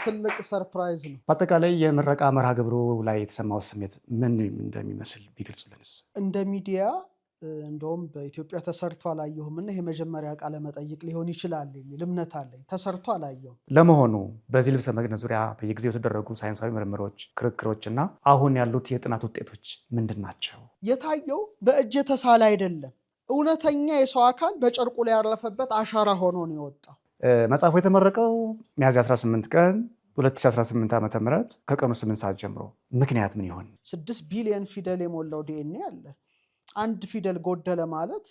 ትልቅ ሰርፕራይዝ ነው። በአጠቃላይ የምረቃ መርሃ ግብሩ ላይ የተሰማው ስሜት ምን እንደሚመስል ቢገልጹልንስ? እንደ ሚዲያ እንደውም በኢትዮጵያ ተሰርቶ አላየሁም እና ይሄ መጀመሪያ ቃለ መጠይቅ ሊሆን ይችላል የሚል እምነት አለኝ። ተሰርቶ አላየሁም። ለመሆኑ በዚህ ልብሰ መግነዝ ዙሪያ በየጊዜው የተደረጉ ሳይንሳዊ ምርምሮች፣ ክርክሮች እና አሁን ያሉት የጥናት ውጤቶች ምንድን ናቸው? የታየው በእጅ የተሳለ አይደለም። እውነተኛ የሰው አካል በጨርቁ ላይ ያረፈበት አሻራ ሆኖ ነው የወጣው። መጽሐፉ የተመረቀው ሚያዝያ 18 ቀን 2018 ዓ.ም ከቀኑ 8 ሰዓት ጀምሮ ምክንያት ምን ይሆን? 6 ቢሊዮን ፊደል የሞላው ዲኤንኤ አለ። አንድ ፊደል ጎደለ ማለት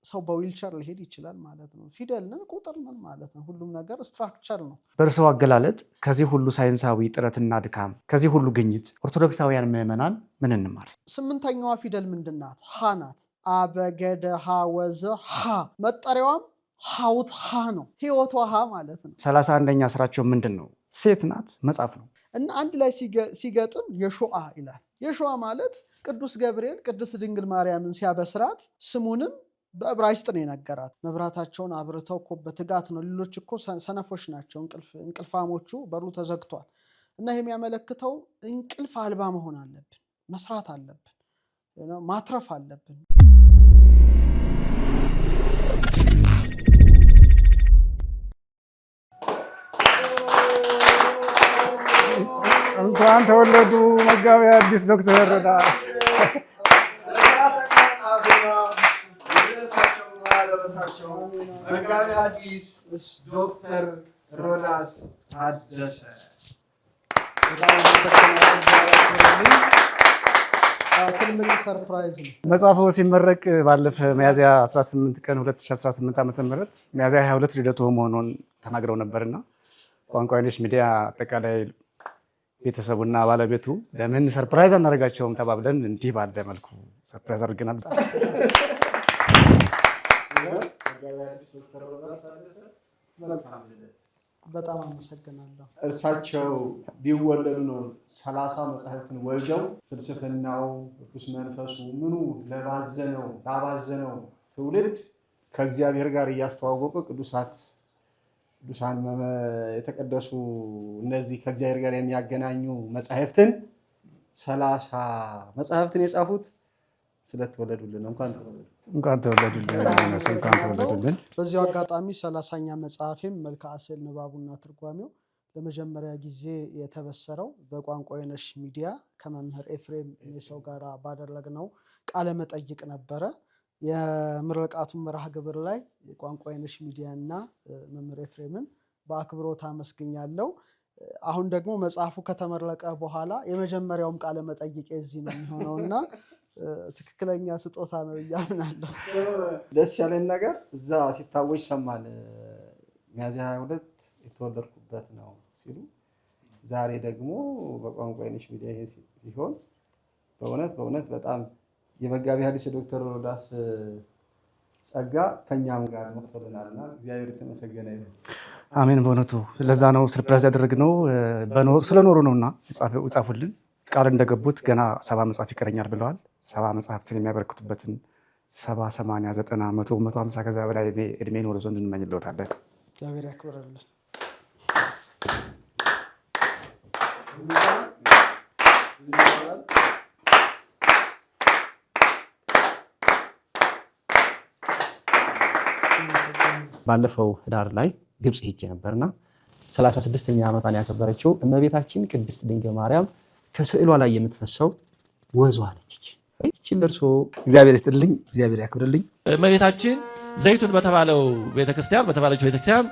ሰው በዊልቸር ሊሄድ ይችላል ማለት ነው። ፊደል ነን፣ ቁጥር ነን ማለት ነው። ሁሉም ነገር ስትራክቸር ነው። በእርስዎ አገላለጥ ከዚህ ሁሉ ሳይንሳዊ ጥረትና ድካም፣ ከዚህ ሁሉ ግኝት ኦርቶዶክሳውያን ምዕመናን ምን እንማር? 8ኛዋ ፊደል ምንድናት? ሀ ናት። አበገደ ሀ ወዘ ሀ መጠሪያዋም ሀውት ሀ ነው። ህይወቷ ሀ ማለት ነው። 31ኛ ስራቸው ምንድን ነው? ሴት ናት፣ መጽሐፍ ነው እና አንድ ላይ ሲገጥም የሾአ ይላል። የሾአ ማለት ቅዱስ ገብርኤል ቅድስት ድንግል ማርያምን ሲያበስራት ስሙንም በዕብራይስጥ ነው የነገራት። መብራታቸውን አብርተው እኮ በትጋት ነው። ሌሎች እኮ ሰነፎች ናቸው፣ እንቅልፋሞቹ በሩ ተዘግቷል። እና ይህ የሚያመለክተው እንቅልፍ አልባ መሆን አለብን፣ መስራት አለብን፣ ማትረፍ አለብን። እንኳን ተወለዱ መጋቤ ሐዲስ ዶክተር ሮዳስ። መጋቤ ሐዲስ ዶክተር ሮዳስ ታደሰ። ትልቅ ሰርፕራይዝ ነው። መጽሐፉ ሲመረቅ ባለፈ ሚያዝያ 18 ቀን 2018 ዓ.ም ሚያዝያ 22 ልደቱ መሆኑን ተናግረው ነበርና ቋንቋ አይነሽ ሚዲያ አጠቃላይ ቤተሰቡና ባለቤቱ ለምን ሰርፕራይዝ አናደርጋቸውም ተባብለን እንዲህ ባለ መልኩ ሰርፕራይዝ አድርገናል። በጣም አመሰግናለሁ። እርሳቸው ቢወለዱ ነው 30 መጽሐፍትን ወልደው ፍልስፍናው፣ ቅዱስ መንፈሱ ምኑ ላባዘነው ትውልድ ከእግዚአብሔር ጋር እያስተዋወቁ ቅዱሳን የተቀደሱ እነዚህ ከእግዚአብሔር ጋር የሚያገናኙ መጽሐፍትን 30 መጽሐፍትን የጻፉት ስለተወለዱልን እንኳን ተወለዱልን። በዚሁ አጋጣሚ 30ኛ መጽሐፌም መልክዓ ስዕል ንባቡና ትርጓሜው ለመጀመሪያ ጊዜ የተበሰረው በቋንቋ አይነሽ ሚዲያ ከመምህር ኤፍሬም የሰው ጋር ባደረግነው ቃለ መጠይቅ ነበረ። የምርቃቱን መርሃ ግብር ላይ የቋንቋ አይነሽ ሚዲያ እና መምህር ኤፍሬምን በአክብሮት አመስግኛለሁ። አሁን ደግሞ መጽሐፉ ከተመረቀ በኋላ የመጀመሪያውም ቃለ መጠይቅ እዚህ ነው የሚሆነውና ትክክለኛ ስጦታ ነው እያምናለሁ። ደስ ያለን ነገር እዛ ሲታወጅ ሰማን። ሚያዝያ 22 የተወለድኩበት ነው ሲሉ ዛሬ ደግሞ በቋንቋ አይነሽ ሚዲያ ይሄ ሲሆን በእውነት በጣም የመጋቤ ሐዲስ ዶክተር ሮዳስ ጸጋ ከኛም ጋር መጥቶልናልና እግዚአብሔር የተመሰገነ ይሁን። አሜን። በእውነቱ ለዛ ነው ሰርፕራይዝ ያደረግነው። ስለኖሩ ነውና ጻፉልን። ቃል እንደገቡት ገና 70 መጽሐፍ ይቀረኛል ብለዋል። 70 መጽሐፍትን የሚያበረክቱበትን 70፣ 80፣ 90፣ 100፣ 150 ከዛ በላይ እድሜ ኖር ዘንድ እንመኝልዎታለን። እግዚአብሔር ያክብርልን። ባለፈው ህዳር ላይ ግብጽ ሄጄ ነበርና 36ኛ ዓመቷን ያከበረችው እመቤታችን ቅድስት ድንግል ማርያም ከስዕሏ ላይ የምትፈሰው ወዟ ነች። እቺን ደርሶ እግዚአብሔር ይስጥልኝ፣ እግዚአብሔር ያክብርልኝ። እመቤታችን ዘይቱን በተባለው ቤተክርስቲያን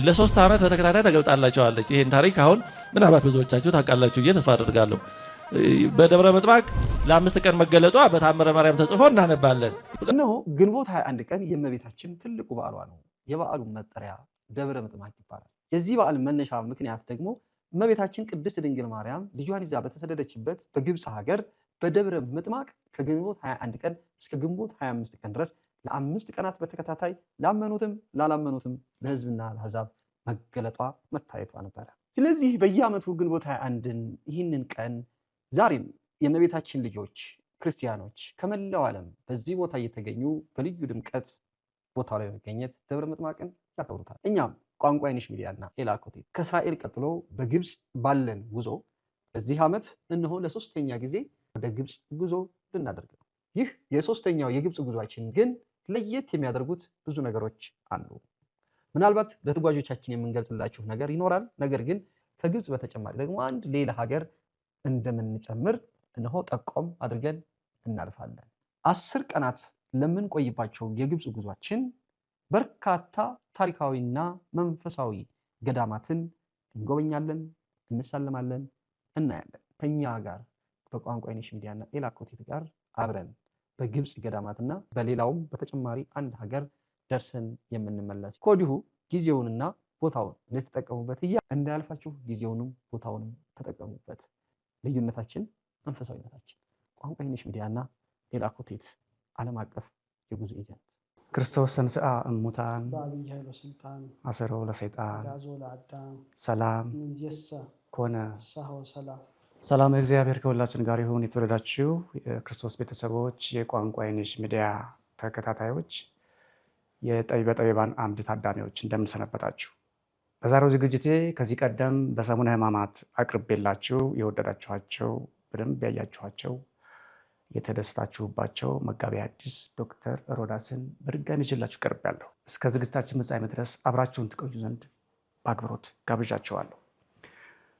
ለ3 ዓመት በተከታታይ ተገልጣላቸዋለች። ይህን ታሪክ አሁን ምናልባት ብዙዎቻችሁ ታውቃላችሁ ብዬ ተስፋ አደርጋለሁ። በደብረ ምጥማቅ ለ5 ቀን መገለጧ በታምረ ማርያም ተጽፎ እናነባለን። እነሆ ግንቦት 21 ቀን የእመቤታችን ትልቁ በዓሏ ነው። የበዓሉ መጠሪያ ደብረ ምጥማቅ ይባላል። የዚህ በዓል መነሻ ምክንያት ደግሞ እመቤታችን ቅድስት ድንግል ማርያም ልጇን ይዛ በተሰደደችበት በግብፅ ሀገር በደብረ ምጥማቅ ከግንቦት 21 ቀን እስከ ግንቦት 25 ቀን ድረስ ለ5 ቀናት በተከታታይ ላመኑትም ላላመኑትም ለሕዝብና ለአሕዛብ መገለጧ መታየቷ ነበረ። ስለዚህ በየዓመቱ ግንቦት 21ን ይህንን ቀን ዛሬም የእመቤታችን ልጆች ክርስቲያኖች ከመላው ዓለም በዚህ ቦታ እየተገኙ በልዩ ድምቀት ቦታው ላይ በመገኘት ደብረ ምጥማቅን ያከብሩታል። እኛም ቋንቋ አይነሽ ሚዲያና ኤላ ኮቴት ከእስራኤል ቀጥሎ በግብፅ ባለን ጉዞ በዚህ ዓመት እነሆ ለ3ኛ ጊዜ ወደ ግብፅ ጉዞ ልናደርግ ነው። ይህ የ3ኛው የግብፅ ጉዟችን ግን ለየት የሚያደርጉት ብዙ ነገሮች አሉ። ምናልባት ለተጓዦቻችን የምንገልጽላችሁ ነገር ይኖራል። ነገር ግን ከግብፅ በተጨማሪ ደግሞ አንድ ሌላ ሀገር እንደምንጨምር እነሆ ጠቆም አድርገን እናልፋለን። 10 ቀናት ለምንቆይባቸው የግብፅ ጉዟችን በርካታ ታሪካዊና መንፈሳዊ ገዳማትን እንጎበኛለን፣ እንሳለማለን፣ እናያለን። ከኛ ጋር በቋንቋ አይነሽ ሚዲያና ኤላ ኮቴት ጋር አብረን በግብፅ ገዳማትና በሌላውም በተጨማሪ አንድ ሀገር ደርሰን የምንመለስ ከወዲሁ ጊዜውንና ቦታውን ልትጠቀሙበት እንዳያልፋችሁ ጊዜውንም ቦታውንም ተጠቀሙበት። ልዩነታችን መንፈሳዊነታችን። ቋንቋ አይነሽ ሚዲያና ኤላ ኮቴት ዓለም አቀፍ የጉዞ ኤጀንት። ክርስቶስ ተንሥአ እሙታን በአብይ ኃይሎ ስልጣን አሰሮ ለሰይጣን ጋዞ ለአዳም ሰላም ይእዜሰ ኮነ። ፍስሐ ወሰላም። ሰላም እግዚአብሔር ከሁላችን ጋር ይሁን። የተወደዳችሁ የክርስቶስ ቤተሰቦች፣ የቋንቋ አይነሽ ሚዲያ ተከታታዮች፣ የጠቢበ ጠቢባን አምድ ታዳሚዎች እንደምንሰነበታችሁ። በዛሬው ዝግጅቴ ከዚህ ቀደም በሰሙነ ሕማማት አቅርቤላችሁ የወደዳችኋቸው በደንብ ያያችኋቸው የተደሰታችሁባቸው መጋቤ ሐዲስ ዶክተር ሮዳስን በድጋሚ ይዤላችሁ ቀርቤያለሁ። እስከ ዝግጅታችን ፍጻሜ ድረስ አብራችሁን ትቆዩ ዘንድ በአክብሮት ጋብዣችኋለሁ።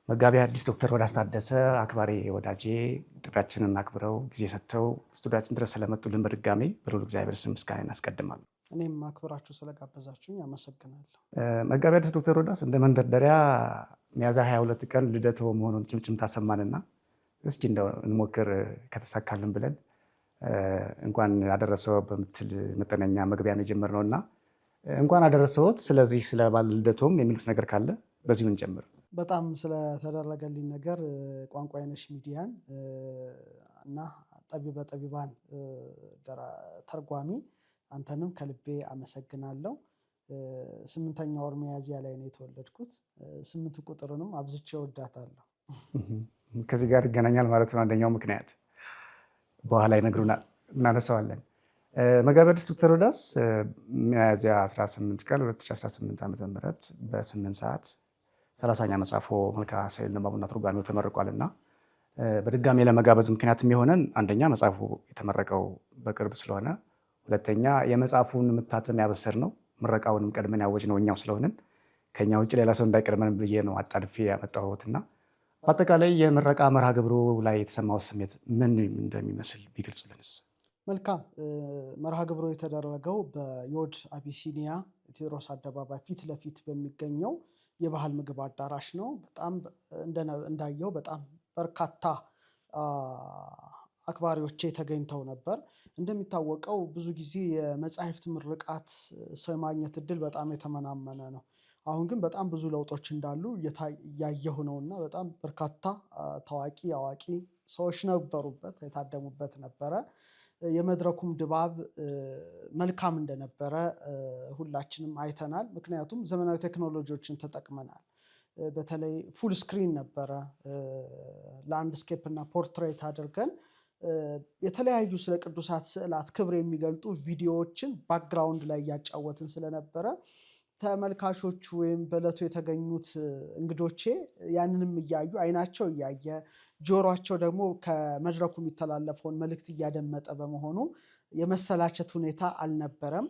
መጋቤ ሐዲስ ዶክተር ሮዳስ ታደሰ አክባሪ ወዳጄ ጥሪያችንን አክብረው ጊዜ ሰጥተው ስቱዲያችን ድረስ ስለመጡልን በድጋሚ በልዑል እግዚአብሔር ስም ምስጋና እናስቀድማለሁ። እኔም አክብራችሁ ስለጋበዛችሁኝ አመሰግናለሁ። መጋቤ ሐዲስ ዶክተር ሮዳስ እንደ መንደርደሪያ ሚያዝያ 22 ቀን ልደቶ መሆኑን ጭምጭምታ ሰማንና እስኪ እንደው እንሞክር ከተሳካልን ብለን እንኳን አደረሰው በምትል መጠነኛ መግቢያ ነው የጀመርነው እና እንኳን አደረሰዎት። ስለዚህ ስለ ባለ ልደቶም የሚሉት ነገር ካለ በዚሁ እንጀምር። በጣም ስለተደረገልኝ ነገር ቋንቋ አይነሽ ሚዲያን እና ጠቢበ ጠቢባን ተርጓሚ አንተንም ከልቤ አመሰግናለሁ። 8ኛ ወር ሚያዝያ ላይ ነው የተወለድኩት። 8 ቁጥርንም አብዝቼ ወዳታለሁ። ከዚህ ጋር ይገናኛል ማለት ነው አንደኛው ምክንያት፣ በኋላ ይነግሩናል፣ እናነሳዋለን። መጋቤ ሐዲስ ዶክተር ሮዳስ ሚያዝያ 18 ቀን 2018 ዓ.ም በ8 ሰዓት 30ኛ መጽሐፎ መልክዓ ስዕል ንባቡና ትርጓሜው ተመርቋል እና በድጋሚ ለመጋበዝ ምክንያት የሚሆነን አንደኛ መጽሐፉ የተመረቀው በቅርብ ስለሆነ፣ ሁለተኛ የመጽሐፉን መታተም ያበሰር ነው፣ ምረቃውንም ቀድመን ያወጅ ነው እኛው ስለሆንን ከኛ ውጭ ሌላ ሰው እንዳይቀድመን ብዬ ነው አጣድፌ ያመጣሁትና በአጠቃላይ የምረቃ መርሃ ግብሩ ላይ የተሰማው ስሜት ምን እንደሚመስል ቢገልጹልንስ? መልካም። መርሃ ግብሩ የተደረገው በዮድ አቢሲኒያ ቴዎድሮስ አደባባይ ፊት ለፊት በሚገኘው የባህል ምግብ አዳራሽ ነው። በጣም እንዳየው በጣም በርካታ አክባሪዎቼ ተገኝተው ነበር። እንደሚታወቀው ብዙ ጊዜ የመጻሕፍት ምርቃት ሰው የማግኘት እድል በጣም የተመናመነ ነው። አሁን ግን በጣም ብዙ ለውጦች እንዳሉ እያየሁ ነው እና በጣም በርካታ ታዋቂ አዋቂ ሰዎች ነበሩበት፣ የታደሙበት ነበረ። የመድረኩም ድባብ መልካም እንደነበረ ሁላችንም አይተናል። ምክንያቱም ዘመናዊ ቴክኖሎጂዎችን ተጠቅመናል። በተለይ ፉል ስክሪን ነበረ። ላንድስኬፕ እና ፖርትሬት አድርገን የተለያዩ ስለ ቅዱሳት ስዕላት ክብር የሚገልጡ ቪዲዮዎችን ባክግራውንድ ላይ እያጫወትን ስለነበረ ተመልካቾቹ ወይም በዕለቱ የተገኙት እንግዶቼ ያንንም እያዩ አይናቸው እያየ ጆሯቸው ደግሞ ከመድረኩ የሚተላለፈውን መልእክት እያደመጠ በመሆኑ የመሰላቸት ሁኔታ አልነበረም።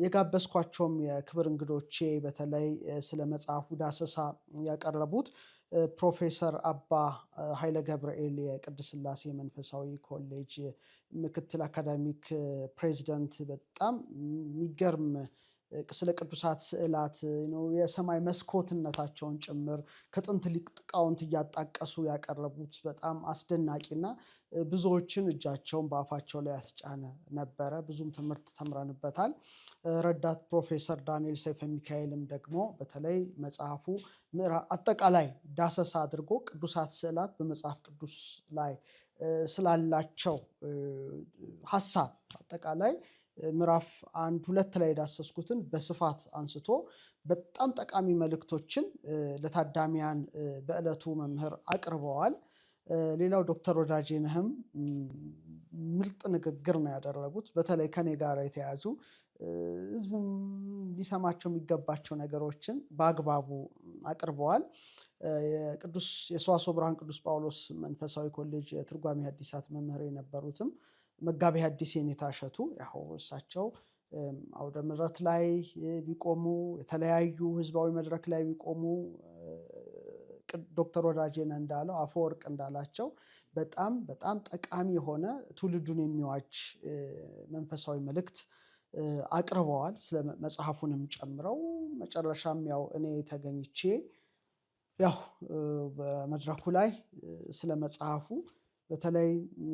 የጋበዝኳቸውም የክብር እንግዶቼ በተለይ ስለ መጽሐፉ ዳሰሳ ያቀረቡት ፕሮፌሰር አባ ኃይለ ገብርኤል የቅድስት ሥላሴ መንፈሳዊ ኮሌጅ ምክትል አካዳሚክ ፕሬዚደንት በጣም የሚገርም ስለ ቅዱሳት ስዕላት የሰማይ መስኮትነታቸውን ጭምር ከጥንት ሊቃውንት እያጣቀሱ ያቀረቡት በጣም አስደናቂና ብዙዎችን እጃቸውን በአፋቸው ላይ ያስጫነ ነበረ። ብዙም ትምህርት ተምረንበታል። ረዳት ፕሮፌሰር ዳንኤል ሰይፈ ሚካኤልም ደግሞ በተለይ መጽሐፉ አጠቃላይ ዳሰሳ አድርጎ ቅዱሳት ስዕላት በመጽሐፍ ቅዱስ ላይ ስላላቸው ሀሳብ አጠቃላይ ምዕራፍ 1-2 ላይ የዳሰስኩትን በስፋት አንስቶ በጣም ጠቃሚ መልእክቶችን ለታዳሚያን በዕለቱ መምህር አቅርበዋል። ሌላው ዶክተር ወዳጄነህም ምርጥ ንግግር ነው ያደረጉት። በተለይ ከኔ ጋር የተያዙ ህዝቡም ሊሰማቸው የሚገባቸው ነገሮችን በአግባቡ አቅርበዋል። የሰዋስወ ብርሃን ቅዱስ ጳውሎስ መንፈሳዊ ኮሌጅ የትርጓሜ ሐዲሳት መምህር የነበሩትም መጋቤ ሐዲስ የኔታ እሸቱ ያው እሳቸው አውደ ምሕረት ላይ ቢቆሙ የተለያዩ ህዝባዊ መድረክ ላይ ቢቆሙ ዶክተር ወዳጄነ እንዳለው አፈወርቅ እንዳላቸው በጣም በጣም ጠቃሚ የሆነ ትውልዱን የሚዋጅ መንፈሳዊ መልእክት አቅርበዋል። ስለ መጽሐፉንም ጨምረው መጨረሻም ያው እኔ ተገኝቼ ያው በመድረኩ ላይ ስለ መጽሐፉ በተለይ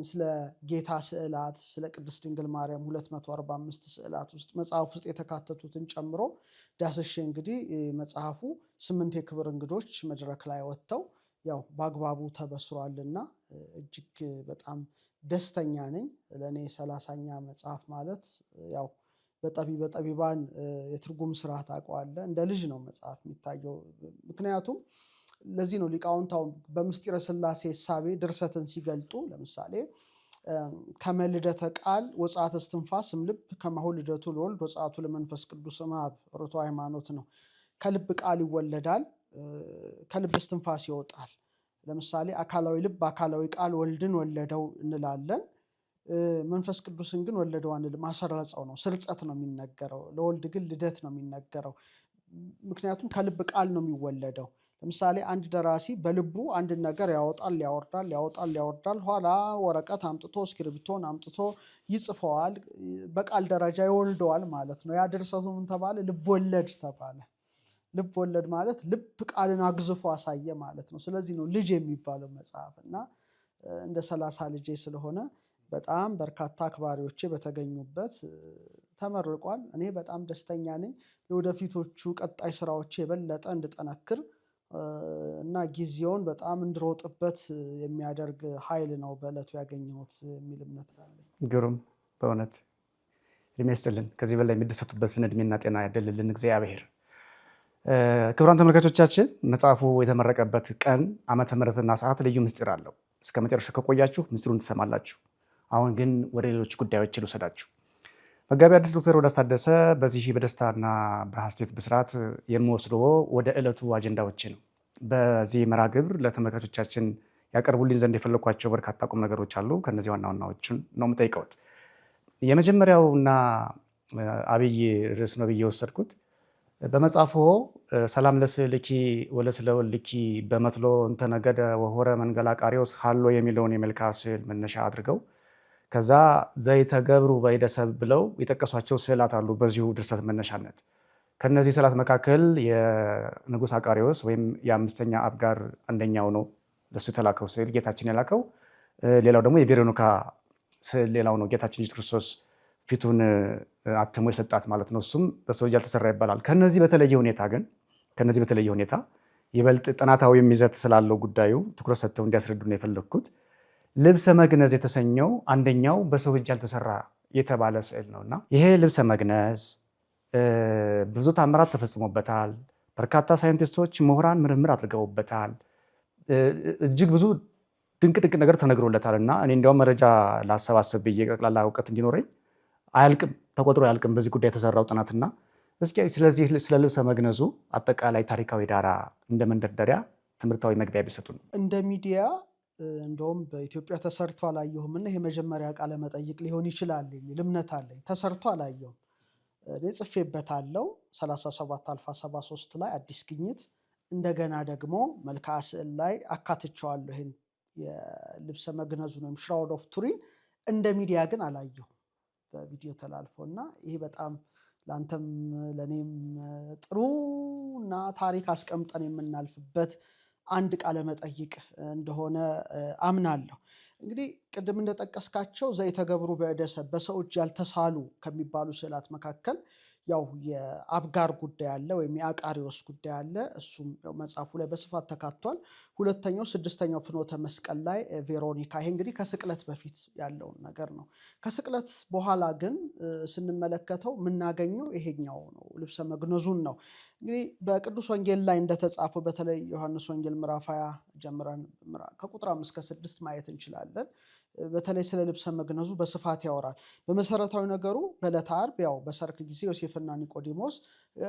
ስለ ጌታ ስዕላት ስለ ቅድስት ድንግል ማርያም 245 ስዕላት ውስጥ መጽሐፍ ውስጥ የተካተቱትን ጨምሮ ዳስሼ እንግዲህ መጽሐፉ 8 የክብር እንግዶች መድረክ ላይ ወጥተው ያው በአግባቡ ተበስሯልና እጅግ በጣም ደስተኛ ነኝ። ለኔ 30ኛ መጽሐፍ ማለት ያው በጠቢባን የትርጉም ስራ ታውቀዋለህ እንደ ልጅ ነው መጽሐፍ የሚታየው። ምክንያቱም ለዚህ ነው ሊቃውንታው በምስጢረ ሥላሴ እሳቤ ድርሰትን ሲገልጡ ለምሳሌ ከመልደተ ቃል ወጻተ እስትንፋስ እምልብ ከማሁ ልደቱ ለወልድ ወጻቱ ለመንፈስ ቅዱስ እምአብ ርቶ ሃይማኖት ነው። ከልብ ቃል ይወለዳል፣ ከልብ እስትንፋስ ይወጣል። ለምሳሌ አካላዊ ልብ አካላዊ ቃል ወልድን ወለደው እንላለን። መንፈስ ቅዱስን ግን ወለደው አንልም፣ አሰረጸው ነው፣ ስርጸት ነው የሚነገረው። ለወልድ ግን ልደት ነው የሚነገረው። ምክንያቱም ከልብ ቃል ነው የሚወለደው። ለምሳሌ አንድ ደራሲ በልቡ አንድ ነገር ያወጣል ያወርዳል፣ ኋላ ወረቀት አምጥቶ እስክሪብቶን አምጥቶ ይጽፈዋል፣ በቃል ደረጃ ይወልደዋል ማለት ነው። ያ ድርሰቱ ምን ተባለ? ልብ ወለድ ተባለ። ልብ ወለድ ማለት ልብ ቃልን አግዝፎ አሳየ ማለት ነው። ስለዚህ ነው ልጅ የሚባለው መጽሐፍ እና እንደ 30 ልጄ ስለሆነ በጣም በርካታ አክባሪዎቼ በተገኙበት ተመርቋል። እኔ በጣም ደስተኛ ነኝ። ለወደፊቶቹ ቀጣይ ስራዎቼ የበለጠ እንድጠነክር እና ጊዜውን በጣም እንድሮጥበት የሚያደርግ ኃይል ነው በዕለቱ ያገኘሁት የሚል እምነት አለኝ። ግሩም፣ በእውነት እድሜ ይስጥልን። ከዚህ በላይ የሚደሰቱበትን እድሜና ጤና ያደልልን እግዚአብሔር። ክቡራን ተመልካቾቻችን መጽሐፉ የተመረቀበት ቀን ዓመተ ምሕረትና ሰዓት ልዩ ምስጢር አለው። እስከ መጨረሻ ከቆያችሁ ምስጢሩን ትሰማላችሁ። አሁን ግን ወደ ሌሎች ጉዳዮች ልውሰዳችሁ። መጋቤ ሐዲስ ዶክተር ሮዳስ ታደሰ በዚህ በደስታና በሐሴት ብስራት የምወስደው ወደ ዕለቱ አጀንዳዎች ነው። በዚህ መርሃ ግብር ለተመልካቾቻችን ያቀርቡልኝ ዘንድ የፈለኳቸው በርካታ ቁም ነገሮች አሉ። ከነዚህ ዋና ዋናዎቹን ነው የምጠይቀውት። የመጀመሪያውና አብይ ርዕስ ነው ብዬ የወሰድኩት በመጽሐፎ ሰላም ለስዕልኪ ወለስለወልኪ በመትሎ እንተነገደ ወሆረ መንገላ ቃሪዎስ ሃሎ የሚለውን የመልክዓ ስዕል መነሻ አድርገው ከዛ ዘይተገብሩ በይደሰብ ብለው የጠቀሷቸው ስዕላት አሉ በዚሁ ድርሰት መነሻነት። ከነዚህ ስዕላት መካከል የንጉሥ አቃሪዎስ ወይም የአምስተኛ አብጋር አንደኛው ነው ለሱ የተላከው ስዕል ጌታችን የላከው። ሌላው ደግሞ የቬሮኒካ ስዕል ሌላው ነው ጌታችን ኢየሱስ ክርስቶስ ፊቱን አትሞ የሰጣት ማለት ነው። እሱም በሰው እጅ ያልተሰራ ይባላል። ከነዚህ በተለየ ሁኔታ ይበልጥ ጥናታዊ ይዘት ስላለው ጉዳዩ ትኩረት ሰጥተው እንዲያስረዱ ነው የፈለግኩት። ልብሰ መግነዝ የተሰኘው አንደኛው በሰው እጅ ያልተሰራ የተባለ ስዕል ነውና ይሄ ልብሰ መግነዝ ብዙ ታምራት ተፈጽሞበታል። በርካታ ሳይንቲስቶች፣ ምሁራን ምርምር አድርገውበታል። እጅግ ብዙ ድንቅ ነገር ተነግሮለታል እና እኔ እንዲያውም መረጃ ላሰባስብ ብዬ ጠቅላላ እውቀት እንዲኖረኝ አያልቅም፣ ተቆጥሮ አያልቅም በዚህ ጉዳይ የተሰራው ጥናትና እስኪ ስለዚህ ስለ ልብሰ መግነዙ አጠቃላይ ታሪካዊ ዳራ እንደ መንደርደሪያ ትምህርታዊ መግቢያ ቢሰጡን። እንደ ሚዲያ እንደውም በኢትዮጵያ ተሰርቶ አላየሁም እና ይሄ መጀመሪያ ቃለ መጠይቅ ሊሆን ይችላል የሚል እምነት አለኝ። ተሰርቶ አላየሁም፣ እኔ ጽፌበታለሁ 37 አልፋ 73 ላይ አዲስ ግኝት፣ እንደገና ደግሞ መልክዓ ስዕል ላይ አካትቸዋለሁ ይሄን የልብሰ መግነዙን ወይም ሽራውድ ኦፍ ቱሪን። እንደ ሚዲያ ግን አላየሁም በቪዲዮ ተላልፎ እና ይሄ በጣም ለአንተም ለእኔም ጥሩና ታሪክ አስቀምጠን የምናልፍበት አንድ ቃለ መጠይቅ እንደሆነ አምናለሁ። እንግዲህ ቅድም እንደጠቀስካቸው ዘይተገብሩ በእደሰብ በሰው እጅ ያልተሳሉ ከሚባሉ ስዕላት መካከል ያው የአብጋር ጉዳይ አለ ወይም የአቃሪዎስ ጉዳይ አለ። እሱም መጽሐፉ ላይ በስፋት ተካቷል። ሁለተኛው 6ኛው ፍኖተ መስቀል ላይ ቬሮኒካ። ይሄ እንግዲህ ከስቅለት በፊት ያለውን ነገር ነው። ከስቅለት በኋላ ግን ስንመለከተው የምናገኘው ይሄኛው ነው፣ ልብሰ መግነዙን ነው። እንግዲህ በቅዱስ ወንጌል ላይ እንደተጻፈው በተለይ ዮሐንስ ወንጌል ምዕራፍ 20 ጀምረን ከቁጥር 5 እስከ 6 ማየት እንችላለን። በተለይ ስለ ልብሰ መግነዙ በስፋት ያወራል። በመሰረታዊ ነገሩ በዕለተ ዓርብ ያው በሰርክ ጊዜ ዮሴፍና ኒቆዲሞስ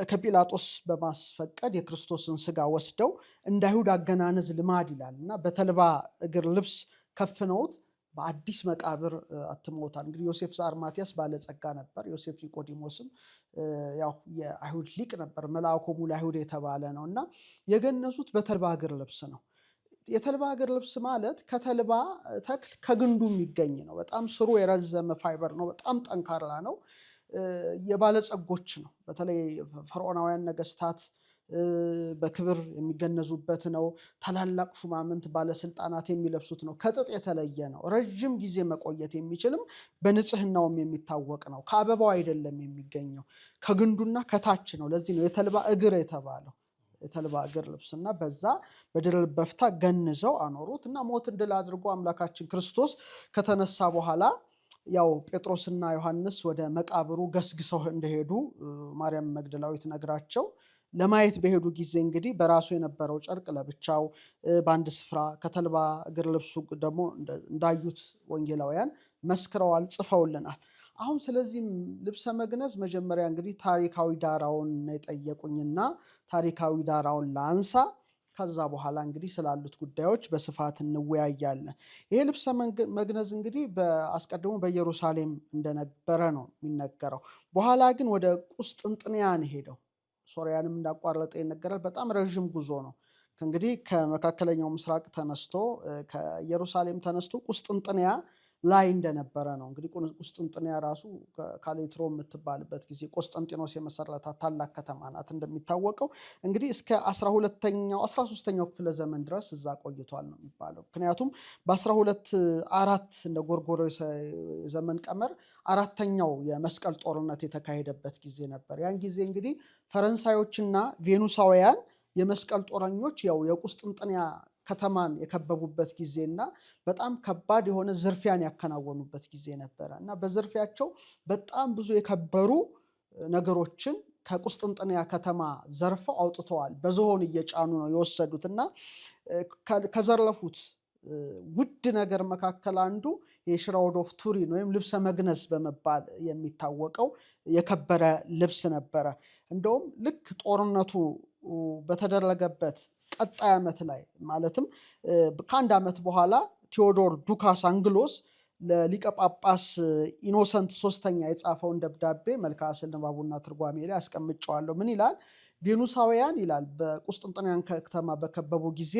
ከጲላጦስ በማስፈቀድ የክርስቶስን ስጋ ወስደው እንደ አይሁድ አገናነዝ ልማድ ይላል እና በተልባ እግር ልብስ ከፍነውት በአዲስ መቃብር አትመውታል። እንግዲህ ዮሴፍ ዘአርማትያስ ባለጸጋ ነበር። ዮሴፍ ኒቆዲሞስም ያው የአይሁድ ሊቅ ነበር። መልአኮሙ ለአይሁድ የተባለ ነው እና የገነዙት በተልባ እግር ልብስ ነው። የተልባ እግር ልብስ ማለት ከተልባ ተክል ከግንዱ የሚገኝ ነው። በጣም ስሩ የረዘመ ፋይበር ነው። በጣም ጠንካራ ነው። የባለጸጎች ነው። በተለይ ፈርዖናውያን ነገስታት በክብር የሚገነዙበት ነው። ታላላቅ ሹማምንት ባለስልጣናት የሚለብሱት ነው። ከጥጥ የተለየ ነው። ረጅም ጊዜ መቆየት የሚችልም በንጽህናውም የሚታወቅ ነው። ከአበባው አይደለም የሚገኘው፣ ከግንዱና ከታች ነው። ለዚህ ነው የተልባ እግር የተባለው። የተልባ እግር ልብስና በዛ በድል በፍታ ገንዘው አኖሩት እና ሞትን ድል አድርጎ አምላካችን ክርስቶስ ከተነሳ በኋላ ያው ጴጥሮስና ዮሐንስ ወደ መቃብሩ ገስግሰው እንደሄዱ ማርያም መግደላዊት ነግራቸው ለማየት በሄዱ ጊዜ እንግዲህ በራሱ የነበረው ጨርቅ ለብቻው በአንድ ስፍራ ከተልባ እግር ልብሱ ደግሞ እንዳዩት ወንጌላውያን መስክረዋል፣ ጽፈውልናል። አሁን ስለዚህም ልብሰ መግነዝ መጀመሪያ እንግዲህ ታሪካዊ ዳራውን የጠየቁኝና ታሪካዊ ዳራውን ላንሳ። ከዛ በኋላ እንግዲህ ስላሉት ጉዳዮች በስፋት እንወያያለን። ይሄ ልብሰ መግነዝ እንግዲህ አስቀድሞ በኢየሩሳሌም እንደነበረ ነው የሚነገረው። በኋላ ግን ወደ ቁስጥንጥንያን ሄደው ሶርያንም እንዳቋረጠ ይነገራል። በጣም ረዥም ጉዞ ነው። እንግዲህ ከመካከለኛው ምስራቅ ተነስቶ ከኢየሩሳሌም ተነስቶ ቁስጥንጥንያ ላይ እንደነበረ ነው። እንግዲህ ቁስጥንጥንያ ራሱ ካሌትሮ የምትባልበት ጊዜ ቆስጠንጢኖስ የመሰረታት ታላቅ ከተማ ናት። እንደሚታወቀው እንግዲህ እስከ 13ኛው ክፍለ ዘመን ድረስ እዛ ቆይቷል ነው የሚባለው። ምክንያቱም በ1204 እንደ ጎርጎሮስ ዘመን ቀመር አራተኛው የመስቀል ጦርነት የተካሄደበት ጊዜ ነበር። ያን ጊዜ እንግዲህ ፈረንሳዮችና ቬኑሳውያን የመስቀል ጦረኞች ያው የቁስጥንጥንያ ከተማን የከበቡበት ጊዜና በጣም ከባድ የሆነ ዝርፊያን ያከናወኑበት ጊዜ ነበረ እና በዝርፊያቸው በጣም ብዙ የከበሩ ነገሮችን ከቁስጥንጥንያ ከተማ ዘርፈው አውጥተዋል። በዝሆን እየጫኑ ነው የወሰዱት እና ከዘረፉት ውድ ነገር መካከል አንዱ የሽራውድ ኦፍ ቱሪን ወይም ልብሰ መግነዝ በመባል የሚታወቀው የከበረ ልብስ ነበረ። እንደውም ልክ ጦርነቱ በተደረገበት ቀጣይ ዓመት ላይ ማለትም ከአንድ ዓመት በኋላ ቴዎዶር ዱካስ አንግሎስ ለሊቀ ጳጳስ ኢኖሰንት ሶስተኛ የጻፈውን ደብዳቤ መልክዓ ስዕል ንባቡና ትርጓሜ ላይ አስቀምጨዋለሁ። ምን ይላል? ቬኑሳውያን ይላል በቁስጥንጥንያን ከተማ በከበቡ ጊዜ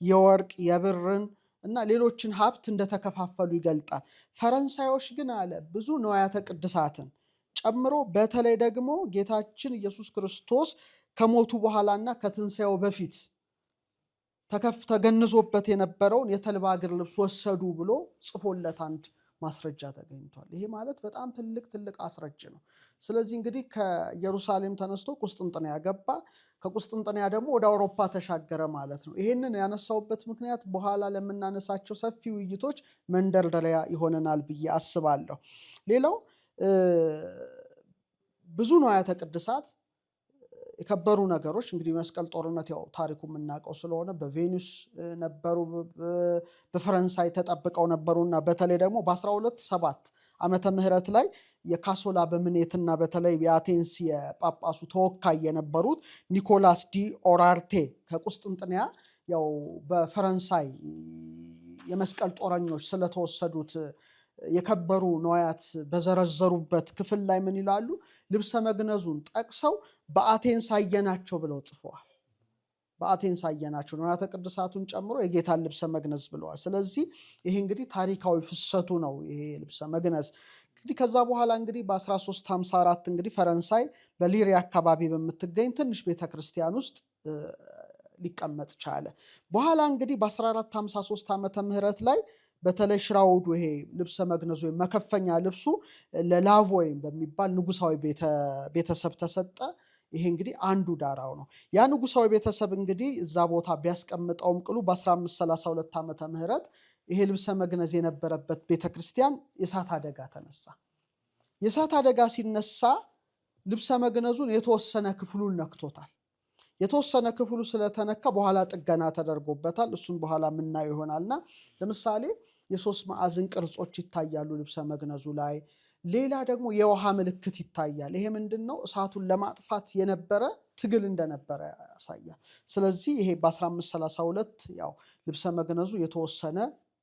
የወርቅ የብርን እና ሌሎችን ሀብት እንደተከፋፈሉ ይገልጣል። ፈረንሳዮች ግን አለ ብዙ ንዋያተ ቅድሳትን ጨምሮ በተለይ ደግሞ ጌታችን ኢየሱስ ክርስቶስ ከሞቱ በኋላና ከትንሣኤው በፊት ተገንዞበት የነበረውን የተልባ እግር ልብስ ወሰዱ ብሎ ጽፎለት አንድ ማስረጃ ተገኝቷል። ይሄ ማለት በጣም ትልቅ አስረጅ ነው። ስለዚህ እንግዲህ ከኢየሩሳሌም ተነስቶ ቁስጥንጥንያ ገባ። ከቁስጥንጥንያ ደግሞ ወደ አውሮፓ ተሻገረ ማለት ነው። ይሄንን ያነሳውበት ምክንያት በኋላ ለምናነሳቸው ሰፊ ውይይቶች መንደርደሪያ ይሆነናል ብዬ አስባለሁ። ሌላው ብዙ ንዋያተ ቅድሳት የከበሩ ነገሮች እንግዲህ መስቀል ጦርነት ያው ታሪኩ የምናውቀው ስለሆነ በቬኒስ ነበሩ፣ በፈረንሳይ ተጠብቀው ነበሩና በተለይ ደግሞ በ1207 ዓመተ ምህረት ላይ የካሶላ በምኔትና በተለይ የአቴንስ የጳጳሱ ተወካይ የነበሩት ኒኮላስ ዲ ኦራርቴ ከቁስጥንጥንያ ያው በፈረንሳይ የመስቀል ጦረኞች ስለተወሰዱት የከበሩ ንዋያት በዘረዘሩበት ክፍል ላይ ምን ይላሉ? ልብሰ መግነዙን ጠቅሰው በአቴንስ አየናቸው ብለው ጽፈዋል። በአቴንስ አየናቸው ንዋያተ ቅድሳቱን ጨምሮ የጌታን ልብሰ መግነዝ ብለዋል። ስለዚህ ይሄ እንግዲህ ታሪካዊ ፍሰቱ ነው ይሄ ልብሰ መግነዝ። እንግዲህ ከዛ በኋላ እንግዲህ በ1354 እንግዲህ ፈረንሳይ በሊሪ አካባቢ በምትገኝ ትንሽ ቤተክርስቲያን ውስጥ ሊቀመጥ ቻለ። በኋላ እንግዲህ በ1453 ዓመተ ምህረት ላይ በተለይ ሽራውዱ ይሄ ልብሰ መግነዙ ወይም መከፈኛ ልብሱ ለላቮይም በሚባል ንጉሳዊ ቤተሰብ ተሰጠ። ይሄ እንግዲህ አንዱ ዳራው ነው። ያ ንጉሳዊ ቤተሰብ እንግዲህ እዛ ቦታ ቢያስቀምጠውም ቅሉ በ1532 ዓመተ ምህረት ይሄ ልብሰ መግነዝ የነበረበት ቤተክርስቲያን የእሳት አደጋ ተነሳ። የእሳት አደጋ ሲነሳ ልብሰ መግነዙን የተወሰነ ክፍሉን ነክቶታል። የተወሰነ ክፍሉ ስለተነካ በኋላ ጥገና ተደርጎበታል። እሱን በኋላ የምናየው ይሆናልና ለምሳሌ የሶስት ማዕዘን ቅርጾች ይታያሉ ልብሰ መግነዙ ላይ። ሌላ ደግሞ የውሃ ምልክት ይታያል። ይሄ ምንድን ነው? እሳቱን ለማጥፋት የነበረ ትግል እንደነበረ ያሳያል። ስለዚህ ይሄ በ1532 ያው ልብሰ መግነዙ የተወሰነ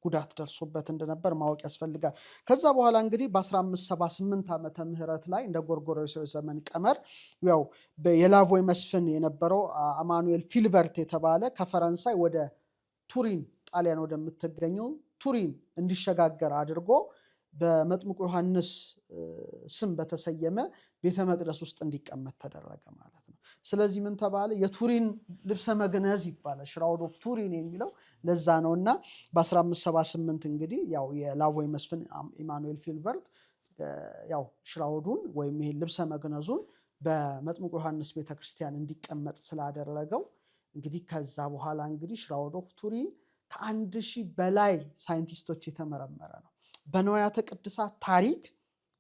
ጉዳት ደርሶበት እንደነበር ማወቅ ያስፈልጋል። ከዛ በኋላ እንግዲህ በ1578 ዓመተ ምህረት ላይ እንደ ጎርጎሮሳዊ ዘመን ቀመር ያው የላቮይ መስፍን የነበረው አማኑኤል ፊልበርት የተባለ ከፈረንሳይ ወደ ቱሪን ጣሊያን ወደምትገኘው ቱሪን እንዲሸጋገር አድርጎ በመጥምቁ ዮሐንስ ስም በተሰየመ ቤተ መቅደስ ውስጥ እንዲቀመጥ ተደረገ ማለት ነው። ስለዚህ ምን ተባለ? የቱሪን ልብሰ መግነዝ ይባላል። ሽራውድ ኦፍ ቱሪን የሚለው ለዛ ነው። እና በ1578 እንግዲህ ያው የላቮይ መስፍን ኢማኑኤል ፊልበርት ያው ሽራውዱን ወይም ይሄ ልብሰ መግነዙን በመጥምቁ ዮሐንስ ቤተክርስቲያን እንዲቀመጥ ስላደረገው እንግዲህ ከዛ በኋላ እንግዲህ ሽራውድ ኦፍ ቱሪን ከ1000 በላይ ሳይንቲስቶች የተመረመረ ነው። በንዋያተ ቅድሳት ታሪክ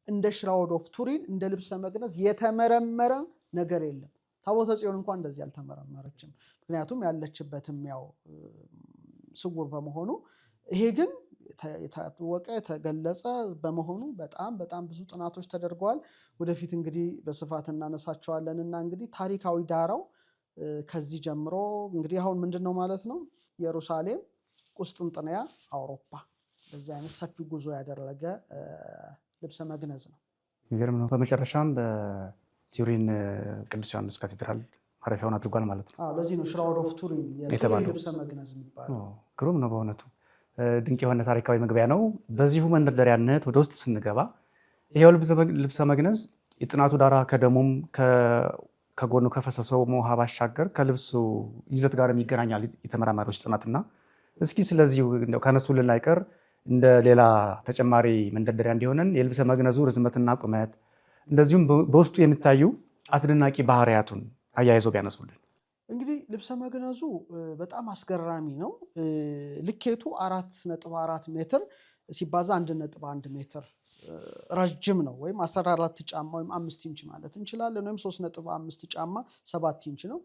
እንደ ሽራውድ ኦፍ ቱሪን እንደ ልብሰ መግነዝ የተመረመረ ነገር የለም። ታቦተ ጽዮን እንኳን እንደዚህ አልተመረመረችም። ምክንያቱም ያለችበትም ያው ስውር በመሆኑ፣ ይሄ ግን የታወቀ የተገለጸ በመሆኑ በጣም በጣም ብዙ ጥናቶች ተደርገዋል። ወደፊት እንግዲህ በስፋት እናነሳቸዋለን። እና እንግዲህ ታሪካዊ ዳራው ከዚህ ጀምሮ እንግዲህ አሁን ምንድን ነው ማለት ነው? ኢየሩሳሌም፣ ቁስጥንጥንያ፣ አውሮፓ በዚህ አይነት ሰፊ ጉዞ ያደረገ ልብሰ መግነዝ ነው። የሚገርም ነው። በመጨረሻም በቱሪን ቅዱስ ዮሐንስ ካቴድራል ማረፊያውን አድርጓል ማለት ነው። ለዚህ ነው ሽራውድ ኦፍ ቱሪን የቱሪን ልብሰ መግነዝ የሚባለው። ግሩም ነው በእውነቱ ድንቅ የሆነ ታሪካዊ መግቢያ ነው። በዚሁ መንደርደሪያነት ወደ ውስጥ ስንገባ ይሄው ልብሰ መግነዝ የጥናቱ ዳራ ከደሙም ከጎኑ ከፈሰሰው ውሃ ባሻገር ከልብሱ ይዘት ጋር ይገናኛል የተመራማሪዎች ጥናትና እስኪ ስለዚሁ ካነሱልን አይቀር እንደ ሌላ ተጨማሪ መንደርደሪያ እንዲሆነን የልብሰ መግነዙ ርዝመትና ቁመት እንደዚሁም በውስጡ የሚታዩ አስደናቂ ባህሪያቱን አያይዘው ቢያነሱልን። እንግዲህ ልብሰ መግነዙ በጣም አስገራሚ ነው። ልኬቱ 4.4 ሜትር ሲባዛ 1.1 ሜትር ረጅም ነው። ወይም 14 ጫማ ወይም 5 ኢንች ማለት እንችላለን። ወይም 3.5 ጫማ 7 ኢንች ነው።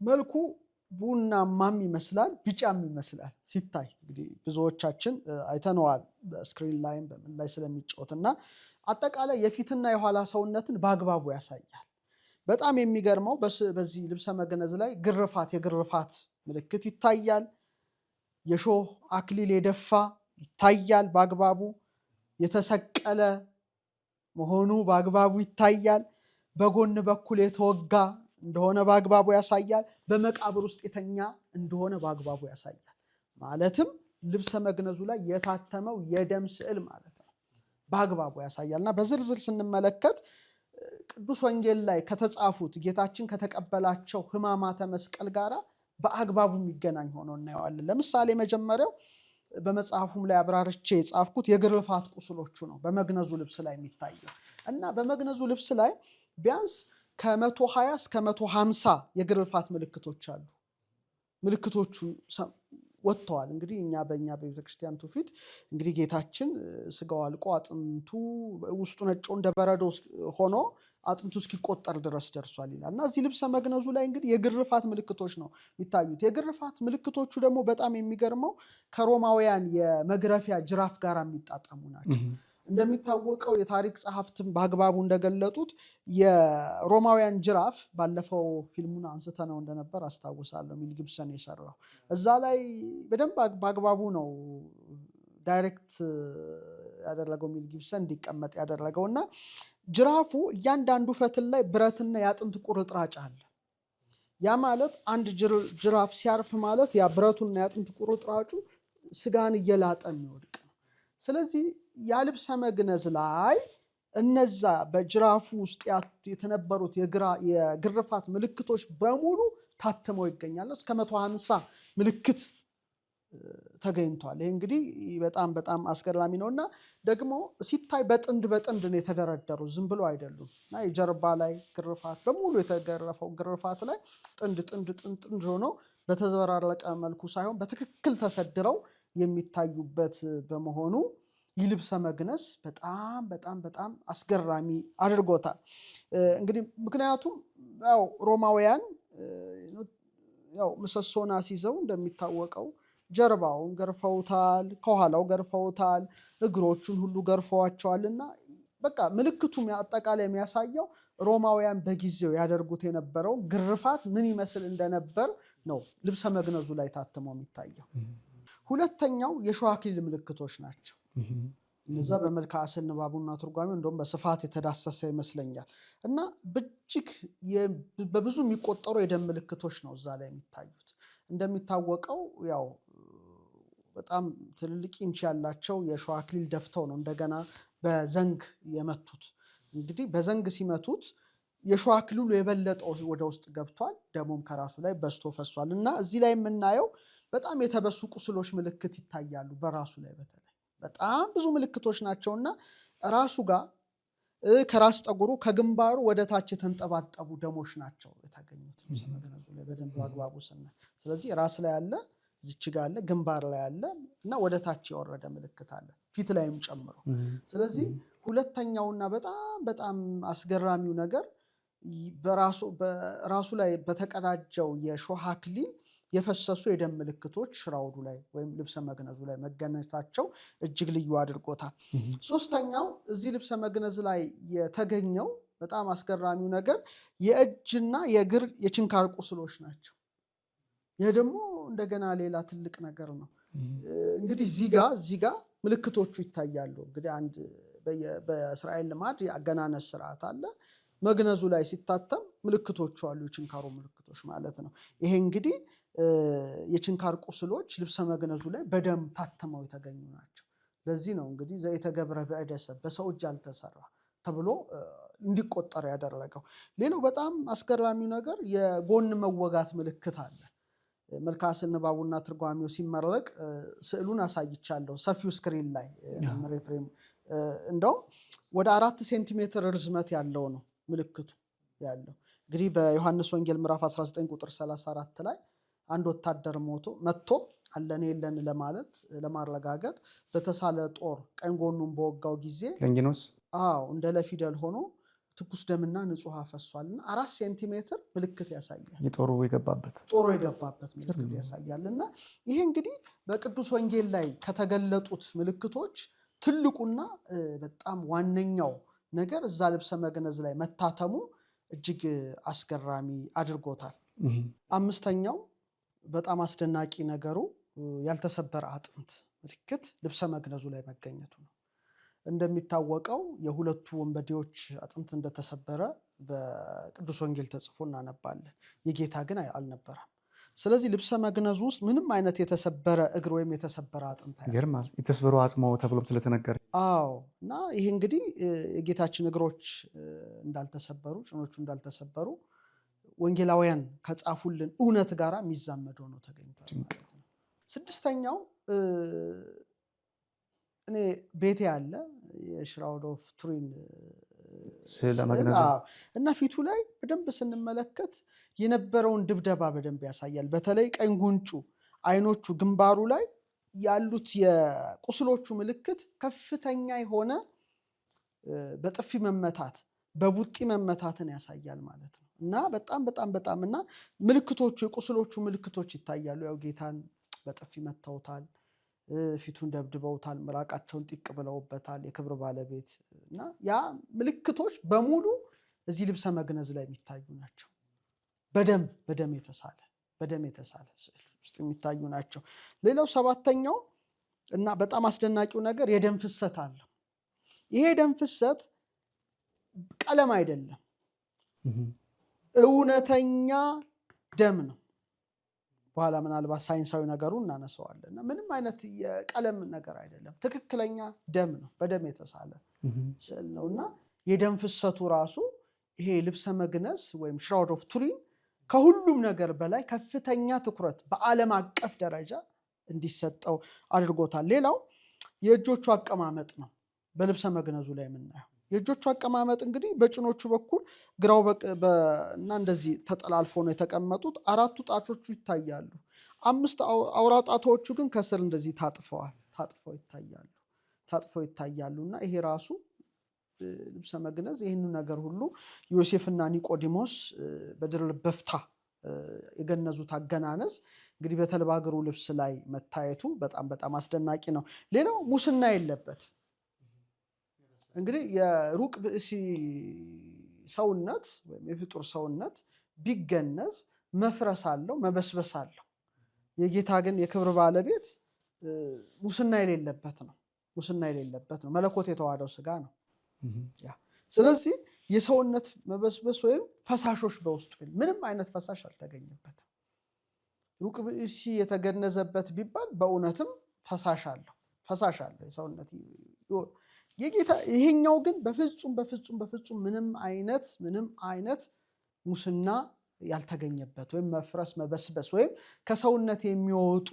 መልኩ ቡናማም ይመስላል፣ ቢጫም ይመስላል ሲታይ። እንግዲህ ብዙዎቻችን አይተነዋል በስክሪን ላይም በምን ላይ ስለሚጫወት እና አጠቃላይ የፊትና የኋላ ሰውነትን በአግባቡ ያሳያል። በጣም የሚገርመው በዚህ ልብሰ መግነዝ ላይ የግርፋት ምልክት ይታያል። የሾህ አክሊል የደፋ ይታያል በአግባቡ። የተሰቀለ መሆኑ በአግባቡ ይታያል። በጎን በኩል የተወጋ እንደሆነ በአግባቡ ያሳያል። በመቃብር ውስጥ የተኛ እንደሆነ በአግባቡ ያሳያል። ማለትም ልብሰ መግነዙ ላይ የታተመው የደም ስዕል ማለት ነው በአግባቡ ያሳያል። እና በዝርዝር ስንመለከት ቅዱስ ወንጌል ላይ ከተጻፉት ጌታችን ከተቀበላቸው ሕማማተ መስቀል ጋር በአግባቡ የሚገናኝ ሆኖ እናየዋለን። ለምሳሌ መጀመሪያው በመጽሐፉም ላይ አብራርቼ የጻፍኩት የግርፋት ቁስሎቹ ነው በመግነዙ ልብስ ላይ የሚታየው። እና በመግነዙ ልብስ ላይ ቢያንስ ከ120 እስከ 150 የግርፋት ምልክቶች አሉ። ምልክቶቹ ወጥተዋል። እንግዲህ በእኛ በቤተክርስቲያን ትውፊት እንግዲህ ጌታችን ስጋው አልቆ አጥንቱ ውስጡ ነጮ እንደ በረዶ ሆኖ አጥንቱ እስኪቆጠር ድረስ ደርሷል ይላል። እና እዚህ ልብሰ መግነዙ ላይ እንግዲህ የግርፋት ምልክቶች ነው የሚታዩት። የግርፋት ምልክቶቹ ደግሞ በጣም የሚገርመው ከሮማውያን የመግረፊያ ጅራፍ ጋር የሚጣጣሙ ናቸው። እንደሚታወቀው የታሪክ ጸሐፍትም በአግባቡ እንደገለጡት የሮማውያን ጅራፍ ባለፈው ፊልሙን አንስተነው እንደነበር አስታውሳለሁ። ሜል ጊብሰን የሰራው እዛ ላይ በደንብ በአግባቡ ነው ዳይሬክት ያደረገው ሜል ጊብሰን እንዲቀመጥ ያደረገው። እና ጅራፉ እያንዳንዱ ፈትል ላይ ብረትና የአጥንት ቁርጥራጭ አለ። ያ ማለት አንድ ጅራፍ ሲያርፍ ማለት ያ ብረቱና የአጥንት ቁርጥራጩ ስጋን እየላጠ የሚወድቅ ነው። ስለዚህ ያ ልብሰ መግነዝ ላይ እነዛ በጅራፉ ውስጥ የተነበሩት የግርፋት ምልክቶች በሙሉ ታትመው ይገኛሉ። እስከ 150 ምልክት ተገኝቷል። ይሄ እንግዲህ በጣም በጣም አስገራሚ ነው። እና ደግሞ ሲታይ በጥንድ ነው የተደረደሩ፣ ዝም ብሎ አይደሉም። እና የጀርባ ላይ ግርፋት በሙሉ የተገረፈው ግርፋት ላይ ጥንድ ሆኖ በተዘበራረቀ መልኩ ሳይሆን በትክክል ተሰድረው የሚታዩበት በመሆኑ ይህ ልብሰ መግነዝ በጣም በጣም በጣም አስገራሚ አድርጎታል። እንግዲህ ምክንያቱም ያው ሮማውያን ያው ምሰሶን አስይዘው እንደሚታወቀው ጀርባውን ገርፈውታል፣ ከኋላው ገርፈውታል፣ እግሮቹን ሁሉ ገርፈዋቸዋልና በቃ ምልክቱ አጠቃላይ የሚያሳየው ሮማውያን በጊዜው ያደርጉት የነበረው ግርፋት ምን ይመስል እንደነበር ነው ልብሰ መግነዙ ላይ ታትሞ የሚታየው። ሁለተኛው የእሾህ አክሊል ምልክቶች ናቸው። እነዛ በመልክዓ ስዕል ንባቡና ትርጓሜው እንደውም በስፋት የተዳሰሰ ይመስለኛል እና እጅግ በብዙ የሚቆጠሩ የደም ምልክቶች ነው እዛ ላይ የሚታዩት። እንደሚታወቀው ያው በጣም ትልልቅ ኢንች ያላቸው የእሾህ አክሊል ደፍተው ነው እንደገና በዘንግ የመቱት። እንግዲህ በዘንግ ሲመቱት የእሾህ አክሊሉ የበለጠው ወደ ውስጥ ገብቷል፣ ደሙም ከራሱ ላይ በስቶ ፈሷል እና እዚህ ላይ የምናየው በጣም የተበሱ ቁስሎች ምልክት ይታያሉ። በራሱ ላይ በተለይ በጣም ብዙ ምልክቶች ናቸውና ራሱ ጋር ከራስ ጠጉሩ ከግንባሩ ወደ ታች የተንጠባጠቡ ደሞች ናቸው የተገኙት ልብሰ መግነዙ ላይ በደንብ አግባቡ ስናይ። ስለዚህ ራስ ላይ አለ፣ እዚች ጋር አለ፣ ግንባር ላይ አለ እና ወደ ታች የወረደ ምልክት አለ ፊት ላይም ጨምሮ። ስለዚህ ሁለተኛውና በጣም አስገራሚው ነገር በራሱ ላይ በተቀዳጀው የእሾህ አክሊል የፈሰሱ የደም ምልክቶች ሽራውዱ ላይ ወይም ልብሰ መግነዙ ላይ መገኘታቸው እጅግ ልዩ አድርጎታል። ሶስተኛው እዚህ ልብሰ መግነዝ ላይ የተገኘው በጣም አስገራሚው ነገር የእጅና የእግር የችንካር ቁስሎች ናቸው። ይህ ደግሞ እንደገና ሌላ ትልቅ ነገር ነው። እንግዲህ እዚህ ጋ ምልክቶቹ ይታያሉ። እንግዲህ አንድ በእስራኤል ልማድ የአገናነስ ስርዓት አለ። መግነዙ ላይ ሲታተም ምልክቶቹ አሉ፣ የችንካሩ ምልክቶች ማለት ነው። ይሄ እንግዲህ የችንካር ቁስሎች ልብሰ መግነዙ ላይ በደም ታትመው የተገኙ ናቸው። ለዚህ ነው እንግዲህ ዘኢተገብረ በእደ ሰብ በሰው እጅ አልተሰራ ተብሎ እንዲቆጠር ያደረገው። ሌላው በጣም አስገራሚው ነገር የጎን መወጋት ምልክት አለ። መልክዓ ስዕል ንባቡና ትርጓሜው ሲመረቅ ስዕሉን አሳይቻለሁ ሰፊው ስክሪን ላይ ፍሬም እንደው ወደ 4 ሴንቲሜትር ርዝመት ያለው ነው ምልክቱ ያለው። እንግዲህ በዮሐንስ ወንጌል ምዕራፍ 19 ቁጥር 34 ላይ አንድ ወታደር መጥቶ አለን የለን ለማለት ለማረጋገጥ በተሳለ ጦር ቀኝ ጎኑን በወጋው ጊዜ ለንጊኖስ እንደ ለፊደል ሆኖ ትኩስ ደምና ንጹህ ፈሷልና 4 ሴንቲሜትር ምልክት ያሳያል። ጦሩ የገባበት ምልክት ያሳያልና ይሄ እንግዲህ በቅዱስ ወንጌል ላይ ከተገለጡት ምልክቶች ትልቁና በጣም ዋነኛው ነገር እዛ ልብሰ መግነዝ ላይ መታተሙ እጅግ አስገራሚ አድርጎታል። አምስተኛው በጣም አስደናቂ ነገሩ ያልተሰበረ አጥንት ምልክት ልብሰ መግነዙ ላይ መገኘቱ ነው። እንደሚታወቀው የሁለቱ ወንበዴዎች አጥንት እንደተሰበረ በቅዱስ ወንጌል ተጽፎ እናነባለን። የጌታ ግን አልነበረም። ስለዚህ ልብሰ መግነዙ ውስጥ ምንም አይነት የተሰበረ እግር ወይም የተሰበረ አጥንት ይገርማል። የተሰበሩ አጽማው ተብሎም ስለተነገረ እና ይሄ እንግዲህ የጌታችን እግሮች እንዳልተሰበሩ ጭኖቹ እንዳልተሰበሩ ወንጌላውያን ከጻፉልን እውነት ጋር የሚዛመደው ነው ተገኝቷል ማለት ነው። ስድስተኛው እኔ ቤቴ ያለ የሽራውድ ኦፍ ቱሪን እና ፊቱ ላይ በደንብ ስንመለከት የነበረውን ድብደባ በደንብ ያሳያል። በተለይ ቀኝ ጉንጩ፣ አይኖቹ፣ ግንባሩ ላይ ያሉት የቁስሎቹ ምልክት ከፍተኛ የሆነ በጥፊ መመታት በቡጢ መመታትን ያሳያል ማለት ነው እና በጣም እና ምልክቶቹ የቁስሎቹ ምልክቶች ይታያሉ። ያው ጌታን በጥፊ መተውታል፣ ፊቱን ደብድበውታል፣ ምራቃቸውን ጢቅ ብለውበታል፣ የክብር ባለቤት እና ያ ምልክቶች በሙሉ እዚህ ልብሰ መግነዝ ላይ የሚታዩ ናቸው። በደም የተሳለ ስዕል ውስጥ የሚታዩ ናቸው። ሌላው ሰባተኛው እና በጣም አስደናቂው ነገር የደም ፍሰት አለው። ይሄ ደም ፍሰት ቀለም አይደለም፣ እውነተኛ ደም ነው። በኋላ ምናልባት ሳይንሳዊ ነገሩ እናነሳዋለን። ምንም አይነት የቀለም ነገር አይደለም፣ ትክክለኛ ደም ነው። በደም የተሳለ ስዕል ነው እና የደም ፍሰቱ ራሱ ይሄ ልብሰ መግነዝ ወይም ሽራውድ ኦፍ ቱሪን ከሁሉም ነገር በላይ ከፍተኛ ትኩረት በዓለም አቀፍ ደረጃ እንዲሰጠው አድርጎታል። ሌላው የእጆቹ አቀማመጥ ነው። በልብሰ መግነዙ ላይ የምናየው የእጆቹ አቀማመጥ እንግዲህ በጭኖቹ በኩል ግራው እና እንደዚህ ተጠላልፎ ነው የተቀመጡት። 4ቱ ጣቶቹ ይታያሉ። 5 አውራ ጣቶቹ ግን ከስር እንደዚህ ታጥፈው ይታያሉ እና ይሄ ራሱ ልብሰ መግነዝ ይህን ነገር ሁሉ ዮሴፍና ኒቆዲሞስ በድርብ በፍታ የገነዙት አገናነዝ እንግዲህ በተልባ እግሩ ልብስ ላይ መታየቱ በጣም በጣም አስደናቂ ነው። ሌላው ሙስና የለበት። እንግዲህ የሩቅ ብእሲ ሰውነት ወይም የፍጡር ሰውነት ቢገነዝ መፍረስ አለው፣ መበስበስ አለው። የጌታ ግን የክብር ባለቤት ሙስና የሌለበት ነው። ሙስና የሌለበት ነው። መለኮት የተዋሃደው ስጋ ነው። ስለዚህ የሰውነት መበስበስ ወይም ፈሳሾች በውስጡ ምንም አይነት ፈሳሽ አልተገኘበትም። ሩቅ ብእሲ የተገነዘበት ቢባል በእውነትም ፈሳሽ አለው የሰውነት የጌታ። ይሄኛው ግን በፍጹም ምንም አይነት ሙስና ያልተገኘበት ወይም መፍረስ መበስበስ ወይም ከሰውነት የሚወጡ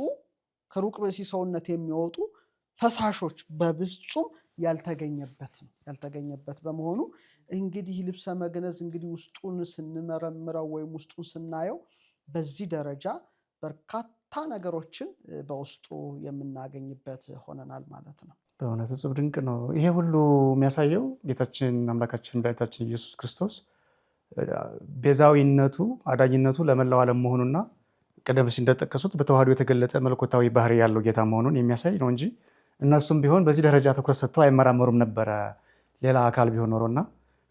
ከሩቅ ብእሲ ሰውነት የሚወጡ ፈሳሾች በፍጹም ያልተገኘበት በመሆኑ እንግዲህ ልብሰ መግነዝ እንግዲህ ውስጡን ስንመረምረው ወይም ውስጡን ስናየው በዚህ ደረጃ በርካታ ነገሮችን በውስጡ የምናገኝበት ሆነናል ማለት ነው። በእውነት እጹብ ድንቅ ነው። ይሄ ሁሉ የሚያሳየው ጌታችን አምላካችን መድኃኒታችን ኢየሱስ ክርስቶስ ቤዛዊነቱ አዳኝነቱ ለመላው ዓለም መሆኑና ቀደም ሲል እንደጠቀሱት በተዋህዶ የተገለጠ መለኮታዊ ባህሪ ያለው ጌታ መሆኑን የሚያሳይ ነው እንጂ እነሱም ቢሆን በዚህ ደረጃ ትኩረት ሰጥተው አይመራመሩም ነበረ ሌላ አካል ቢሆን ኖሮና፣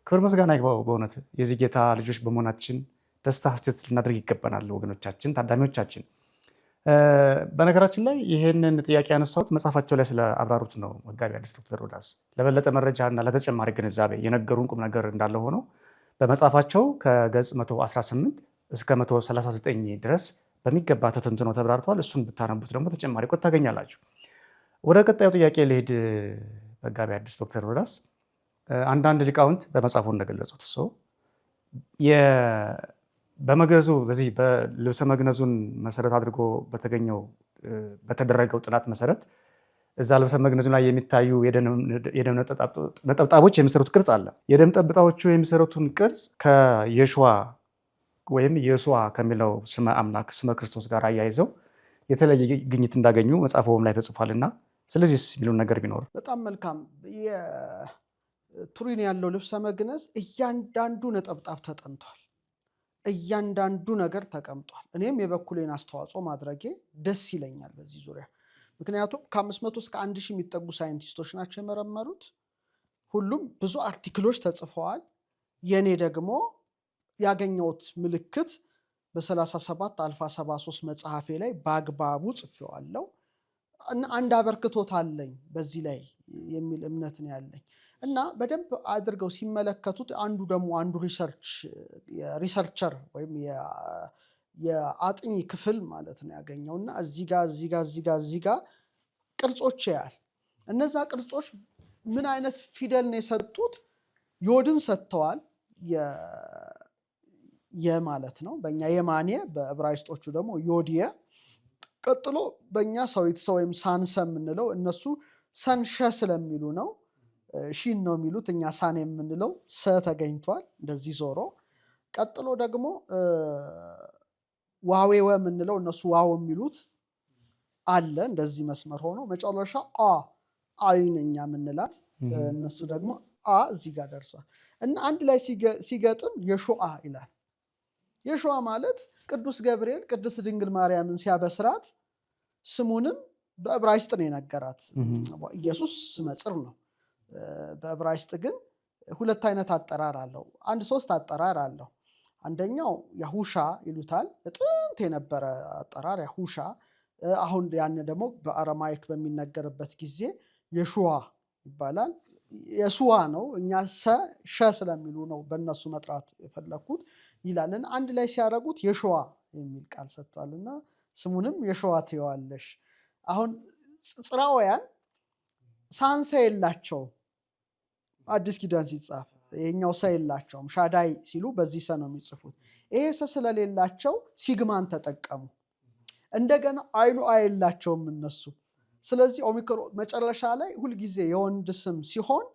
ክብር ምስጋና ይግባው። በእውነት የዚህ ጌታ ልጆች በመሆናችን ደስታ ሐሴት ልናደርግ ይገባናል ወገኖቻችን፣ ታዳሚዎቻችን። በነገራችን ላይ ይህንን ጥያቄ ያነሳሁት መጽሐፋቸው ላይ ስለ አብራሩት ነው መጋቢ ሐዲስ ዶክተር ሮዳስ። ለበለጠ መረጃ እና ለተጨማሪ ግንዛቤ የነገሩን ቁም ነገር እንዳለ ሆኖ በመጽሐፋቸው ከገጽ 118 እስከ 139 ድረስ በሚገባ ተተንትኖ ተብራርቷል። እሱን ብታነቡት ደግሞ ተጨማሪ ቆት ታገኛላችሁ። ወደ ቀጣዩ ጥያቄ ልሄድ። መጋቢ ሐዲስ ዶክተር ሮዳስ አንዳንድ ሊቃውንት በመጽሐፉ እንደገለጹት ሰው በመግነዙ በዚህ በልብሰ መግነዙን መሰረት አድርጎ በተደረገው ጥናት መሰረት እዛ ልብሰ መግነዙ ላይ የሚታዩ የደም ነጠብጣቦች የሚሰሩት ቅርጽ አለ። የደም ነጠብጣቦቹ የሚሰሩትን ቅርጽ ከየሽዋ ወይም ኢየሱዋ ከሚለው ስመ አምላክ ስመ ክርስቶስ ጋር አያይዘው የተለየ ግኝት እንዳገኙ መጽሐፉም ላይ ተጽፏልና ስለዚህ የሚሉን ነገር ቢኖር በጣም መልካም። ቱሪን ያለው ልብሰ መግነዝ እያንዳንዱ ነጠብጣብ ተጠንቷል። እያንዳንዱ ነገር ተቀምጧል። እኔም የበኩሌን አስተዋጽኦ ማድረጌ ደስ ይለኛል በዚህ ዙሪያ። ምክንያቱም ከ500 እስከ 1000 የሚጠጉ ሳይንቲስቶች ናቸው የመረመሩት። ሁሉም ብዙ አርቲክሎች ተጽፈዋል። የኔ ደግሞ ያገኘሁት ምልክት በ37 አልፋ 73 መጽሐፌ ላይ በአግባቡ ጽፌዋለሁ እና አንድ አበርክቶት አለኝ በዚህ ላይ የሚል እምነት ነው ያለኝ እና በደንብ አድርገው ሲመለከቱት አንዱ ሪሰርቸር ወይም የአጥኚ ክፍል ማለት ነው ያገኘው እና እዚህ ጋ ቅርጾች ያያል። እነዛ ቅርጾች ምን አይነት ፊደል ነው የሰጡት? ዮድን ሰጥተዋል። ማለት ነው በእኛ የማኔ፣ በዕብራይስጦቹ ደግሞ ዮድየ። ቀጥሎ በእኛ ሰዊትሰ ወይም ሳንሰ የምንለው እነሱ ሰንሸ ስለሚሉ ነው ሺን ነው የሚሉት። እኛ ሳን የምንለው ሰ ተገኝቷል እንደዚህ ዞሮ። ቀጥሎ ደግሞ ዋዌወ የምንለው እነሱ ዋው የሚሉት አለ እንደዚህ መስመር ሆኖ። መጨረሻ አይን እኛ የምንላት እነሱ ደግሞ እዚህ ጋር ደርሷል እና አንድ ላይ ሲገጥም የሾአ ይላል። የሾአ ማለት ቅዱስ ገብርኤል ቅድስት ድንግል ማርያምን ሲያበስራት ስሙንም በዕብራይስጥ ነው የነገራት። ኢየሱስ ስመ ጽር ነው። በዕብራይስጥ ግን ሁለት አይነት አጠራር አለው። ሶስት አጠራር አለው። አንደኛው ያሁሻ ይሉታል። ጥንት የነበረ አጠራር ያሁሻ። አሁን ያን ደግሞ በአረማይክ በሚነገርበት ጊዜ የሹዋ ይባላል። የሱዋ ነው። እኛ ሸ ስለሚሉ ነው በእነሱ መጥራት የፈለኩት ይላልን። አንድ ላይ ሲያደርጉት የሸዋ የሚል ቃል ሰጥቷልና ስሙንም የሸዋ ትይዋለሽ። አሁን ጽራውያን ሳንሰ የላቸው አዲስ ኪዳን ሲጻፍ ይሄኛው ሰ የላቸውም። ሻዳይ ሲሉ በዚህ ሰ ነው የሚጽፉት። ይሄ ሰ ስለሌላቸው ሲግማን ተጠቀሙ። እንደገና አይኑ የላቸውም እነሱ። ስለዚህ ኦሚክሮ መጨረሻ ላይ ሁልጊዜ የወንድ ስም ሲሆን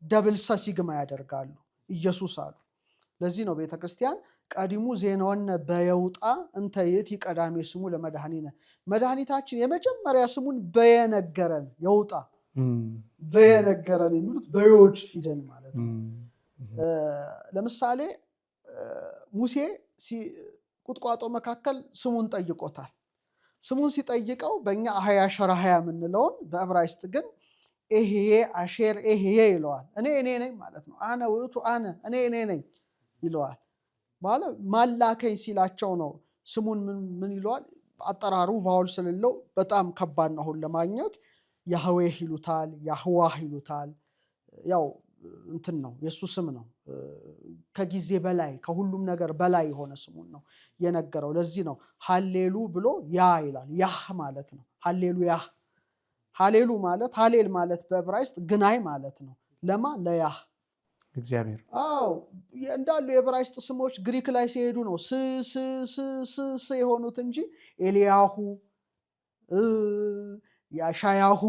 ደብል ሰ ሲግማ ያደርጋሉ። ኢየሱስ አሉ። ለዚህ ነው ቤተክርስቲያን ቀዲሙ ዜናወነ በየውጣ እንተ ይእቲ ቀዳሜ ስሙ ለመድኃኒነ፣ መድኃኒታችን የመጀመሪያ ስሙን በየነገረን የውጣ በየነገረን የሚሉት በዮድ ፊደል ማለት ነው። ለምሳሌ ሙሴ ቁጥቋጦ መካከል ስሙን ጠይቆታል። ስሙን ሲጠይቀው በእኛ አህያ ሸራሃያ የምንለውን በዕብራይስጥ ግን ኤሄዬ አሼር ኤሄዬ ይለዋል። እኔ ነኝ ማለት ነው። አነ ውእቱ አነ እኔ ነኝ ይለዋል። ማላከኝ ሲላቸው ነው ስሙን ምን ይለዋል? አጠራሩ ቫውል ስለሌለው በጣም ከባድ ነው አሁን ለማግኘት። ያህዌህ ይሉታል፣ ያህዋህ ይሉታል። ያው እንትን ነው የእሱ ስም ነው። ከጊዜ በላይ ከሁሉም ነገር በላይ የሆነ ስሙን ነው የነገረው። ለዚህ ነው ሃሌሉ ብሎ ያ ይላል። ያህ ማለት ነው። ሃሌሉ ያህ። ሃሌሉ ማለት ሃሌል ማለት በዕብራይስጥ ግናይ ማለት ነው። ለማ ለያህ እግዚአብሔር። አዎ እንዳሉ የዕብራይስጥ ስሞች ግሪክ ላይ ሲሄዱ ነው ስ የሆኑት እንጂ ኤልያሁ፣ ያሻያሁ፣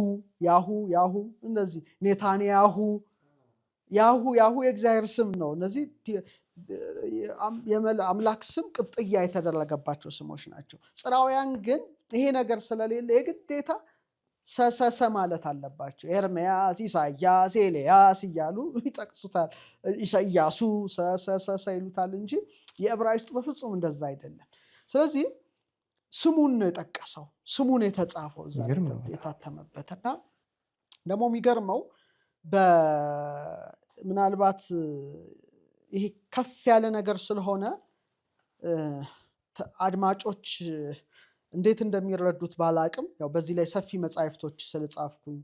ያሁ እንደዚህ ኔታንያሁ፣ ያሁ የእግዚአብሔር ስም ነው። እነዚህ አምላክ ስም ቅጥያ የተደረገባቸው ስሞች ናቸው። ጽራውያን ግን ይሄ ነገር ስለሌለ የግዴታ ሰሰሰ ማለት አለባቸው። ኤርምያስ፣ ኢሳያስ፣ ኤልያስ እያሉ ይጠቅሱታል። ኢሳያሱ ሰሰሰ ይሉታል እንጂ የዕብራይስጡ በፍጹም እንደዛ አይደለም። ስለዚህ ስሙን ነው የጠቀሰው፣ ስሙን የተጻፈው እዛ የታተመበትና ደግሞ የሚገርመው ምናልባት ይሄ ከፍ ያለ ነገር ስለሆነ አድማጮች እንዴት እንደሚረዱት ባላቅም ያው በዚህ ላይ ሰፊ መጻሕፍቶች ስለጻፍኩኝ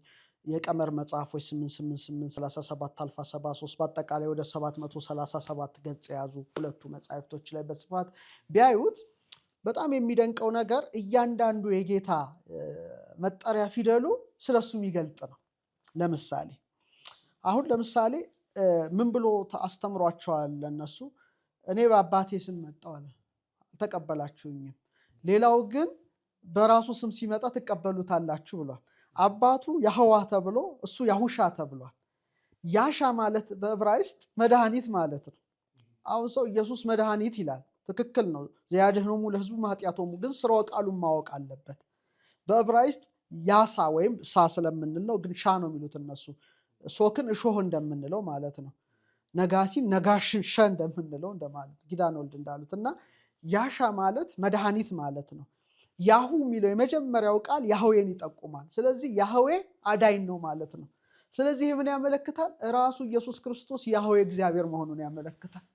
የቀመር መጽሐፎች 888 37 አልፋ 73 በአጠቃላይ ወደ 737 ገጽ የያዙ ሁለቱ መጻሕፍቶች ላይ በስፋት ቢያዩት በጣም የሚደንቀው ነገር እያንዳንዱ የጌታ መጠሪያ ፊደሉ ስለሱ የሚገልጥ ነው። ለምሳሌ ምን ብሎ አስተምሯቸዋል ለነሱ? እኔ በአባቴ ስም መጣሁ አለ፣ አልተቀበላችሁኝም። ሌላው ግን በራሱ ስም ሲመጣ ትቀበሉታላችሁ ብሏል። አባቱ ያህዋ ተብሎ እሱ ያሁሻ ተብሏል። ያሻ ማለት በዕብራይስጥ መድኃኒት ማለት ነው። አሁን ሰው ኢየሱስ መድኃኒት ይላል፣ ትክክል ነው። ዘያድኅኖሙ ለሕዝቡ ኃጢአቶሙ፣ ግን ስርወ ቃሉን ማወቅ አለበት። በዕብራይስጥ ያሳ ወይም ሳ ስለምንለው ግን ሻ ነው የሚሉት እነሱ። ሶክን እሾህ እንደምንለው ማለት ነው። ነጋሲን ነጋሽን ሸ እንደምንለው እንደማለት ኪዳነ ወልድ እንዳሉት እና ያሻ ማለት መድኃኒት ማለት ነው። ያሁ የሚለው የመጀመሪያው ቃል ያህዌን ይጠቁማል። ስለዚህ ያህዌ አዳኝ ነው ማለት ነው። ስለዚህ ምን ያመለክታል? ራሱ ኢየሱስ ክርስቶስ ያህዌ እግዚአብሔር መሆኑን ያመለክታል።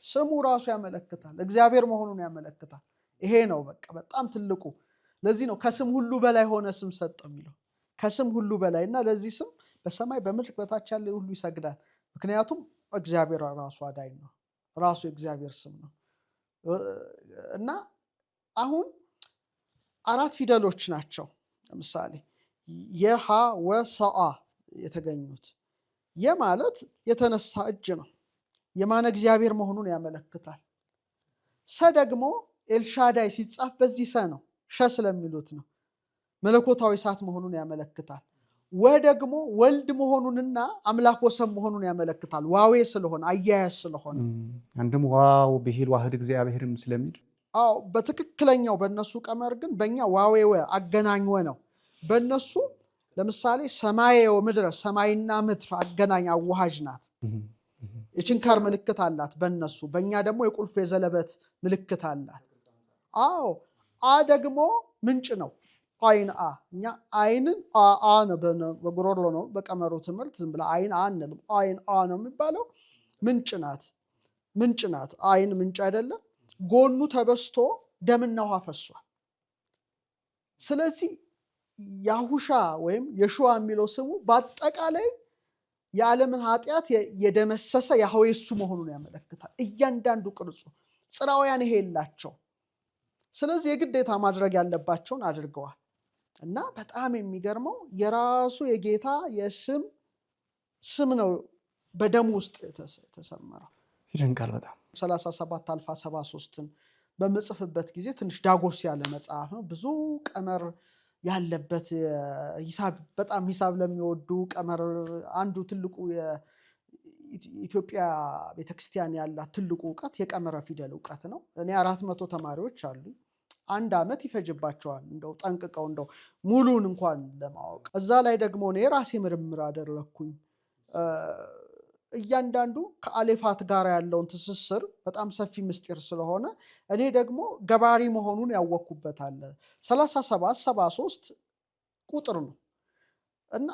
ስሙ ራሱ ያመለክታል፣ እግዚአብሔር መሆኑን ያመለክታል። ይሄ ነው በቃ በጣም ትልቁ። ለዚህ ነው ከስም ሁሉ በላይ ሆነ ስም ሰጠው የሚለው። ከስም ሁሉ በላይ እና ለዚህ ስም በሰማይ በምድር በታች ያለ ሁሉ ይሰግዳል። ምክንያቱም እግዚአብሔር ራሱ አዳኝ ነው፣ ራሱ የእግዚአብሔር ስም ነው። እና አሁን 4 ፊደሎች ናቸው። ለምሳሌ የሃ ወሰአ የተገኙት። የማለት የተነሳ እጅ ነው፣ የማነ እግዚአብሔር መሆኑን ያመለክታል። ሰ ደግሞ ኤልሻዳይ ሲጻፍ በዚህ ሰ ነው፣ ሸ ስለሚሉት ነው። መለኮታዊ እሳት መሆኑን ያመለክታል። ወ ደግሞ ወልድ መሆኑንና አምላክ ወሰብ መሆኑን ያመለክታል። ዋዌ ስለሆነ አያያዝ ስለሆነ አንድም ዋው ብሂል ዋህድ እግዚአብሔርም ስለሚል አዎ በትክክለኛው በእነሱ ቀመር ግን በእኛ ዋዌ አገናኝ ነው። በእነሱ ለምሳሌ ሰማየ ወምድረ ሰማይና ምድር አገናኝ አዋሃጅ ናት። የችንካር ምልክት አላት በእነሱ። በእኛ ደግሞ የቁልፍ የዘለበት ምልክት አላት። አዎ አ ደግሞ ምንጭ ነው። አይን አ እኛ አይንን አ ነው በጉሮሮ ነው በቀመሩ ትምህርት ዝም ብላ አይን አ አንልም። አይን አ ነው የሚባለው። ምንጭ ናት። አይን ምንጭ አይደለም። ጎኑ ተበስቶ ደምና ውሃ ፈሷል። ስለዚህ ያሁሻ ወይም የሹዋ የሚለው ስሙ በአጠቃላይ የዓለምን ኃጢአት የደመሰሰ ያህዌ እሱ መሆኑን ያመለክታል። እያንዳንዱ ቅርጹ ጽራውያን ይሄ የላቸው። ስለዚህ የግዴታ ማድረግ ያለባቸውን አድርገዋል። እና በጣም የሚገርመው የራሱ የጌታ ስም ነው በደሙ ውስጥ የተሰመረው። ይደንቃል በጣም 37 አልፋ 73ን በምጽፍበት ጊዜ ትንሽ ዳጎስ ያለ መጽሐፍ ነው። ብዙ ቀመር ያለበት በጣም ሂሳብ ለሚወዱ ቀመር አንዱ ትልቁ የኢትዮጵያ ቤተክርስቲያን ያላት ትልቁ እውቀት የቀመረ ፊደል እውቀት ነው። እኔ 400 ተማሪዎች አሉ። 1 ዓመት ይፈጅባቸዋል እንደው ጠንቅቀው እንደው ሙሉን እንኳን ለማወቅ። እዛ ላይ ደግሞ እኔ ራሴ ምርምር አደረኩኝ። እያንዳንዱ ከአሌፋት ጋር ያለውን ትስስር በጣም ሰፊ ምስጢር ስለሆነ እኔ ደግሞ ገባሪ መሆኑን ያወቅኩበታል። 37 73 ቁጥር ነው እና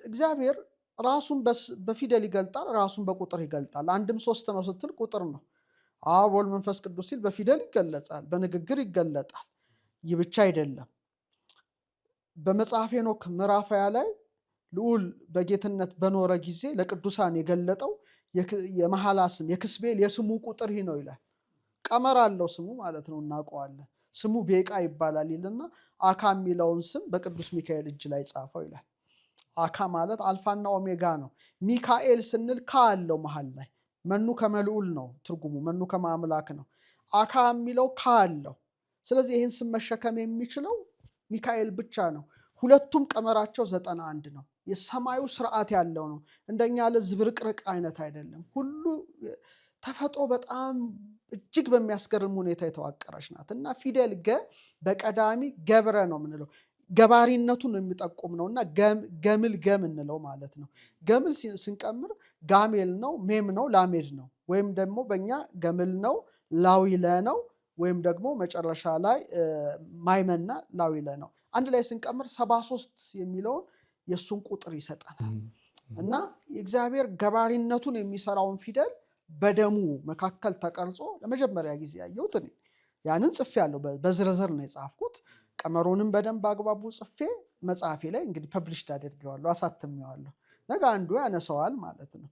እግዚአብሔር ራሱን በፊደል ይገልጣል፣ ራሱን በቁጥር ይገልጣል። አንድም ሶስት ነው ስትል ቁጥር ነው። አብ ወልድ መንፈስ ቅዱስ ሲል በፊደል ይገለጻል፣ በንግግር ይገለጣል። ይህ ብቻ አይደለም። በመጽሐፈ ሄኖክ ምዕራፍ 20 ላይ ልዑል በጌትነት በኖረ ጊዜ ለቅዱሳን የገለጠው የመሐላ ስም የክስቤል የስሙ ቁጥር ይህ ነው ይላል። ቀመር አለው ስሙ ማለት ነው፣ እናውቀዋለን። ስሙ ቤቃ ይባላል ይልና አካ የሚለውን ስም በቅዱስ ሚካኤል እጅ ላይ ጻፈው ይላል። አካ ማለት አልፋና ኦሜጋ ነው። ሚካኤል ስንል ካ አለው መሃል ላይ። መኑ ከመልዑል ነው ትርጉሙ፣ መኑ ከማምላክ ነው። አካ የሚለው ካ አለው። ስለዚህ ይህን ስም መሸከም የሚችለው ሚካኤል ብቻ ነው። ሁለቱም ቀመራቸው 91 ነው። የሰማዩ ስርዓት ያለው ነው። እንደኛ ያለ ዝብርቅርቅ አይነት አይደለም። ሁሉ ተፈጥሮ በጣም እጅግ በሚያስገርም ሁኔታ የተዋቀረች ናት እና ፊደል ገ በቀዳሚ ገብረ ነው የምንለው፣ ገባሪነቱን የሚጠቁም ነው እና ገምል ገም እንለው ማለት ነው። ገምል ስንቀምር ጋሜል ነው፣ ሜም ነው፣ ላሜድ ነው። ወይም ደግሞ በእኛ ገምል ነው፣ ላዊለ ነው፣ ወይም ደግሞ መጨረሻ ላይ ማይመና ላዊለ ነው። አንድ ላይ ስንቀምር 73 የሚለውን የእሱን ቁጥር ይሰጠናል እና የእግዚአብሔር ገባሪነቱን የሚሰራውን ፊደል በደሙ መካከል ተቀርጾ ለመጀመሪያ ጊዜ ያየሁት እኔ ያንን ጽፌ ያለው በዝርዝር ነው የጻፍኩት። ቀመሩንም በደንብ አግባቡ ጽፌ መጽሐፌ ላይ እንግዲህ ፐብሊሽድ አድርጌዋለሁ፣ አሳትሜዋለሁ። ነገ አንዱ ያነሰዋል ማለት ነው።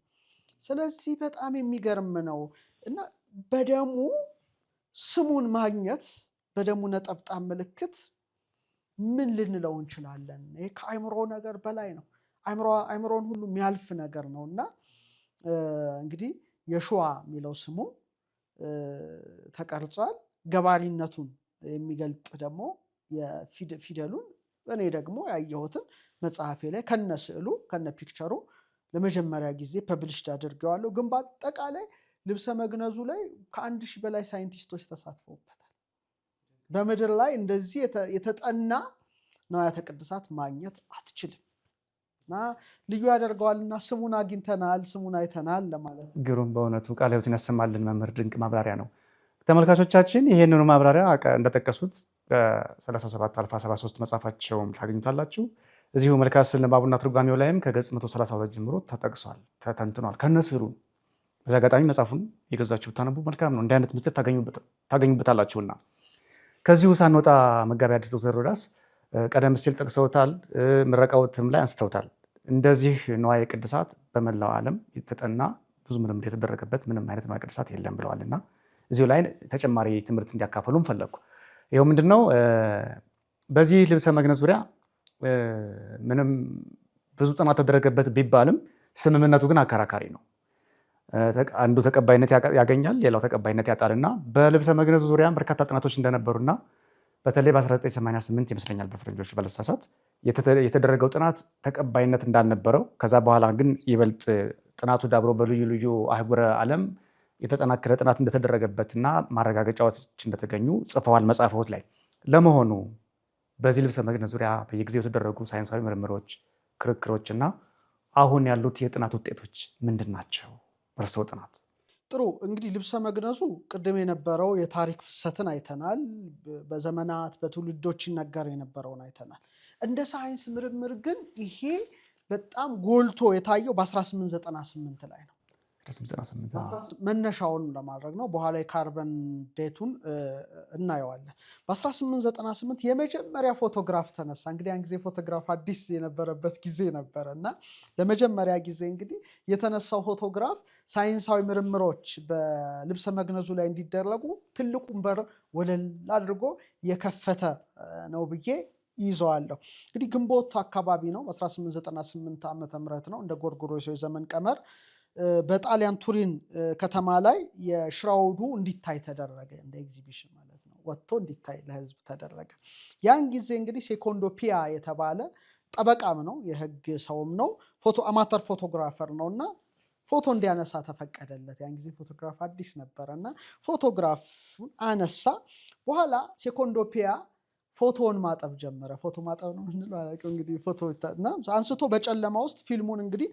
ስለዚህ በጣም የሚገርም ነው እና በደሙ ስሙን ማግኘት፣ በደሙ ነጠብጣብ ምልክት ምን ልንለው እንችላለን? ይሄ ከአይምሮ ነገር በላይ ነው። አይምሮን ሁሉ የሚያልፍ ነገር ነው እና እንግዲህ የሸዋ የሚለው ስሙ ተቀርጿል። ገባሪነቱን የሚገልጥ ደግሞ የፊደሉን እኔ ደግሞ ያየሁትን መጽሐፌ ላይ ከነ ስዕሉ ከነ ፒክቸሩ ለመጀመሪያ ጊዜ ፐብሊሽድ አድርገዋለሁ። ግን በአጠቃላይ ልብሰ መግነዙ ላይ ከ1000 በላይ ሳይንቲስቶች ተሳትፈውበታል። በምድር ላይ እንደዚህ የተጠና ንዋያተ ቅድሳት ማግኘት አትችልም እና ልዩ ያደርገዋልና ስሙን አግኝተናል፣ ስሙን አይተናል ለማለት ነው። ግሩም፣ በእውነቱ ቃለ ሕይወትን ያሰማልን መምህር። ድንቅ ማብራሪያ ነው። ተመልካቾቻችን ይህንኑ ማብራሪያ እንደጠቀሱት በ37 አልፋ 73 መጽሐፋቸውም ታገኙታላችሁ። እዚሁ መልክዓ ስዕል ንባቡና ትርጓሜው ላይም ከገጽ 132 ጀምሮ ተጠቅሷል፣ ተተንትኗል ከነስዕሉ። በዚህ አጋጣሚ መጽሐፉን የገዛችሁ ብታነቡ መልካም ነው። እንዲህ አይነት ምስጢር ታገኙበታላችሁና ከዚሁ ሳንወጣ መጋቢ ሐዲስ ዶክተር ሮዳስ ቀደም ሲል ጠቅሰውታል፣ ምረቃዎትም ላይ አንስተውታል። እንደዚህ ንዋየ ቅድሳት በመላው ዓለም የተጠና ብዙ ምርምር የተደረገበት ምንም አይነት ንዋየ ቅድሳት የለም ብለዋልና እዚሁ ላይ ተጨማሪ ትምህርት እንዲያካፈሉም ፈለግኩ። ይኸው ምንድነው በዚህ ልብሰ መግነዝ ዙሪያ ምንም ብዙ ጥናት ተደረገበት ቢባልም ስምምነቱ ግን አከራካሪ ነው። አንዱ ተቀባይነት ያገኛል፣ ሌላው ተቀባይነት ያጣልና በልብሰ መግነዙ ዙሪያ በርካታ ጥናቶች እንደነበሩና በተለይ በ1988 ይመስለኛል በፈረንጆቹ ባለሳሳት የተደረገው ጥናት ተቀባይነት እንዳልነበረው፣ ከዛ በኋላ ግን ይበልጥ ጥናቱ ዳብሮ በልዩ ልዩ አህጉረ ዓለም የተጠናከረ ጥናት እንደተደረገበትና ማረጋገጫዎች እንደተገኙ ጽፈዋል መጽሐፎች ላይ። ለመሆኑ በዚህ ልብሰ መግነዝ ዙሪያ በየጊዜው የተደረጉ ሳይንሳዊ ምርምሮች፣ ክርክሮች እና አሁን ያሉት የጥናት ውጤቶች ምንድን ናቸው? በእርስዎ ጥናት። ጥሩ እንግዲህ ልብሰ መግነዙ ቅድም የነበረው የታሪክ ፍሰትን አይተናል። በዘመናት በትውልዶች ይነገር የነበረውን አይተናል። እንደ ሳይንስ ምርምር ግን ይሄ በጣም ጎልቶ የታየው በ1898 ላይ ነው። መነሻውን ለማድረግ ነው። በኋላ የካርበን ዴቱን እናየዋለን። በ1898 የመጀመሪያ ፎቶግራፍ ተነሳ። እንግዲህ ያን ጊዜ ፎቶግራፍ አዲስ የነበረበት ጊዜ ነበረ እና ለመጀመሪያ ጊዜ እንግዲህ የተነሳው ፎቶግራፍ ሳይንሳዊ ምርምሮች በልብሰ መግነዙ ላይ እንዲደረጉ ትልቁን በር ወለል አድርጎ የከፈተ ነው ብዬ ይዘዋለሁ። እንግዲህ ግንቦት አካባቢ ነው፣ በ1898 ዓመተ ምህረት ነው እንደ ጎርጎሮሳዊ ዘመን ቀመር በጣሊያን ቱሪን ከተማ ላይ የሽራውዱ እንዲታይ ተደረገ። እንደ ኤግዚቢሽን ማለት ነው፣ ወጥቶ እንዲታይ ለህዝብ ተደረገ። ያን ጊዜ እንግዲህ ሴኮንዶ ፒያ የተባለ ጠበቃም ነው፣ የህግ ሰውም ነው፣ አማተር ፎቶግራፈር ነው እና ፎቶ እንዲያነሳ ተፈቀደለት። ያን ጊዜ ፎቶግራፍ አዲስ ነበረ እና ፎቶግራፉን አነሳ። በኋላ ሴኮንዶ ፒያ ፎቶውን ማጠብ ጀመረ። ፎቶ ማጠብ ነው ምንለው እንግዲህ ፎቶ እና አንስቶ በጨለማ ውስጥ ፊልሙን እንግዲህ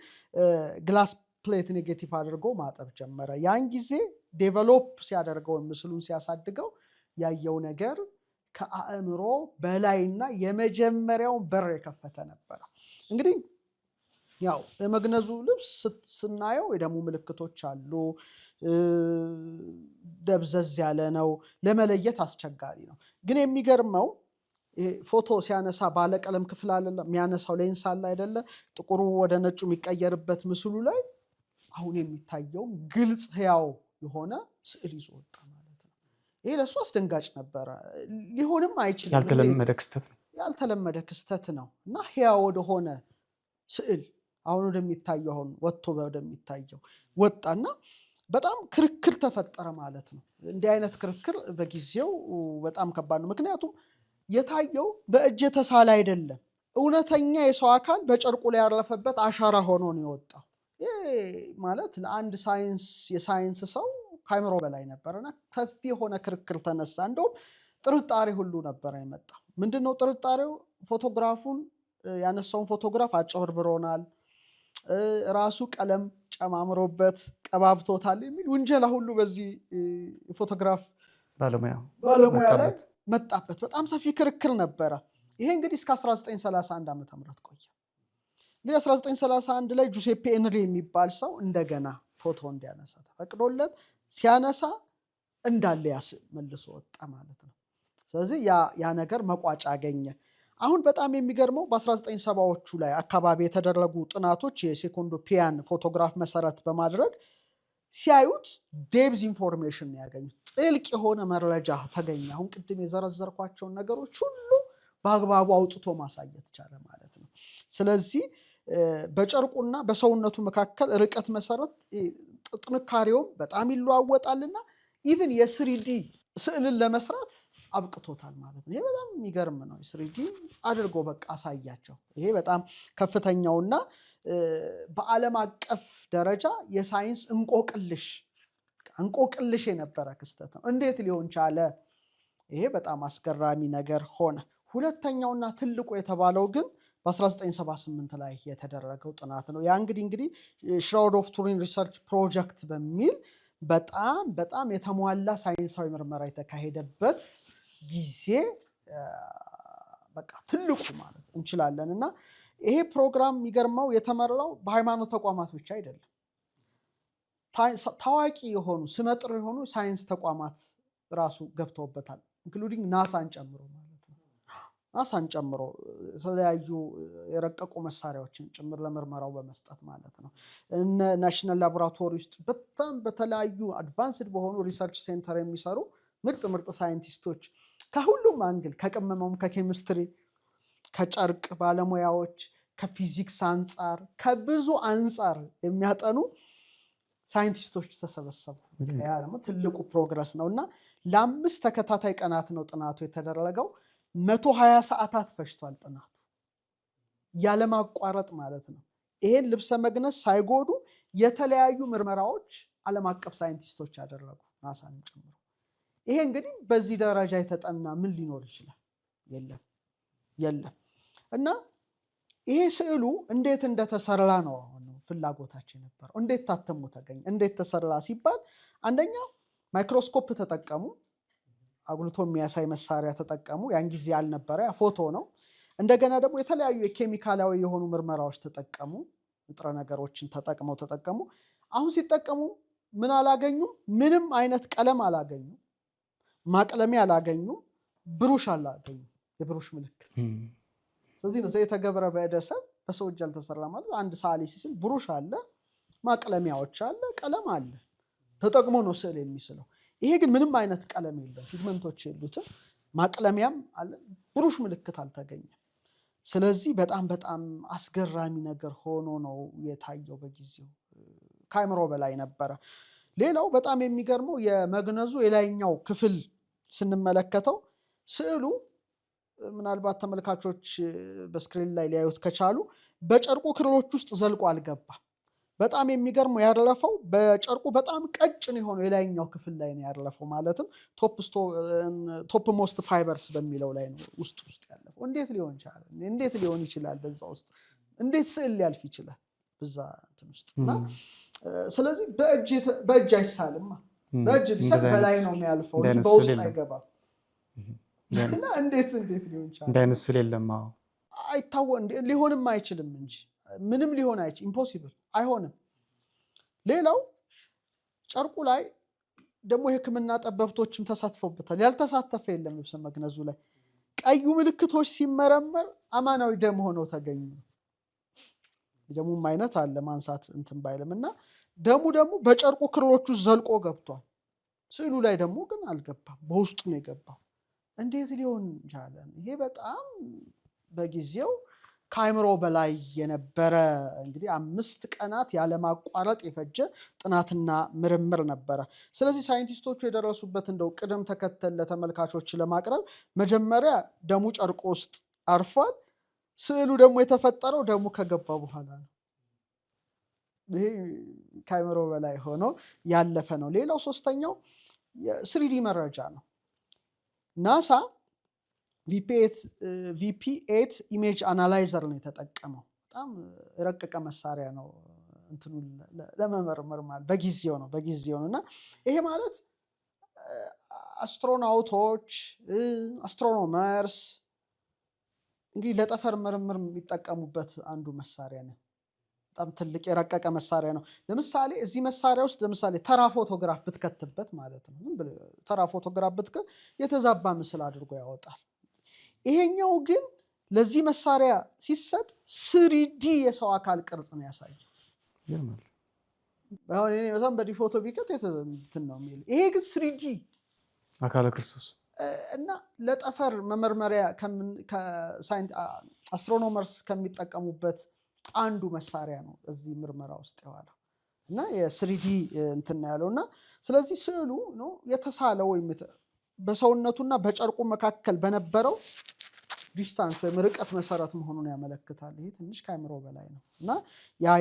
ግላስ ፕሌት ኔጌቲቭ አድርጎ ማጠብ ጀመረ። ያን ጊዜ ዴቨሎፕ ሲያደርገው ምስሉን ሲያሳድገው ያየው ነገር ከአእምሮ በላይና የመጀመሪያውን በር የከፈተ ነበረ። እንግዲህ ያው የመግነዙ ልብስ ስናየው የደሙ ምልክቶች አሉ፣ ደብዘዝ ያለ ነው፣ ለመለየት አስቸጋሪ ነው። ግን የሚገርመው ፎቶ ሲያነሳ ባለቀለም ክፍል አለ የሚያነሳው ሌንስ አለ አይደለ? ጥቁሩ ወደ ነጩ የሚቀየርበት ምስሉ ላይ አሁን የሚታየው ግልጽ ህያው የሆነ ስዕል ይዞ ወጣ ማለት ነው። ይሄ ለሱ አስደንጋጭ ነበረ። ሊሆንም አይችልም፣ ያልተለመደ ክስተት ነው እና ህያው ወደሆነ ስዕል አሁን ወደሚታየው አሁን ወጥቶ ወደሚታየው ወጣና በጣም ክርክር ተፈጠረ ማለት ነው። እንዲህ አይነት ክርክር በጊዜው በጣም ከባድ ነው። ምክንያቱም የታየው በእጅ የተሳለ አይደለም፣ እውነተኛ የሰው አካል በጨርቁ ላይ ያረፈበት አሻራ ሆኖ ነው የወጣው። ይህ ማለት ለአንድ የሳይንስ ሰው ከአእምሮ በላይ ነበርና ሰፊ የሆነ ክርክር ተነሳ። እንደውም ጥርጣሬ ሁሉ ነበረ የመጣው። ምንድነው ጥርጣሬው? ፎቶግራፉን ያነሳውን ፎቶግራፍ አጭበርብሮናል፣ ራሱ ቀለም ጨማምሮበት ቀባብቶታል የሚል ውንጀላ ሁሉ በዚህ ፎቶግራፍ ባለሙያ ላይ መጣበት። በጣም ሰፊ ክርክር ነበረ። ይሄ እንግዲህ እስከ 1931 ዓ.ም ቆየ። እንግዲህ 1931 ላይ ጁሴፔ ኤንሪ የሚባል ሰው እንደገና ፎቶ እንዲያነሳ ተፈቅዶለት ሲያነሳ እንዳለ መልሶ ወጣ ማለት ነው። ስለዚህ ያ ነገር መቋጫ አገኘ። አሁን በጣም የሚገርመው በ1970ዎቹ ላይ አካባቢ የተደረጉ ጥናቶች የሴኮንዶ ፒያን ፎቶግራፍ መሰረት በማድረግ ሲያዩት ዴብዝ ኢንፎርሜሽን ያገኙት፣ ጥልቅ የሆነ መረጃ ተገኘ። አሁን ቅድም የዘረዘርኳቸውን ነገሮች ሁሉ በአግባቡ አውጥቶ ማሳየት ቻለ ማለት ነው። ስለዚህ በጨርቁና በሰውነቱ መካከል ርቀት መሰረት ጥንካሬውም በጣም ይለዋወጣልና ኢቭን የስሪዲ ስዕልን ለመስራት አብቅቶታል ማለት ነው። ይሄ በጣም የሚገርም ነው። ስሪዲ አድርጎ በቃ አሳያቸው። ይሄ በጣም ከፍተኛውና በዓለም አቀፍ ደረጃ የሳይንስ እንቆቅልሽ የነበረ ክስተት ነው። እንዴት ሊሆን ቻለ? ይሄ በጣም አስገራሚ ነገር ሆነ። ሁለተኛውና ትልቁ የተባለው ግን በ1978 ላይ የተደረገው ጥናት ነው። ያ እንግዲህ ሽራውድ ኦፍ ቱሪን ሪሰርች ፕሮጀክት በሚል በጣም የተሟላ ሳይንሳዊ ምርመራ የተካሄደበት ጊዜ በቃ ትልቁ ማለት እንችላለን። እና ይሄ ፕሮግራም የሚገርመው የተመራው በሃይማኖት ተቋማት ብቻ አይደለም። ታዋቂ የሆኑ ስመጥር የሆኑ ሳይንስ ተቋማት ራሱ ገብተውበታል፣ ኢንክሉዲንግ ናሳን ጨምሮ ማለት ነው። ናሳን ጨምሮ የተለያዩ የረቀቁ መሳሪያዎችን ጭምር ለምርመራው በመስጠት ማለት ነው። ናሽናል ላቦራቶሪ ውስጥ በጣም በተለያዩ አድቫንስድ በሆኑ ሪሰርች ሴንተር የሚሰሩ ምርጥ ሳይንቲስቶች ከሁሉም አንግል፣ ከቅመማም፣ ከኬሚስትሪ፣ ከጨርቅ ባለሙያዎች፣ ከፊዚክስ አንጻር፣ ከብዙ አንጻር የሚያጠኑ ሳይንቲስቶች ተሰበሰቡ። ያ ደግሞ ትልቁ ፕሮግረስ ነው እና ለ5 ተከታታይ ቀናት ነው ጥናቱ የተደረገው። 120 ሰዓታት ፈጅቷል ጥናቱ ያለማቋረጥ ማለት ነው። ይሄን ልብሰ መግነዝ ሳይጎዱ የተለያዩ ምርመራዎች ዓለም አቀፍ ሳይንቲስቶች ያደረጉ ናሳን ጨምሮ። ይሄ እንግዲህ በዚህ ደረጃ የተጠና ምን ሊኖር ይችላል? የለም። እና ይሄ ስዕሉ እንዴት እንደተሰራ ነው አሁን ፍላጎታችን ነበረው። እንዴት ታተሙ ተገኘ? እንዴት ተሰራ ሲባል አንደኛው ማይክሮስኮፕ ተጠቀሙ፣ አጉልቶ የሚያሳይ መሳሪያ ተጠቀሙ። ያን ጊዜ ያልነበረ ፎቶ ነው። እንደገና ደግሞ የተለያዩ የኬሚካላዊ የሆኑ ምርመራዎች ተጠቀሙ፣ ንጥረ ነገሮችን ተጠቀሙ። አሁን ሲጠቀሙ ምን አላገኙም? ምንም አይነት ቀለም አላገኙም፣ ማቅለሚያ አላገኙም፣ ብሩሽ አላገኙም፣ የብሩሽ ምልክት። ስለዚህ ነው የተገብረ በእደሰብ በሰው እጅ ያልተሰራ ማለት። አንድ ሰዓሊ ሲስል ብሩሽ አለ፣ ማቅለሚያዎች አለ፣ ቀለም አለ፣ ተጠቅሞ ነው ስዕል የሚስለው። ይሄ ግን ምንም አይነት ቀለም የለም፣ ፒግመንቶች የሉትም፣ ማቅለሚያም አለ፣ ብሩሽ ምልክት አልተገኘም። ስለዚህ በጣም አስገራሚ ነገር ሆኖ ነው የታየው። በጊዜው ከአእምሮ በላይ ነበረ። ሌላው በጣም የሚገርመው የመግነዙ የላይኛው ክፍል ስንመለከተው ስዕሉ ምናልባት ተመልካቾች በስክሪን ላይ ሊያዩት ከቻሉ በጨርቁ ክርሎች ውስጥ ዘልቆ አልገባም። በጣም የሚገርመው ያረፈው በጨርቁ በጣም ቀጭን የሆነው የላይኛው ክፍል ላይ ነው ያረፈው። ማለትም ቶፕ ሞስት ፋይበርስ በሚለው ላይ ነው ውስጥ ያለፈው። እንዴት ሊሆን ይችላል? እንዴት ሊሆን ይችላል? በዛ ውስጥ እንዴት ስዕል ሊያልፍ ይችላል? በዛ እንትን ውስጥ እና ስለዚህ በእጅ አይሳልም። በእጅ ቢሳል በላይ ነው የሚያልፈው እንጂ በውስጥ አይገባም። እና እንዴት ሊሆን ይችላል? እንደ አይነት ስዕል የለም። ሊሆንም አይችልም እንጂ ምንም ሊሆን አይችልም። ኢምፖሲብል አይሆንም። ሌላው ጨርቁ ላይ ደግሞ የሕክምና ጠበብቶችም ተሳትፎበታል። ያልተሳተፈ የለም። ልብሰ መግነዙ ላይ ቀዩ ምልክቶች ሲመረመር አማናዊ ደም ሆነው ተገኙ። ደሙም አይነት አለ ማንሳት እንትን ባይልም እና ደሙ ደግሞ በጨርቁ ክሮች ውስጥ ዘልቆ ገብቷል። ስዕሉ ላይ ደግሞ ግን አልገባም፣ በውስጡ ነው የገባው። እንዴት ሊሆን ቻለ? ይሄ በጣም በጊዜው ከአእምሮ በላይ የነበረ እንግዲህ 5 ቀናት ያለማቋረጥ የፈጀ ጥናትና ምርምር ነበረ። ስለዚህ ሳይንቲስቶቹ የደረሱበት እንደው ቅደም ተከተል ለተመልካቾች ለማቅረብ መጀመሪያ ደሙ ጨርቁ ውስጥ አርፏል። ስዕሉ ደግሞ የተፈጠረው ደሙ ከገባ በኋላ ነው። ይሄ ከአእምሮ በላይ ሆኖ ያለፈ ነው። ሌላው ሶስተኛው የስሪዲ መረጃ ነው። ናሳ ቪፒ8 ኢሜጅ አናላይዘር ነው የተጠቀመው። በጣም ረቀቀ መሳሪያ ነው እንትኑ ለመመርመር ማለት በጊዜው ነው እና ይሄ ማለት አስትሮናውቶች አስትሮኖመርስ እንግዲህ ለጠፈር ምርምር የሚጠቀሙበት አንዱ መሳሪያ ነው። በጣም ትልቅ የረቀቀ መሳሪያ ነው። ለምሳሌ እዚህ መሳሪያ ውስጥ ለምሳሌ ተራ ፎቶግራፍ ብትከትበት ማለት ነው። ተራ ፎቶግራፍ ብትከት የተዛባ ምስል አድርጎ ያወጣል። ይሄኛው ግን ለዚህ መሳሪያ ሲሰጥ 3D የሰው አካል ቅርጽ ነው ያሳያል። አሁን እኔ በጣም በዲ ፎቶ ቢከት እንትን ነው የሚል ይሄ ግን 3D አካለ ክርስቶስ እና ለጠፈር መመርመሪያ አስትሮኖመርስ ከሚጠቀሙበት አንዱ መሳሪያ ነው እዚህ ምርመራ ውስጥ የዋለው እና የ3D እንትን ያለው እና ስለዚህ ስዕሉ ነው የተሳለው ወይም በሰውነቱና በጨርቁ መካከል በነበረው ዲስታንስ ወይም ርቀት መሰረት መሆኑን ያመለክታል። ይሄ ትንሽ ከአእምሮ በላይ ነው እና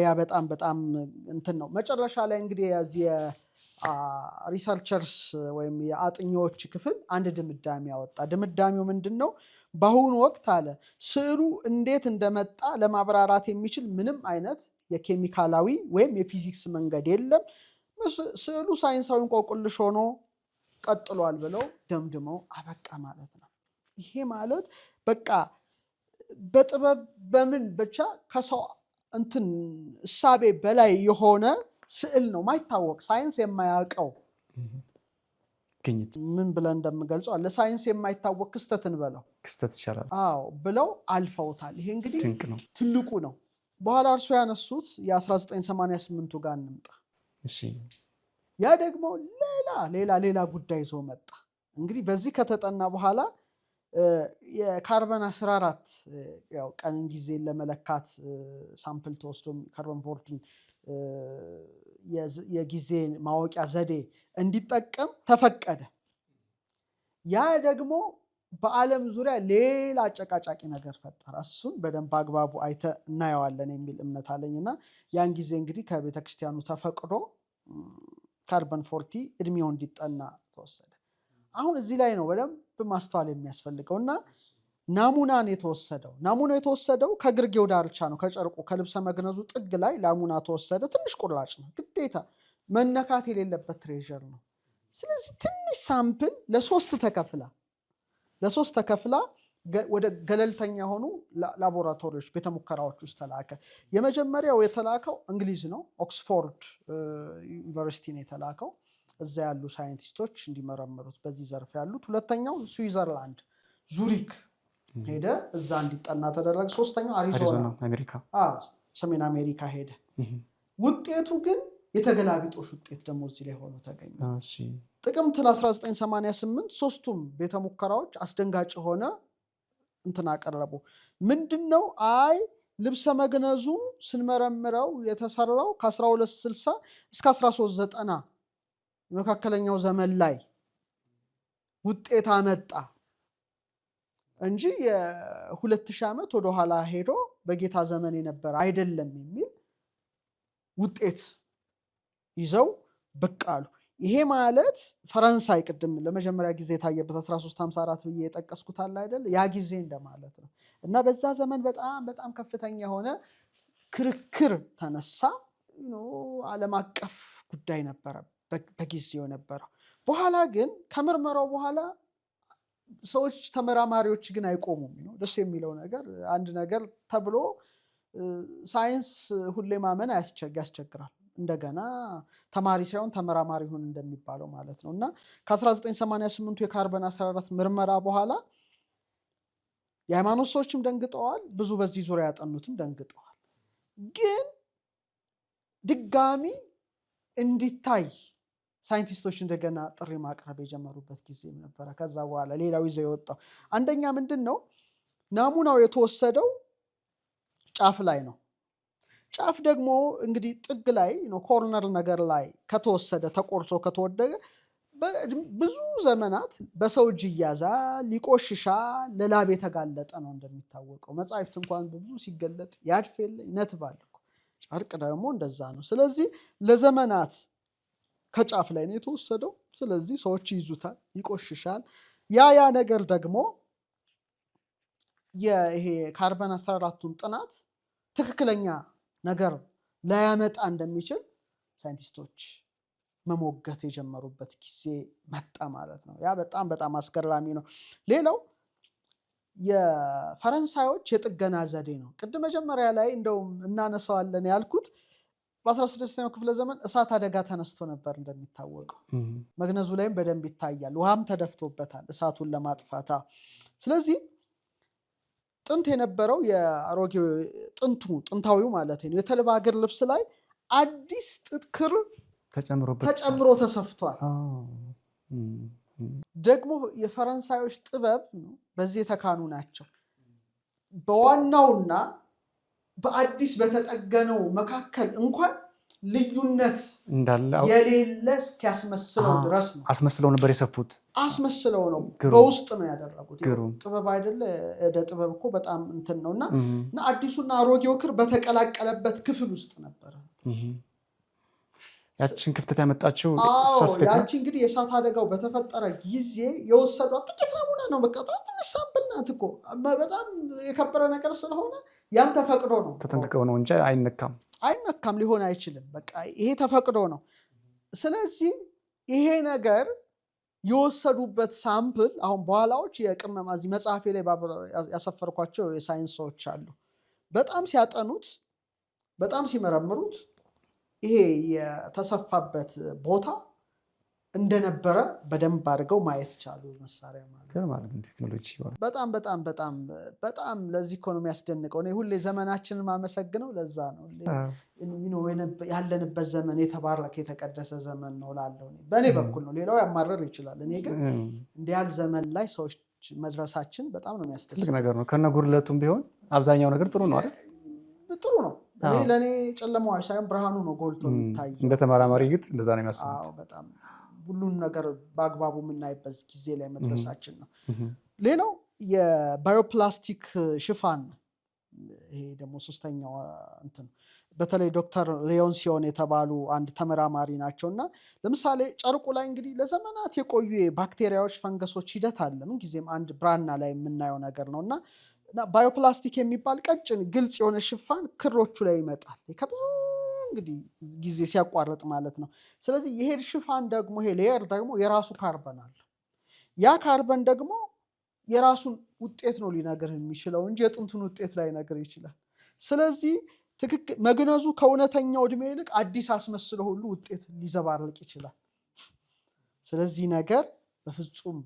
ያ በጣም እንትን ነው። መጨረሻ ላይ እንግዲህ የዚህ ሪሰርቸርስ ወይም የአጥኚዎች ክፍል አንድ ድምዳሜ ያወጣ። ድምዳሜው ምንድን ነው? በአሁኑ ወቅት አለ ስዕሉ እንዴት እንደመጣ ለማብራራት የሚችል ምንም አይነት የኬሚካላዊ ወይም የፊዚክስ መንገድ የለም። ስዕሉ ሳይንሳዊ እንቆቅልሽ ሆኖ ቀጥሏል ብለው ደምድመው አበቃ ማለት ነው። ይሄ ማለት በቃ በጥበብ በምን ብቻ ከሰው እንትን እሳቤ በላይ የሆነ ስዕል ነው። ማይታወቅ ሳይንስ የማያውቀው ግኝት ምን ብለን እንደምገልጸው ለሳይንስ የማይታወቅ ክስተትን በለው ክስተት ይቻላል ብለው አልፈውታል። ይሄ እንግዲህ ድንቅ ነው፣ ትልቁ ነው። በኋላ እርሱ ያነሱት የ1988 ጋር እንምጣ። ያ ደግሞ ሌላ ጉዳይ ይዞ መጣ። እንግዲህ በዚህ ከተጠና በኋላ የካርበን 14 ያው ቀንን ጊዜን ለመለካት ሳምፕል ተወስዶ ካርበን 14 የጊዜ ማወቂያ ዘዴ እንዲጠቀም ተፈቀደ። ያ ደግሞ በዓለም ዙሪያ ሌላ አጨቃጫቂ ነገር ፈጠረ። እሱን በደንብ አግባቡ አይተ እናየዋለን የሚል እምነት አለኝና ያን ጊዜ እንግዲህ ከቤተክርስቲያኑ ተፈቅዶ ካርበን 40 እድሜው እንዲጠና ተወሰደ። አሁን እዚህ ላይ ነው በደንብ ማስተዋል የሚያስፈልገው እና ናሙናን የተወሰደው ከግርጌው ዳርቻ ነው። ከጨርቁ ከልብሰ መግነዙ ጥግ ላይ ናሙና ተወሰደ። ትንሽ ቁራጭ ነው፣ ግዴታ መነካት የሌለበት ትሬዠር ነው። ስለዚህ ትንሽ ሳምፕል ለሶስት ተከፍላ ወደ ገለልተኛ የሆኑ ላቦራቶሪዎች ቤተሙከራዎች ውስጥ ተላከ። የመጀመሪያው የተላከው እንግሊዝ ነው፣ ኦክስፎርድ ዩኒቨርሲቲ ነው የተላከው። እዛ ያሉ ሳይንቲስቶች እንዲመረምሩት በዚህ ዘርፍ ያሉት። ሁለተኛው ስዊዘርላንድ ዙሪክ ሄደ፣ እዛ እንዲጠና ተደረገ። ሶስተኛው አሪዞና ሰሜን አሜሪካ ሄደ። ውጤቱ ግን የተገላቢጦሽ ውጤት ደግሞ እዚህ ላይ ሆኖ ተገኘ። ጥቅምት 1988 ሶስቱም ቤተሙከራዎች አስደንጋጭ ሆነ እንትን አቀረቡ። ምንድነው? ልብሰ መግነዙ ስንመረምረው የተሰራው ከ1260 እስከ 1390 መካከለኛው ዘመን ላይ ውጤት አመጣ እንጂ የ2000 ዓመት ወደ ኋላ ሄዶ በጌታ ዘመን የነበረ አይደለም የሚል ውጤት ይዘው ብቅ አሉ። ይሄ ማለት ፈረንሳይ ቅድም ለመጀመሪያ ጊዜ የታየበት 1354 ብዬ የጠቀስኩት አለ አይደል? ያ ጊዜ እንደማለት ነው። እና በዛ ዘመን በጣም ከፍተኛ የሆነ ክርክር ተነሳ። ዓለም አቀፍ ጉዳይ ነበረ በጊዜው ነበረው። በኋላ ግን ከምርመራው በኋላ ሰዎች ተመራማሪዎች ግን አይቆሙም። ደስ የሚለው ነገር አንድ ነገር ተብሎ ሳይንስ ሁሌ ማመን ያስቸግራል። እንደገና ተማሪ ሳይሆን ተመራማሪ ይሁን እንደሚባለው ማለት ነው። እና ከ1988 የካርበን 14 ምርመራ በኋላ የሃይማኖት ሰዎችም ደንግጠዋል፣ ብዙ በዚህ ዙሪያ ያጠኑትም ደንግጠዋል። ግን ድጋሚ እንዲታይ ሳይንቲስቶች እንደገና ጥሪ ማቅረብ የጀመሩበት ጊዜ ነበረ። ከዛ በኋላ ሌላው ይዘው የወጣው አንደኛ ምንድን ነው? ናሙናው የተወሰደው ጫፍ ላይ ነው። ጫፍ ደግሞ እንግዲህ ጥግ ላይ ኮርነር ነገር ላይ ከተወሰደ ተቆርሶ ከተወደገ ብዙ ዘመናት በሰው እጅ ይያዛል፣ ይቆሽሻል፣ ለላብ የተጋለጠ ነው። እንደሚታወቀው መጽሐፍት እንኳን ብዙ ሲገለጥ ያድፍ የለ ይነትባል። ጨርቅ ደግሞ እንደዛ ነው። ስለዚህ ለዘመናት ከጫፍ ላይ ነው የተወሰደው። ስለዚህ ሰዎች ይይዙታል፣ ይቆሽሻል። ያ ነገር ደግሞ ይሄ ካርበን 14ቱን ጥናት ትክክለኛ ነገር ላያመጣ እንደሚችል ሳይንቲስቶች መሞገት የጀመሩበት ጊዜ መጣ ማለት ነው። ያ በጣም በጣም አስገራሚ ነው። ሌላው የፈረንሳዮች የጥገና ዘዴ ነው። ቅድም መጀመሪያ ላይ እንደውም እናነሳዋለን ያልኩት በ16ኛው ክፍለ ዘመን እሳት አደጋ ተነስቶ ነበር እንደሚታወቀው። መግነዙ ላይም በደንብ ይታያል። ውሃም ተደፍቶበታል እሳቱን ለማጥፋት። ስለዚህ ጥንት የነበረው የአሮጌው ጥንታዊው ማለት ነው የተልባ እግር ልብስ ላይ አዲስ ጥጥ ክር ተጨምሮ ተሰፍቷል። ደግሞ የፈረንሳዮች ጥበብ በዚህ የተካኑ ናቸው። በዋናውና በአዲስ በተጠገነው መካከል እንኳን ልዩነት የሌለ እስኪያስመስለው ድረስ ነው። አስመስለው ነበር የሰፉት። አስመስለው ነው በውስጥ ነው ያደረጉት። ጥበብ አይደለ? እደ ጥበብ እኮ በጣም እንትን ነው። እና አዲሱና አሮጌው ክር በተቀላቀለበት ክፍል ውስጥ ነበረ። ያችን ክፍተት ያመጣችው ያቺ እንግዲህ የእሳት አደጋው በተፈጠረ ጊዜ የወሰዷት ጥቂት ናሙና ነው። በቃ ትንሽ ሳምፕል ናት እኮ። በጣም የከበረ ነገር ስለሆነ ያን ተፈቅዶ ነው። ተጠንቅቀው ነው እንጂ አይነካም፣ ሊሆን አይችልም። በቃ ይሄ ተፈቅዶ ነው። ስለዚህ ይሄ ነገር የወሰዱበት ሳምፕል አሁን በኋላዎች የቅመማ እዚህ መጽሐፌ ላይ ያሰፈርኳቸው የሳይንስ ሰዎች አሉ። በጣም ሲያጠኑት፣ በጣም ሲመረምሩት ይሄ የተሰፋበት ቦታ እንደነበረ በደንብ አድርገው ማየት ቻሉ። መሳሪያ ማለት ቴክኖሎጂ በጣም በጣም በጣም በጣም ለዚህ እኮ ነው የሚያስደንቀው። እኔ ሁሌ ዘመናችንን ማመሰግነው ለዛ ነው። ያለንበት ዘመን የተባረከ የተቀደሰ ዘመን ነው ላለው በእኔ በኩል ነው። ሌላው ያማረር ይችላል። እኔ ግን እንዲህ ያለ ዘመን ላይ ሰዎች መድረሳችን በጣም ነው የሚያስደስት። ትልቅ ነገር ነው። ከነጉድለቱም ቢሆን አብዛኛው ነገር ጥሩ ነው አይደል? ጥሩ ነው። ለእኔ ጨለማው ሳይሆን ብርሃኑ ነው ጎልቶ የሚታየው። እንደ ተመራማሪ ግን እንደዛ ነው የሚያስቡት። በጣም ሁሉን ነገር በአግባቡ የምናይበት ጊዜ ላይ መድረሳችን ነው። ሌላው የባዮፕላስቲክ ሽፋን ነው። ይሄ ደግሞ ሶስተኛው እንትን በተለይ ዶክተር ሊዮንሲዮን የተባሉ አንድ ተመራማሪ ናቸው። እና ለምሳሌ ጨርቁ ላይ እንግዲህ ለዘመናት የቆዩ ባክቴሪያዎች፣ ፈንገሶች ሂደት አለ። ምን ጊዜም አንድ ብራና ላይ የምናየው ነገር ነው። እና ባዮፕላስቲክ የሚባል ቀጭን ግልጽ የሆነ ሽፋን ክሮቹ ላይ ይመጣል ከብዙ እንግዲህ ጊዜ ሲያቋርጥ ማለት ነው። ስለዚህ ይሄ ሽፋን ደግሞ ይሄ ሌየር ደግሞ የራሱ ካርበን አለ። ያ ካርበን ደግሞ የራሱን ውጤት ነው ሊነግር የሚችለው እንጂ የጥንቱን ውጤት ላይ ነግር ይችላል። ስለዚህ መግነዙ ከእውነተኛው እድሜ ይልቅ አዲስ አስመስሎ ሁሉ ውጤት ሊዘባርቅ ይችላል። ስለዚህ ነገር በፍጹም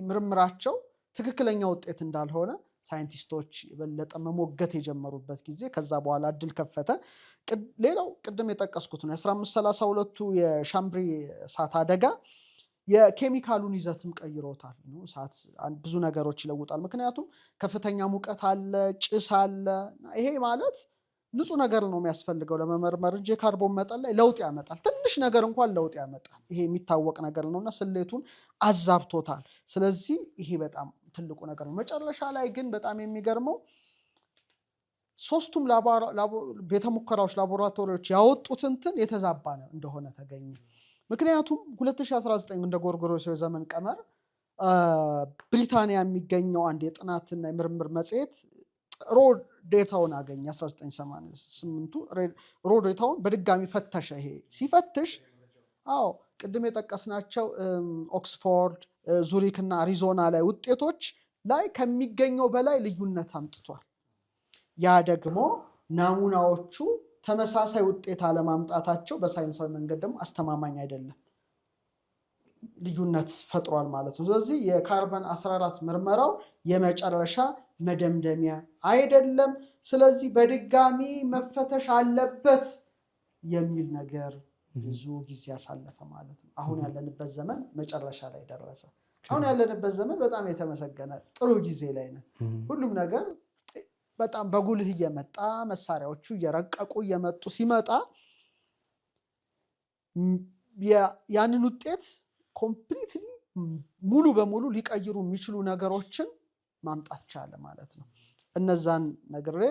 ምርምራቸው ትክክለኛ ውጤት እንዳልሆነ ሳይንቲስቶች የበለጠ መሞገት የጀመሩበት ጊዜ ከዛ በኋላ እድል ከፈተ። ሌላው ቅድም የጠቀስኩት ነው 1532ቱ የሻምብሪ እሳት አደጋ የኬሚካሉን ይዘትም ቀይሮታል። እሳት ብዙ ነገሮች ይለውጣል። ምክንያቱም ከፍተኛ ሙቀት አለ፣ ጭስ አለ። ይሄ ማለት ንጹህ ነገር ነው የሚያስፈልገው ለመመርመር እንጂ የካርቦን መጠን ላይ ለውጥ ያመጣል። ትንሽ ነገር እንኳን ለውጥ ያመጣል። ይሄ የሚታወቅ ነገር ነውና ስሌቱን አዛብቶታል። ስለዚህ ይሄ በጣም ትልቁ ነገር ነው። መጨረሻ ላይ ግን በጣም የሚገርመው ሶስቱም ቤተ ሙከራዎች ላቦራቶሪዎች ያወጡት እንትን የተዛባ ነው እንደሆነ ተገኘ። ምክንያቱም 2019 እንደ ጎርጎሮሳዊ ዘመን ቀመር ብሪታንያ የሚገኘው አንድ የጥናትና የምርምር መጽሔት ሮ ዴታውን አገኘ 1988ቱ ሮ ዴታውን በድጋሚ ፈተሸ። ይሄ ሲፈትሽ ቅድም የጠቀስናቸው ኦክስፎርድ፣ ዙሪክ እና አሪዞና ላይ ውጤቶች ላይ ከሚገኘው በላይ ልዩነት አምጥቷል። ያ ደግሞ ናሙናዎቹ ተመሳሳይ ውጤት አለማምጣታቸው በሳይንሳዊ መንገድ ደግሞ አስተማማኝ አይደለም፣ ልዩነት ፈጥሯል ማለት ነው። ስለዚህ የካርበን 14 ምርመራው የመጨረሻ መደምደሚያ አይደለም፣ ስለዚህ በድጋሚ መፈተሽ አለበት የሚል ነገር ብዙ ጊዜ ያሳለፈ ማለት ነው። አሁን ያለንበት ዘመን መጨረሻ ላይ ደረሰ። አሁን ያለንበት ዘመን በጣም የተመሰገነ ጥሩ ጊዜ ላይ ነው። ሁሉም ነገር በጣም በጉልህ እየመጣ መሳሪያዎቹ እየረቀቁ እየመጡ ሲመጣ ያንን ውጤት ኮምፕሊትሊ ሙሉ በሙሉ ሊቀይሩ የሚችሉ ነገሮችን ማምጣት ቻለ ማለት ነው። እነዛን ነግሬ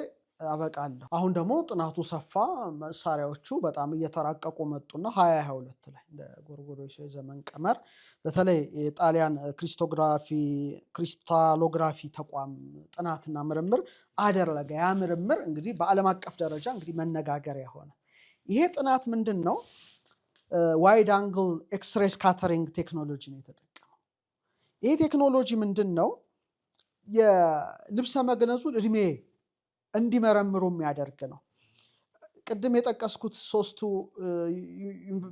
አበቃለሁ። አሁን ደግሞ ጥናቱ ሰፋ፣ መሳሪያዎቹ በጣም እየተራቀቁ መጡና 2022 ላይ እንደ ጎርጎሮሳዊ ዘመን ቀመር በተለይ የጣሊያን ክሪስታሎግራፊ ተቋም ጥናትና ምርምር አደረገ። ያ ምርምር እንግዲህ በዓለም አቀፍ ደረጃ እንግዲህ መነጋገሪያ ሆነ። ይሄ ጥናት ምንድን ነው? ዋይድ አንግል ኤክስሬይ ስካተሪንግ ቴክኖሎጂ ነው የተጠቀመው። ይሄ ቴክኖሎጂ ምንድን ነው? የልብሰ መግነዙን እድሜ እንዲመረምሩ የሚያደርግ ነው። ቅድም የጠቀስኩት 3ቱ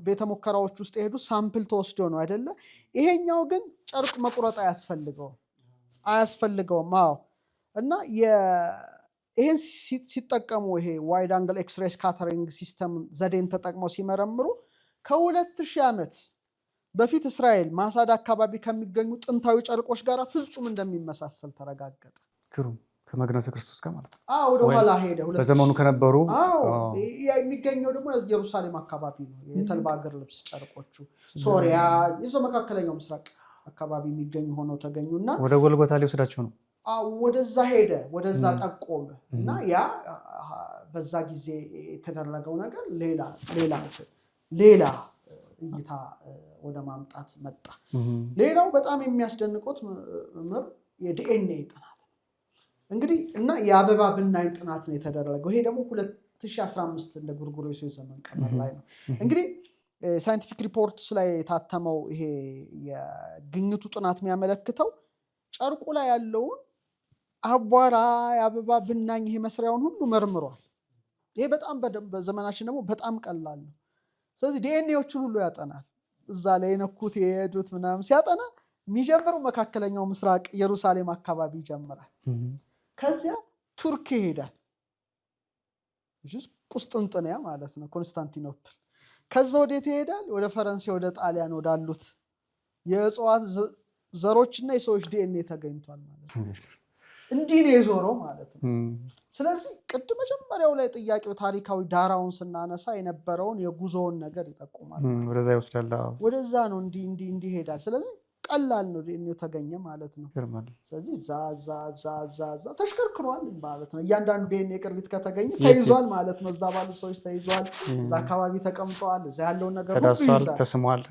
ቤተ ሙከራዎች ውስጥ የሄዱት ሳምፕል ተወስዶ ነው አይደለ? ይሄኛው ግን ጨርቅ መቁረጥ አያስፈልገውም። እና ይሄን ሲጠቀሙ ይሄ ዋይድ አንግል ኤክስሬይ ስካተሪንግ ሲስተም ዘዴን ተጠቅመው ሲመረምሩ ከ2000 ዓመት በፊት እስራኤል ማሳድ አካባቢ ከሚገኙ ጥንታዊ ጨርቆች ጋር ፍጹም እንደሚመሳሰል ተረጋገጠ። ከመግነዘ ክርስቶስ ጋር ማለት ነው። ወደ ኋላ ሄደ። በዘመኑ ከነበሩ የሚገኘው ደግሞ ኢየሩሳሌም አካባቢ ነው። የተልባ እግር ልብስ ጨርቆቹ ሶሪያ፣ የሰው መካከለኛው ምስራቅ አካባቢ የሚገኙ ሆነው ተገኙና ወደ ጎልጎታ ሊወስዳቸው ነው። ወደዛ ሄደ፣ ወደዛ ጠቆመ እና ያ በዛ ጊዜ የተደረገው ነገር ሌላ እይታ ወደ ማምጣት መጣ። ሌላው በጣም የሚያስደንቁት ምርምር የዲኤንኤ ጥናት እንግዲህ እና የአበባ ብናኝ ጥናት ነው የተደረገው። ይሄ ደግሞ 2015 እንደ ጎርጎሮሳዊ ዘመን ቀመር ላይ ነው። እንግዲህ ሳይንቲፊክ ሪፖርትስ ላይ የታተመው ይሄ የግኝቱ ጥናት የሚያመለክተው ጨርቁ ላይ ያለውን አቧራ፣ የአበባ ብናኝ፣ ይሄ መስሪያውን ሁሉ መርምሯል። ይሄ በጣም በዘመናችን ደግሞ በጣም ቀላል ነው። ስለዚህ ዲኤንኤዎችን ሁሉ ያጠናል። እዛ ላይ የነኩት የሄዱት ምናምን ሲያጠና የሚጀምረው መካከለኛው ምስራቅ ኢየሩሳሌም አካባቢ ይጀምራል። ከዚያ ቱርክ ይሄዳል፣ ቁስጥንጥንያ ማለት ነው፣ ኮንስታንቲኖፕል። ከዛ ወዴት ይሄዳል? ወደ ፈረንሳይ፣ ወደ ጣሊያን ወዳሉት የእጽዋት ዘሮችና የሰዎች ዲኤንኤ ተገኝቷል ማለት ነው። እንዲህ ነው የዞረው ማለት ነው። ስለዚህ ቅድም መጀመሪያው ላይ ጥያቄው ታሪካዊ ዳራውን ስናነሳ የነበረውን የጉዞውን ነገር ይጠቁማል። ወደዛ ይወስዳል። ወደዛ ነው እንዲህ ይሄዳል። ስለዚህ ቀላል ነው ዲኤንኤው ተገኘ ማለት ነው። ስለዚህ ዛ ተሽከርክሯል ማለት ነው። እያንዳንዱ ዲኤንኤ ቅሪት ከተገኘ ተይዟል ማለት ነው። እዛ ባሉ ሰዎች ተይዟል፣ እዛ አካባቢ ተቀምጠዋል፣ እዛ ያለውን ነገር ሁሉ ይዟል፣ ተስሟል፣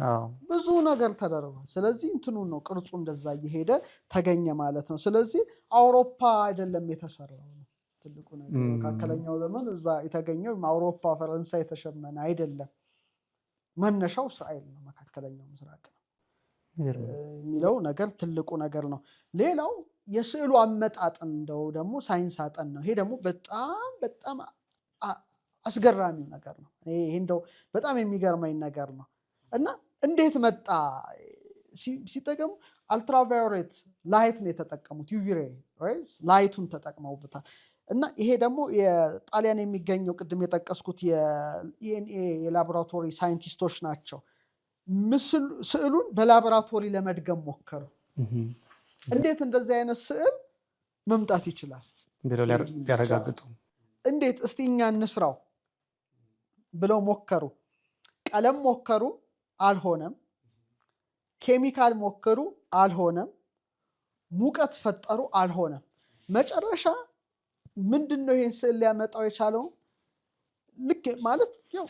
ብዙ ነገር ተደርጓል። ስለዚህ እንትኑ ነው ቅርጹ እንደዛ እየሄደ ተገኘ ማለት ነው። ስለዚህ አውሮፓ አይደለም የተሰራው ነው ትልቁ ነገር። መካከለኛው ዘመን እዛ የተገኘው አውሮፓ፣ ፈረንሳይ የተሸመነ አይደለም። መነሻው እስራኤል ነው፣ መካከለኛው ምስራቅ ነው የሚለው ነገር ትልቁ ነገር ነው። ሌላው የስዕሉ አመጣጥን እንደው ደግሞ ሳይንስ አጠን ነው። ይሄ ደግሞ በጣም አስገራሚው ነገር ነው። ይሄ እንደው በጣም የሚገርመኝ ነገር ነው። እና እንዴት መጣ ሲጠቀሙ አልትራቫዮሌት ላይት ነው የተጠቀሙት። ዩቪ ሬይዝ ላይቱን ተጠቅመውበታል። እና ይሄ ደግሞ የጣሊያን የሚገኘው ቅድም የጠቀስኩት የዲኤንኤ የላቦራቶሪ ሳይንቲስቶች ናቸው። ስዕሉን በላቦራቶሪ ለመድገም ሞከሩ። እንዴት እንደዚህ አይነት ስዕል መምጣት ይችላል ብለው ሊያረጋግጡ እንዴት እስቲ እኛ እንስራው ብለው ሞከሩ። ቀለም ሞከሩ፣ አልሆነም። ኬሚካል ሞከሩ፣ አልሆነም። ሙቀት ፈጠሩ፣ አልሆነም። መጨረሻ ምንድነው ይሄን ስዕል ሊያመጣው የቻለው? ልክ ማለት ያው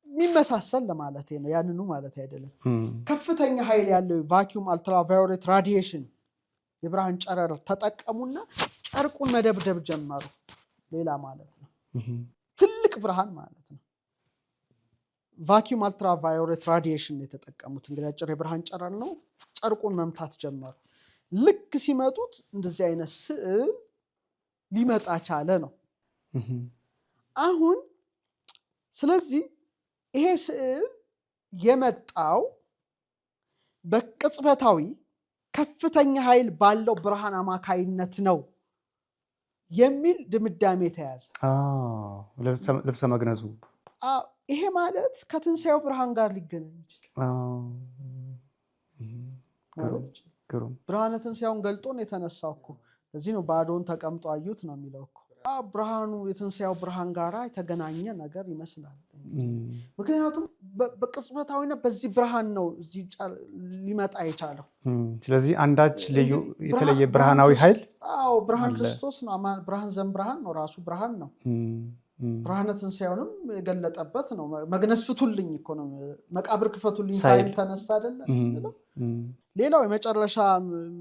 የሚመሳሰል ለማለት ነው፣ ያንኑ ማለት አይደለም። ከፍተኛ ኃይል ያለው ቫኪዩም አልትራቫዮሌት ራዲዬሽን የብርሃን ጨረር ተጠቀሙና ጨርቁን መደብደብ ጀመሩ። ሌላ ማለት ነው ትልቅ ብርሃን ማለት ነው። ቫኪዩም አልትራቫዮሌት ራዲዬሽን የተጠቀሙት እንግዲህ አጭር የብርሃን ጨረር ነው። ጨርቁን መምታት ጀመሩ። ልክ ሲመጡት እንደዚህ አይነት ስዕል ሊመጣ ቻለ ነው አሁን። ስለዚህ ይሄ ስዕል የመጣው በቅጽበታዊ ከፍተኛ ኃይል ባለው ብርሃን አማካይነት ነው የሚል ድምዳሜ ተያዘ። ልብሰ መግነዙ ይሄ ማለት ከትንሣኤው ብርሃን ጋር ሊገናኝ ይችላል። ብርሃነ ትንሣኤውን ገልጦ ነው የተነሳው እኮ። ለዚህ ነው ባዶውን ተቀምጦ አዩት ነው የሚለው እኮ። ብርሃኑ የትንሣኤው ብርሃን ጋር የተገናኘ ነገር ይመስላል። ምክንያቱም በቅጽበታዊነት በዚህ ብርሃን ነው እዚህ ሊመጣ የቻለው። ስለዚህ አንዳች ልዩ የተለየ ብርሃናዊ ኃይል ብርሃን ክርስቶስ ነው። ብርሃን ዘእምብርሃን ነው፣ ራሱ ብርሃን ነው። ብርሃነ ትንሣኤውንም የገለጠበት ነው። መግነዝ ፍቱልኝ እኮ ነው፣ መቃብር ክፈቱልኝ ሳይል ተነሳ አይደለም። ሌላው የመጨረሻ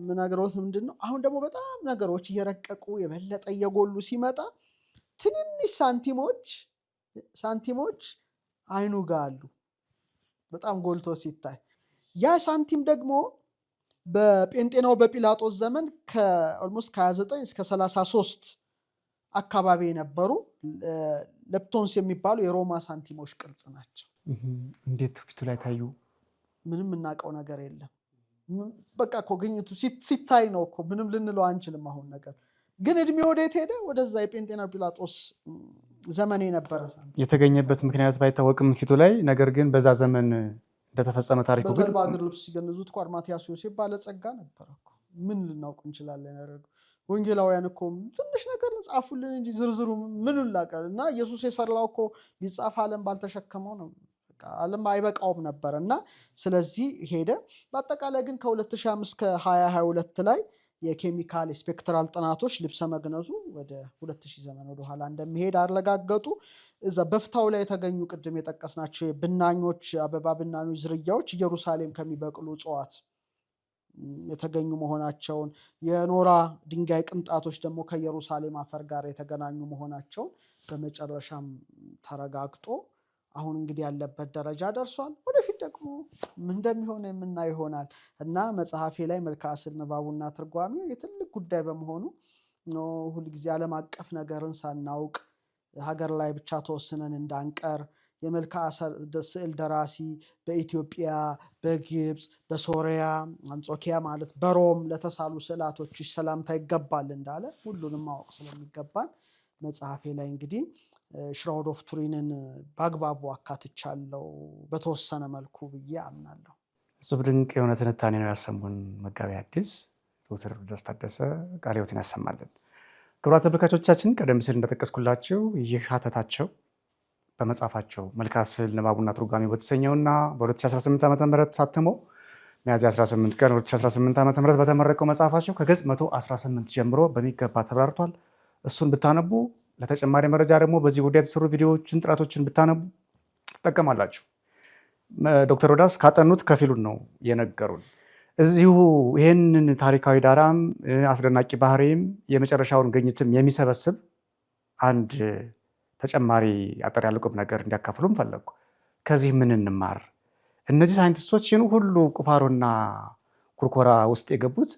ምነግሮት ምንድነው? አሁን ደግሞ በጣም ነገሮች እየረቀቁ የበለጠ እየጎሉ ሲመጣ ትንንሽ ሳንቲሞች አይኑ ጋር አሉ፣ በጣም ጎልቶ ሲታይ። ያ ሳንቲም ደግሞ በጴንጤናው በጲላጦስ ዘመን ከኦልሞስት ከ29 እስከ 33 አካባቢ የነበሩ ሌፕቶንስ የሚባሉ የሮማ ሳንቲሞች ቅርጽ ናቸው። እንዴት ፊቱ ላይ ታዩ? ምንም እናውቀው ነገር የለም። በቃ እኮ ግኝቱ ሲታይ ነው እኮ፣ ምንም ልንለው አንችልም። አሁን ነገር ግን እድሜ ወዴት ሄደ? ወደዛ የጴንጤናው ጲላጦስ ዘመን የነበረ ሳንቲም የተገኘበት ምክንያት ባይታወቅም ፊቱ ላይ፣ ነገር ግን በዛ ዘመን እንደተፈጸመ ታሪኩ ግን በተልባ እግር ልብስ ሲገንዙት እኮ አርማትያስ ዮሴፍ ባለጸጋ ነበረ እኮ። ምን ልናውቅ እንችላለን? ያደረገው ወንጌላውያን እኮ ትንሽ ነገር ጻፉልን እንጂ ዝርዝሩ ምን ላቀል እና ኢየሱስ የሰራው እኮ ቢጻፍ ዓለም ባልተሸከመው ነው። ዓለም አይበቃውም ነበር እና ስለዚህ ሄደ። በአጠቃላይ ግን ከ2005 እስከ 2022 ላይ የኬሚካል ስፔክትራል ጥናቶች ልብሰ መግነዙ ወደ 2000 ዘመን ወደኋላ እንደሚሄድ አረጋገጡ። እዛ በፍታው ላይ የተገኙ ቅድም የጠቀስናቸው ብናኞች፣ አበባ ብናኞች ዝርያዎች ኢየሩሳሌም ከሚበቅሉ እጽዋት የተገኙ መሆናቸውን፣ የኖራ ድንጋይ ቅንጣቶች ደግሞ ከኢየሩሳሌም አፈር ጋር የተገናኙ መሆናቸውን በመጨረሻም ተረጋግጦ አሁን እንግዲህ ያለበት ደረጃ ደርሷል። ወደፊት ደግሞ ምን እንደሚሆን የምናየው ይሆናል እና መጽሐፌ ላይ መልክዓ ስዕል ንባቡና ትርጓሜው የትልቅ ጉዳይ በመሆኑ ሁልጊዜ ዓለም አቀፍ ነገርን ሳናውቅ ሀገር ላይ ብቻ ተወስነን እንዳንቀር የመልክዓ ስዕል ደራሲ በኢትዮጵያ፣ በግብፅ፣ በሶሪያ አንጾኪያ ማለት በሮም ለተሳሉ ስዕላቶች ሰላምታ ይገባል እንዳለ ሁሉንም ማወቅ ስለሚገባል መጽሐፌ ላይ እንግዲህ ሽራውድ ኦፍ ቱሪንን በአግባቡ አካትቻለሁ በተወሰነ መልኩ ብዬ አምናለሁ። እጹብ ድንቅ የሆነ ትንታኔ ነው ያሰሙን መጋቤ ሐዲስ ዶክተር ሮዳስ ታደሰ። ቃለ ሕይወትን ያሰማልን። ክቡራን ተመልካቾቻችን ቀደም ሲል እንደጠቀስኩላችሁ ይህ ሀተታቸው በመጽሐፋቸው መልክዓ ስዕል ንባቡና ትርጓሜው በተሰኘውና በ2018 ዓ.ም ታትመው ሚያዝያ 18 ቀን 2018 ዓ.ም በተመረቀው መጽሐፋቸው ከገጽ 118 ጀምሮ በሚገባ ተብራርቷል። እሱን ብታነቡ ለተጨማሪ መረጃ ደግሞ በዚህ ጉዳይ የተሰሩ ቪዲዮዎችን ጥራቶችን ብታነቡ ትጠቀማላችሁ። ዶክተር ሮዳስ ካጠኑት ከፊሉን ነው የነገሩን። እዚሁ ይህንን ታሪካዊ ዳራም አስደናቂ ባህሪም የመጨረሻውን ግኝትም የሚሰበስብ አንድ ተጨማሪ አጠር ያለ ቁም ነገር እንዲያካፍሉም ፈለጉ። ከዚህ ምን እንማር? እነዚህ ሳይንቲስቶች ይህን ሁሉ ቁፋሮና ኩርኮራ ውስጥ የገቡት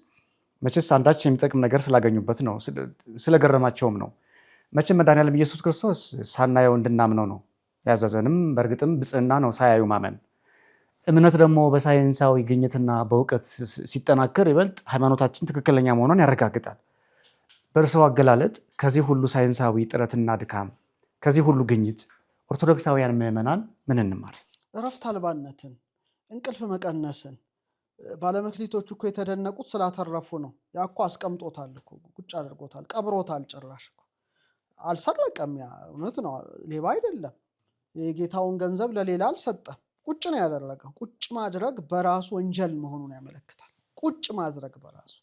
መቼስ አንዳች የሚጠቅም ነገር ስላገኙበት ነው፣ ስለገረማቸውም ነው። መቼም መድኃኔዓለም ኢየሱስ ክርስቶስ ሳናየው እንድናምነው ነው ያዘዘንም። በእርግጥም ብፅዕና ነው ሳያዩ ማመን። እምነት ደግሞ በሳይንሳዊ ግኝትና በእውቀት ሲጠናከር ይበልጥ ሃይማኖታችን ትክክለኛ መሆኗን ያረጋግጣል። በእርስዎ አገላለጥ ከዚህ ሁሉ ሳይንሳዊ ጥረትና ድካም፣ ከዚህ ሁሉ ግኝት ኦርቶዶክሳውያን ምዕመናን ምን እንማር? እረፍት አልባነትን፣ እንቅልፍ መቀነስን። ባለመክሊቶች እኮ የተደነቁት ስላተረፉ ነው። ያ እኮ አስቀምጦታል እኮ ቁጭ አድርጎታል፣ ቀብሮታል። ጭራሽ እኮ አልሰረቀም። ያ እውነት ነው፣ ሌባ አይደለም። የጌታውን ገንዘብ ለሌላ አልሰጠም። ቁጭ ነው ያደረገው። ቁጭ ማድረግ በራሱ ወንጀል መሆኑን ያመለክታል። ቁጭ ማድረግ በራሱ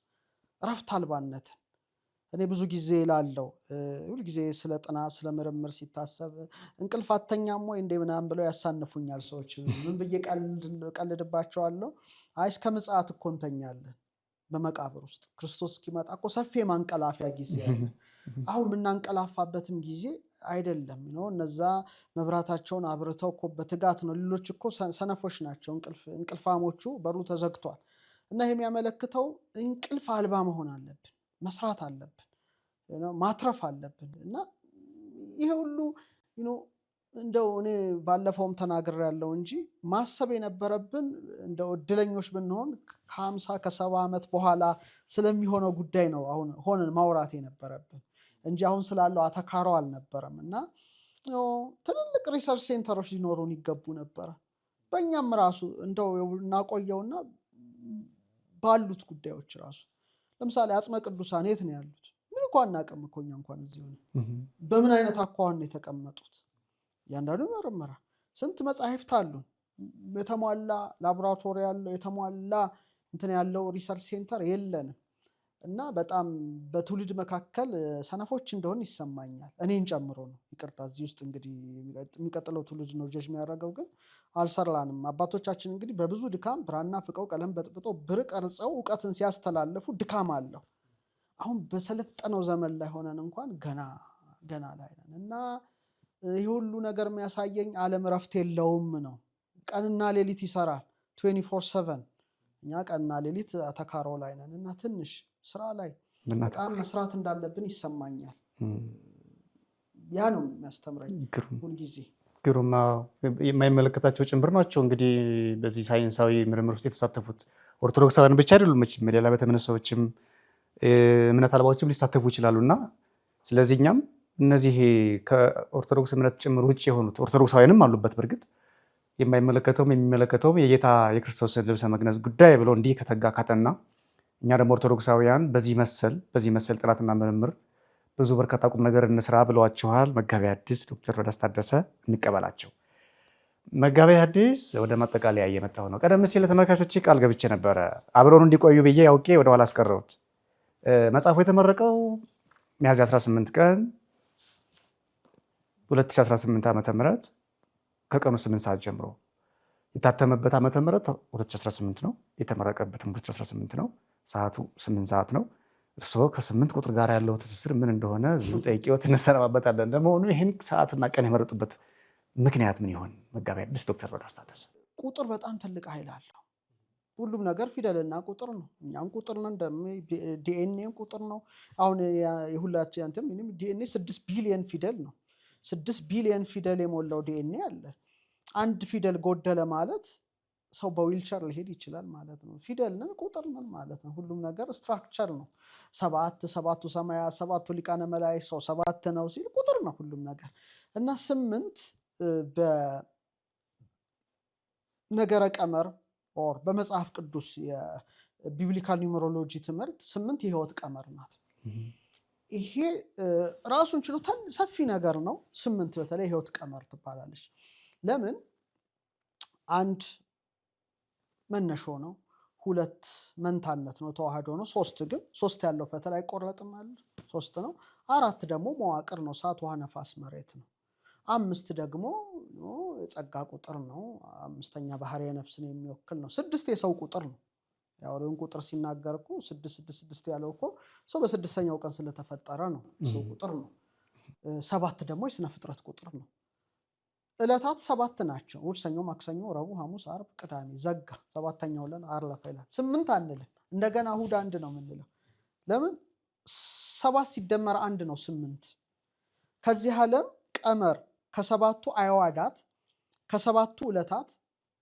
እረፍት አልባነትን። እኔ ብዙ ጊዜ ላለው ሁልጊዜ ስለ ጥናት ስለ ምርምር ሲታሰብ እንቅልፍ አተኛም ወይ እንደ ምናምን ብለው ያሳንፉኛል ሰዎች። ምን ብዬ ቀልድባቸዋለሁ? አይ እስከ ምጽአት እኮ እንተኛለን። በመቃብር ውስጥ ክርስቶስ እስኪመጣ እኮ ሰፊ የማንቀላፊያ ጊዜ አለ። አሁን የምናንቀላፋበትም ጊዜ አይደለም ነው። እነዛ መብራታቸውን አብርተው እኮ በትጋት ነው። ሌሎች እኮ ሰነፎች ናቸው፣ እንቅልፋሞቹ በሩ ተዘግቷል። እና ይሄ የሚያመለክተው እንቅልፍ አልባ መሆን አለብን፣ መስራት አለብን፣ ማትረፍ አለብን። እና ይሄ ሁሉ እንደው እኔ ባለፈውም ተናግሬያለሁ እንጂ ማሰብ የነበረብን እንደው እድለኞች ብንሆን ከ50 ከ70 ዓመት በኋላ ስለሚሆነው ጉዳይ ነው አሁን ሆነን ማውራት የነበረብን እንጂ አሁን ስላለው አተካሮ አልነበረም። እና ትልልቅ ሪሰርች ሴንተሮች ሊኖሩን ይገቡ ነበረ። በእኛም ራሱ እንደው እናቆየውና ባሉት ጉዳዮች ራሱ ለምሳሌ አጽመ ቅዱሳን የት ነው ያሉት? ምን እኮ አናውቅም እኮ እኛ እንኳን እዚህ ሆነ በምን አይነት አኳኋን ነው የተቀመጡት? ያንዳንዱ ይመረመራል። ስንት መጻሕፍት አሉን፣ የተሟላ ላቦራቶሪ ያለው የተሟላ እንትን ያለው ሪሰርች ሴንተር የለንም። እና በጣም በትውልድ መካከል ሰነፎች እንደሆን ይሰማኛል፣ እኔን ጨምሮ ነው። ይቅርታ እዚህ ውስጥ እንግዲህ የሚቀጥለው ትውልድ ነው ጀጅ የሚያደርገው፣ ግን አልሰራንም። አባቶቻችን እንግዲህ በብዙ ድካም ብራና ፍቀው ቀለም በጥብጠው ብር ቀርጸው እውቀትን ሲያስተላልፉ ድካም አለው። አሁን በሰለጠነው ዘመን ላይ ሆነን እንኳን ገና ላይ ነን። እና ይህ ሁሉ ነገር የሚያሳየኝ ዓለም እረፍት የለውም ነው። ቀንና ሌሊት ይሰራል 24/7። እኛ ቀንና ሌሊት ተካሮ ላይ ነን እና ትንሽ ስራ ላይ በጣም መስራት እንዳለብን ይሰማኛል። ያ ነው የሚያስተምረኝ ሁልጊዜ። ግሩም የማይመለከታቸው ጭምር ናቸው እንግዲህ በዚህ ሳይንሳዊ ምርምር ውስጥ የተሳተፉት ኦርቶዶክሳውያን ብቻ አይደሉም። ሌላ ቤተ እምነት ሰዎችም እምነት አልባዎችም ሊሳተፉ ይችላሉ። እና ስለዚህ እኛም እነዚህ ከኦርቶዶክስ እምነት ጭምር ውጭ የሆኑት ኦርቶዶክሳውያንም አሉበት። በእርግጥ የማይመለከተውም የሚመለከተውም የጌታ የክርስቶስን ልብሰ መግነዝ ጉዳይ ብሎ እንዲህ ከተጋ ካጠና፣ እኛ ደግሞ ኦርቶዶክሳውያን በዚህ መሰል ጥናትና ምርምር ብዙ በርካታ ቁም ነገር እንስራ ብለዋችኋል መጋቤ ሐዲስ ዶክተር ሮዳስ ታደሰ። እንቀበላቸው። መጋቤ ሐዲስ ወደ ማጠቃለያ እየመጣሁ ነው። ቀደም ሲል ለተመልካቾች ቃል ገብቼ ነበረ አብረውን እንዲቆዩ ብዬ አውቄ ወደኋላ አስቀረሁት። መጽሐፉ የተመረቀው ሚያዝያ 18 ቀን 2018 ዓ.ም ከቀኑ 8 ሰዓት ጀምሮ የታተመበት ዓመተ ምህረት 2018 ነው። የተመረቀበትም 2018 ነው። ሰዓቱ 8 ሰዓት ነው። እርስዎ ከ8 ቁጥር ጋር ያለው ትስስር ምን እንደሆነ እዚሁ ጠይቄዎት እንሰነባበታለን። ለመሆኑ ይህን ሰዓትና ቀን የመረጡበት ምክንያት ምን ይሆን? መጋቤ ሐዲስ ዶክተር ሮዳስ ታደሰ። ቁጥር በጣም ትልቅ ኃይል አለው። ሁሉም ነገር ፊደልና ቁጥር ነው። እኛም ቁጥር ነን፣ ዲኤንኤም ቁጥር ነው። አሁን የሁላችን ዲኤንኤ 6 ቢሊየን ፊደል ነው። 6 ቢሊየን ፊደል የሞላው ዲኤንኤ አለ። አንድ ፊደል ጎደለ ማለት ሰው በዊልቸር ሊሄድ ይችላል ማለት ነው። ፊደል ነን፣ ቁጥር ነን ማለት ነው። ሁሉም ነገር ስትራክቸር ነው። 7ቱ ሰማያት፣ 7ቱ ሊቃነ መላእክት፣ ሰው 7 ነው ሲል ቁጥር ነው ሁሉም ነገር። እና 8 በነገረ ቀመር ኦር በመጽሐፍ ቅዱስ የቢብሊካል ኒውመሮሎጂ ትምህርት 8 የህይወት ቀመር ናት። ይሄ ራሱን ችሎ ሰፊ ነገር ነው። 8 በተለይ ህይወት ቀመር ትባላለች። ለምን? 1 መነሾ ነው፣ 2 መንታነት ነው ተዋህዶ ነው፣ 3 ግን 3 ያለው ፈተል አይቆረጥም አለ 3 ነው። 4 ደግሞ መዋቅር ነው፣ እሳት ውሃ ነፋስ መሬት ነው። 5 ደግሞ የጸጋ ቁጥር ነው፣ 5ኛ ባህርየ ነፍስን የሚወክል ነው። 6 የሰው ቁጥር ነው። ያውሬውን ቁጥር ሲናገር እኮ 6 ያለው እኮ ሰው በ6ኛው ቀን ስለተፈጠረ ነው፣ የሰው ቁጥር ነው። 7 ደግሞ የስነ ፍጥረት ቁጥር ነው። ዕለታት 7 ናቸው። እሑድ፣ ሰኞ፣ ማክሰኞ፣ ረቡዕ፣ ሐሙስ፣ ዓርብ፣ ቅዳሜ ዘጋ። 7ኛው ዕለት አረፈ ይላል። 8 አንልም። እንደገና እሑድ 1 ነው የምንለው። ለምን? 7 ሲደመር 1 ነው 8። ከዚህ ዓለም ቀመር ከ7ቱ አዕዋዳት ከ7ቱ ዕለታት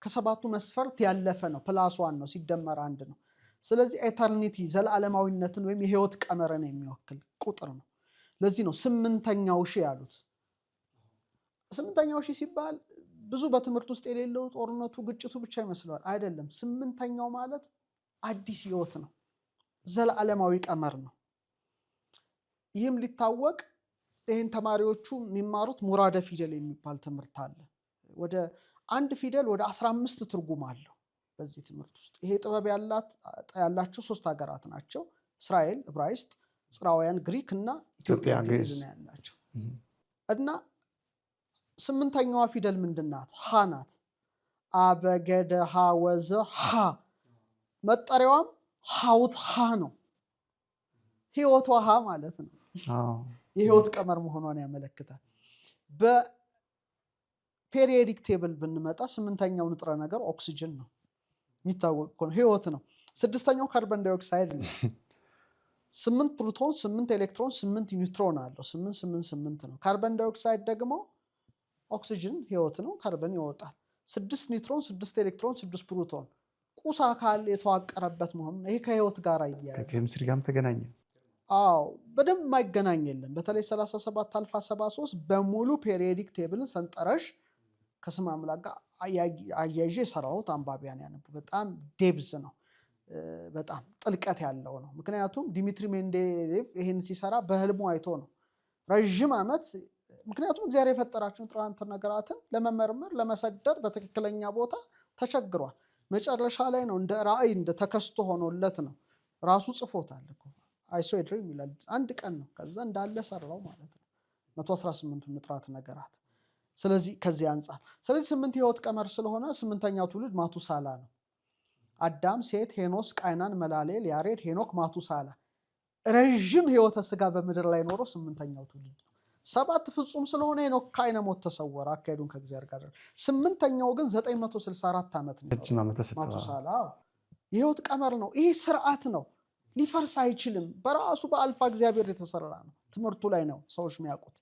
ከ7ቱ መስፈርት ያለፈ ነው። +1 ነው ሲደመር 1 ነው። ስለዚህ ኤተርኒቲ ዘላለማዊነትን ወይም የህይወት ቀመርን የሚወክል ቁጥር ነው። ለዚህ ነው 8ኛው ሺህ ያሉት። 8ኛው ሺህ ሲባል ብዙ በትምህርት ውስጥ የሌለው ጦርነቱ ግጭቱ ብቻ ይመስለዋል። አይደለም። 8ኛው ማለት አዲስ ህይወት ነው፣ ዘላለማዊ ቀመር ነው። ይህም ሊታወቅ ይህን ተማሪዎቹ የሚማሩት ሙራደ ፊደል የሚባል ትምህርት አለ። ወደ አንድ ፊደል ወደ 15 ትርጉም አለው በዚህ ትምህርት ውስጥ። ይሄ ጥበብ ያላቸው 3 ሀገራት ናቸው። እስራኤል ዕብራይስጥ፣ ጽራውያን ግሪክ እና ኢትዮጵያ ግዕዝ ነው ያላቸው። እና 8ኛዋ ፊደል ምንድናት? ሀ ናት። አበገደ ሀ ወዘ ሀ። መጠሪያዋም ሀውት ሀ ነው። ህይወቷ ሀ ማለት ነው። የህይወት ቀመር መሆኗን ያመለክታል። በፔሪዮዲክ ቴብል ብንመጣ 8ኛው ንጥረ ነገር ኦክሲጅን ነው። የሚታወቅ ነው፣ ህይወት ነው። 6ኛው ካርበን ዳይኦክሳይድ ነው። 8 ፕሮቶን፣ 8 ኤሌክትሮን፣ 8 ኒውትሮን አለው። 8 ነው። ካርበን ዳይኦክሳይድ ደግሞ ኦክሲጅን ህይወት ነው። ካርበን ይወጣል። 6 ኒውትሮን፣ 6 ኤሌክትሮን፣ 6 ፕሮቶን ቁስ አካል የተዋቀረበት መሆኑ ይሄ ከህይወት ጋር ይያያዛል። ከኬሚስትሪ ጋርም ተገናኘ። አዎ በደንብ የማይገናኝ የለም። በተለይ 37 አልፋ 73 በሙሉ ፔሪዮዲክ ቴብልን ሰንጠረዥ ከስም አምላክ ጋር አያይዤ የሰራሁት አንባቢያን ያነቡ። በጣም ዴብዝ ነው፣ በጣም ጥልቀት ያለው ነው። ምክንያቱም ዲሚትሪ ሜንዴሌቭ ይህን ሲሰራ በህልሙ አይቶ ነው ረዥም ዓመት። ምክንያቱም እግዚአብሔር የፈጠራቸውን ጥራንት ነገራትን ለመመርመር ለመሰደር በትክክለኛ ቦታ ተቸግሯል። መጨረሻ ላይ ነው እንደ ራእይ እንደ ተከስቶ ሆኖለት ነው። ራሱ ጽፎታል እኮ አይሶ ድሪም ይላል። አንድ ቀን ነው ከዛ እንዳለ ሰራው ማለት ነው 118 ንጥራት ነገራት። ስለዚህ ከዚህ አንጻር 8 ህይወት ቀመር ስለሆነ 8ኛው ትውልድ ማቱሳላ ነው። አዳም፣ ሴት፣ ሄኖስ፣ ቃይናን፣ መላሌል፣ ያሬድ፣ ሄኖክ፣ ማቱሳላ ረዥም ህይወተ ስጋ በምድር ላይ ኖሮ 8ኛው ትውልድ ነው። 7 ፍጹም ስለሆነ ሄኖክ ከዓይነ ሞት ተሰወረ አካሄዱን ከእግዚአብሔር ጋር። 8ኛው ግን 964 ዓመት ነው ማቱሳላ። የህይወት ቀመር ነው። ይሄ ስርዓት ነው፣ ሊፈርስ አይችልም። በራሱ በአልፋ እግዚአብሔር የተሰራ ነው። ትምህርቱ ላይ ነው ሰዎች የሚያውቁት።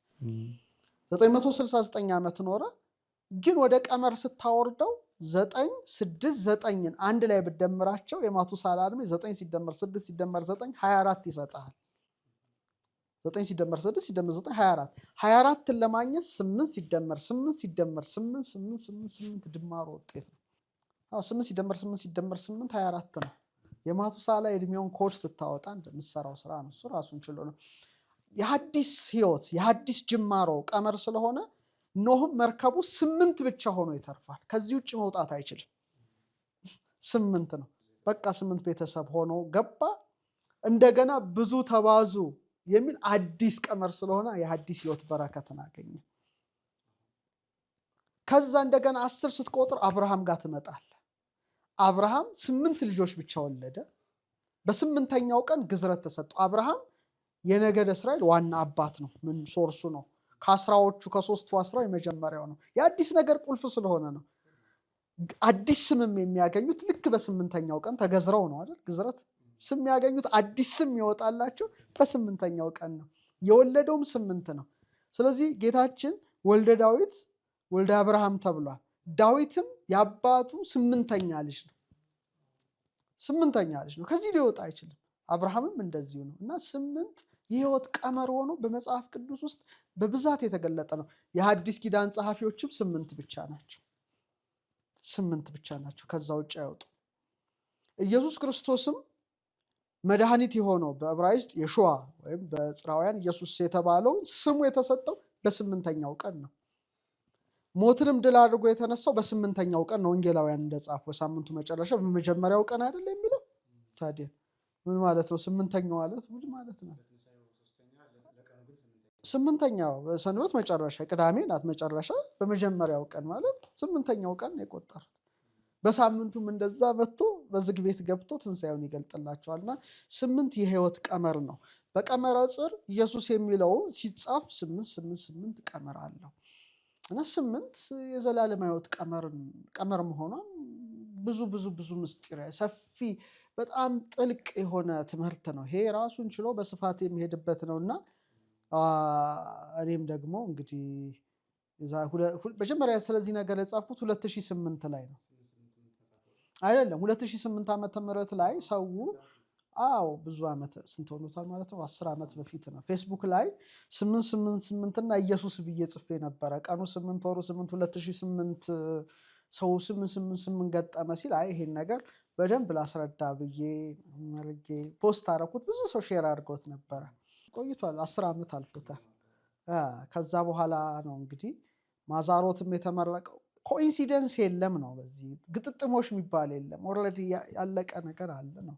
969 ዓመት ኖረ። ግን ወደ ቀመር ስታወርደው 9 6 9ን አንድ ላይ ብደምራቸው የማቱሳላ ዕድሜ 9 ሲደመር 6 ሲደመር 9 24 ይሰጣል። 9 ሲደመር 6 ሲደመር 9 24 24ን ለማግኘት 8 ሲደመር 8 ሲደመር 8 8 8 8 ድማሮ ውጤት ነው። 8 ሲደመር 8 ሲደመር 8 24 ነው። የማቱሳላ የእድሜውን ኮድ ስታወጣ እንደምትሰራው ስራ ነው። እሱ ራሱን ችሎ ነው። የሐዲስ ህይወት የሐዲስ ጅማሮ ቀመር ስለሆነ ኖህም መርከቡ 8 ብቻ ሆኖ ይተርፋል። ከዚህ ውጭ መውጣት አይችልም። 8 ነው። በቃ 8 ቤተሰብ ሆኖ ገባ። እንደገና ብዙ ተባዙ የሚል አዲስ ቀመር ስለሆነ የሐዲስ ህይወት በረከትን አገኘ። ከዛ እንደገና 10 ስትቆጥር አብርሃም ጋር ትመጣል። አብርሃም 8 ልጆች ብቻ ወለደ። በ8ኛው ቀን ግዝረት ተሰጠው። አብርሃም የነገደ እስራኤል ዋና አባት ነው። ምን ሶርሱ ነው? ከ10ዎቹ ከ3ቱ 10 የመጀመሪያው ነው። የአዲስ ነገር ቁልፍ ስለሆነ ነው። አዲስ ስምም የሚያገኙት ልክ በ8ኛው ቀን ተገዝረው ነው አይደል? ግዝረት ስም ያገኙት አዲስ ስም ይወጣላቸው በ8ኛው ቀን ነው። የወለደውም 8 ነው። ስለዚህ ጌታችን ወልደ ዳዊት ወልደ አብርሃም ተብሏል። ዳዊትም የአባቱ 8ኛ ልጅ ነው። 8ኛ ልጅ ነው። ከዚህ ሊወጣ አይችልም። አብርሃምም እንደዚሁ ነው። እና 8 የህይወት ቀመር ሆኖ በመጽሐፍ ቅዱስ ውስጥ በብዛት የተገለጠ ነው። የሐዲስ ኪዳን ጸሐፊዎችም 8 ብቻ ናቸው። 8 ብቻ ናቸው። ከዛ ውጭ አይወጡ። ኢየሱስ ክርስቶስም መድኃኒት የሆነው በዕብራይስጥ የሹዋ ወይም በዕብራውያን ኢየሱስ የተባለው ስሙ የተሰጠው በ8ኛው ቀን ነው። ሞትንም ድል አድርጎ የተነሳው በ8ኛው ቀን ነው። ወንጌላውያን እንደጻፈው ሳምንቱ መጨረሻ በመጀመሪያው ቀን አይደል የሚለው። ታዲያ ምን ማለት ነው? 8ኛው ማለት ምን ማለት ነው? 8ኛው በሰንበት መጨረሻ ቅዳሜ ናት መጨረሻ። በመጀመሪያው ቀን ማለት 8ኛው ቀን ነው የቆጠሩት። በሳምንቱም እንደዛ መጥቶ በዝግ ቤት ገብቶ ትንሣኤውን ይገልጥላቸዋልና 8 የህይወት ቀመር ነው። በቀመረ ጽር ኢየሱስ የሚለው ሲጻፍ 8 ቀመር አለው እና 8 የዘላለም ህይወት ቀመር መሆኗን ብዙ ምስጢር ሰፊ በጣም ጥልቅ የሆነ ትምህርት ነው። ይሄ ራሱን ችሎ በስፋት የሚሄድበት ነውና እኔም ደግሞ እንግዲህ መጀመሪያ ስለዚህ ነገር የጻፍኩት 2008 ላይ ነው። አይደለም 2008 ዓመተ ምህረት ላይ ሰው ብዙ ዓመት ስንት ሆኖታል ማለት ነው? 10 ዓመት በፊት ነው። ፌስቡክ ላይ 888 እና ኢየሱስ ብዬ ጽፌ ነበረ። ቀኑ 8 ወሩ 8 2008 ሰው 888 ገጠመ ሲል ይሄን ነገር በደንብ ላስረዳ ብዬ መልጌ ፖስት አደረኩት። ብዙ ሰው ሼር አድርጎት ነበረ። ቆይቷል። 10 ዓመት አልፎታል። ከዛ በኋላ ነው እንግዲህ ማዛሮትም የተመረቀው። ኮኢንሲደንስ የለም ነው። በዚህ ግጥጥሞች የሚባል የለም። ኦልሬዲ ያለቀ ነገር አለ ነው።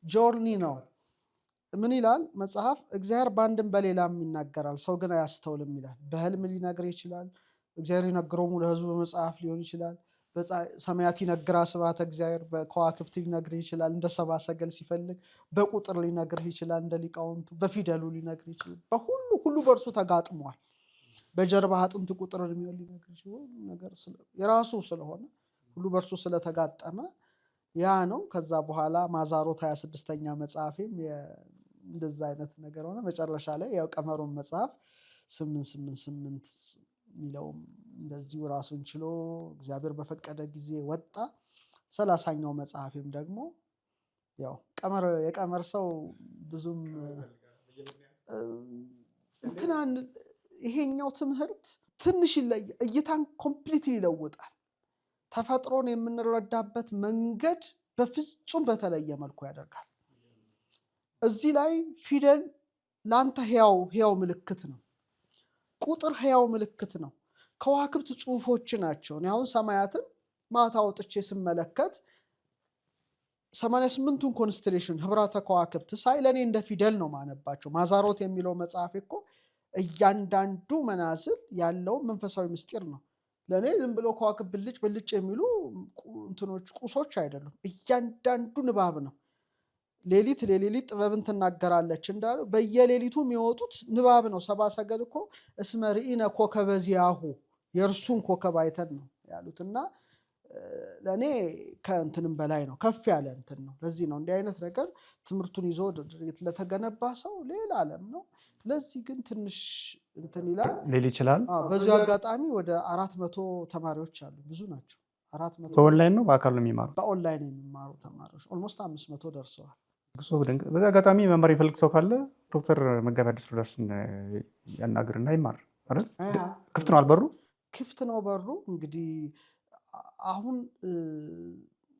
ጆርኒ ነው። ምን ይላል መጽሐፍ? እግዚአብሔር በአንድም በሌላም ይናገራል፣ ሰው ግን አያስተውልም ይላል። በህልም ሊነግር ይችላል። እግዚአብሔር የነገረው ለህዝቡ በመጽሐፍ ሊሆን ይችላል። ሰማያት ይነግራ ስብሐተ እግዚአብሔር በከዋክብት ሊነግርህ ይችላል እንደ ሰብአ ሰገል ሲፈልግ፣ በቁጥር ሊነግርህ ይችላል እንደ ሊቃውንቱ፣ በፊደሉ ሊነግርህ ይችላል። ሁሉ በእርሱ ተጋጥሟል። በጀርባ አጥንት ቁጥር የሚሆን ሊነግርህ ይችላል። ነገር የራሱ ስለሆነ ሁሉ በእርሱ ስለተጋጠመ ያ ነው። ከዛ በኋላ ማዛሮት 26ኛ መጽሐፌም እንደዛ አይነት ነገር ሆነ። መጨረሻ ላይ ያው ቀመሩን መጽሐፍ 888 የሚለውም እንደዚሁ ራሱን ችሎ እግዚአብሔር በፈቀደ ጊዜ ወጣ። 30ኛው መጽሐፌም ደግሞ ያው የቀመር ሰው ብዙም እንትናን ይሄኛው ትምህርት ትንሽ እይታን ኮምፕሊትሊ ይለውጣል። ተፈጥሮን የምንረዳበት መንገድ በፍጹም በተለየ መልኩ ያደርጋል። እዚህ ላይ ፊደል ለአንተ ሕያው ምልክት ነው። ቁጥር ሕያው ምልክት ነው። ከዋክብት ጽሑፎች ናቸው። እኔ አሁን ሰማያትን ማታ ወጥቼ ስመለከት 88ቱን ኮንስቴሌሽን ህብራተ ከዋክብት ሳይ ለእኔ እንደ ፊደል ነው ማነባቸው። ማዛሮት የሚለው መጽሐፍ እኮ እያንዳንዱ መናዝል ያለው መንፈሳዊ ምስጢር ነው። ለእኔ ዝም ብሎ ከዋክብት ብልጭ የሚሉ እንትኖች ቁሶች አይደሉም። እያንዳንዱ ንባብ ነው። ሌሊት ጥበብን ትናገራለች እንዳሉ በየሌሊቱ የሚወጡት ንባብ ነው። ሰብአ ሰገል እኮ እስመ ርኢነ ኮከበ ዚአሁ የእርሱን ኮከብ አይተን ነው ያሉት። እና ለእኔ ከእንትንም በላይ ነው፣ ከፍ ያለ እንትን ነው። ለዚህ ነው እንዲህ አይነት ነገር ትምህርቱን ይዞ ለተገነባ ሰው ሌላ ዓለም ነው። ለዚህ ግን ትንሽ እንትን ይላል ሊል ይችላል። በዚሁ አጋጣሚ ወደ 400 ተማሪዎች አሉ። ብዙ ናቸው። 400 በኦንላይን ነው በአካል ነው የሚማሩ? በኦንላይን የሚማሩ ተማሪዎች ኦልሞስት 500 ደርሰዋል። በዚህ አጋጣሚ መማር የሚፈልግ ሰው ካለ ዶክተር መጋቢ ሐዲስ ሮዳስን ያናግርና ይማር አይደል? ክፍት ነው አልበሩ? ክፍት ነው በሩ። እንግዲህ አሁን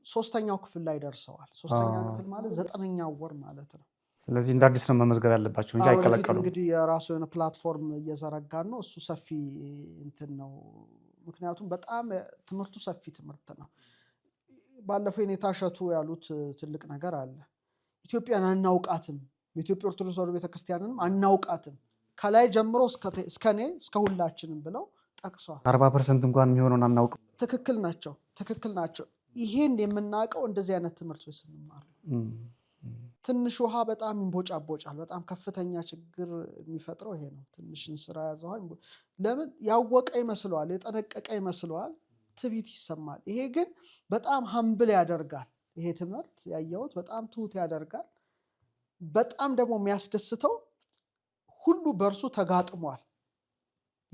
3ኛው ክፍል ላይ ደርሰዋል። 3ኛ ክፍል ማለት 9ኛው ወር ማለት ነው። ስለዚህ እንደ አዲስ ነው መመዝገብ ያለባቸው እንጂ አይቀላቀሉ። እንግዲህ የራሱ የሆነ ፕላትፎርም እየዘረጋን ነው። እሱ ሰፊ እንትን ነው። ምክንያቱም በጣም ትምህርቱ ሰፊ ትምህርት ነው። ባለፈው የኔታ እሸቱ ያሉት ትልቅ ነገር አለ። ኢትዮጵያን አናውቃትም፣ የኢትዮጵያ ኦርቶዶክስ ተዋሕዶ ቤተክርስቲያንንም አናውቃትም ከላይ ጀምሮ እስከኔ እስከ ሁላችንም ብለው ጠቅሷል። 40% እንኳን የሚሆነውን አናውቅም። ትክክል ናቸው። ይሄን የምናውቀው እንደዚህ አይነት ትምህርቶች ስንማር ትንሽ ውሃ በጣም ይንቦጫቦጫል። በጣም ከፍተኛ ችግር የሚፈጥረው ይሄ ነው። ትንሽን ስራ ያዘው ለምን ያወቀ ይመስለዋል፣ የጠነቀቀ ይመስለዋል፣ ትዕቢት ይሰማል። ይሄ ግን በጣም ሀምብል ያደርጋል። ይሄ ትምህርት ያየሁት በጣም ትሁት ያደርጋል። በጣም ደግሞ የሚያስደስተው ሁሉ በእርሱ ተጋጥሟል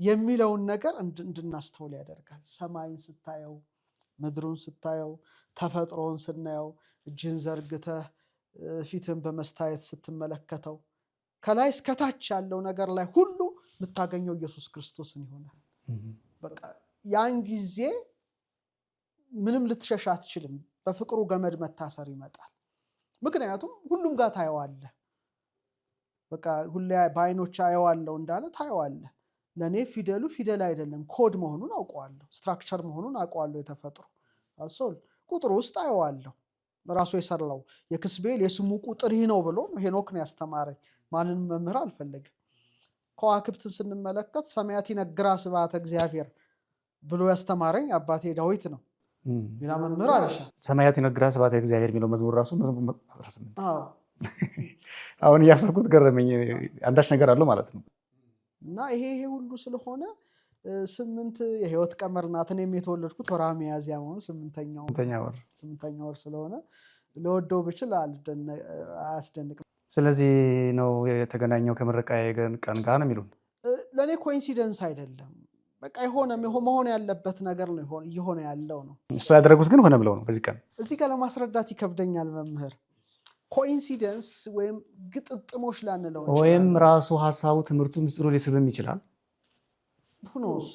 የሚለውን ነገር እንድናስተውል ያደርጋል። ሰማይን ስታየው፣ ምድሩን ስታየው፣ ተፈጥሮን ስናየው፣ እጅን ዘርግተህ ፊትን በመስታየት ስትመለከተው ከላይ እስከታች ያለው ነገር ላይ ሁሉ የምታገኘው ኢየሱስ ክርስቶስን ይሆናል። በቃ ያን ጊዜ ምንም ልትሸሽ አትችልም። በፍቅሩ ገመድ መታሰር ይመጣል። ምክንያቱም ሁሉም ጋር ታየዋለህ። በቃ ሁሌ በአይኖች አየዋለሁ እንዳለ ታየዋለህ። ለእኔ ፊደሉ ፊደል አይደለም ኮድ መሆኑን አውቀዋለሁ። ስትራክቸር መሆኑን አውቀዋለሁ። የተፈጥሮ አሶል ቁጥር ውስጥ አየዋለሁ። ራሱ የሰራው የክስቤል የስሙ ቁጥር ይህ ነው ብሎ ሄኖክ ነው ያስተማረኝ። ማንንም መምህር አልፈለግም። ከዋክብትን ስንመለከት ሰማያት ይነግራ ስብሐተ እግዚአብሔር ብሎ ያስተማረኝ አባቴ ዳዊት ነው። ሌላ መምህር አለሻ። ሰማያት ይነግራ ስብሐተ እግዚአብሔር የሚለው መዝሙር ራሱ መዝሙር 18። አሁን እያሰብኩት ገረመኝ። አንዳች ነገር አለው ማለት ነው። እና ይሄ ሁሉ ስለሆነ 8 የህይወት ቀመር ናት። እኔም የተወለድኩት ወርሃ ሚያዝያ መሆኑ 8ኛ ወር ስለሆነ ለወደው ብችል አያስደንቅም። ስለዚህ ነው የተገናኘው ከምረቃዬ ቀን ጋር ነው የሚሉን። ለእኔ ኮኢንሲደንስ አይደለም። በቃ የሆነ መሆን ያለበት ነገር ነው እየሆነ ያለው ነው። እሱ ያደረጉት ግን ሆነ ብለው ነው። በዚህ ቀን እዚህ ጋር ለማስረዳት ይከብደኛል መምህር። ኮኢንሲደንስ ወይም ግጥጥሞች ላንለው ወይም ራሱ ሀሳቡ ትምህርቱ ምስጢሩ ሊስብም ይችላል። ሁኖስ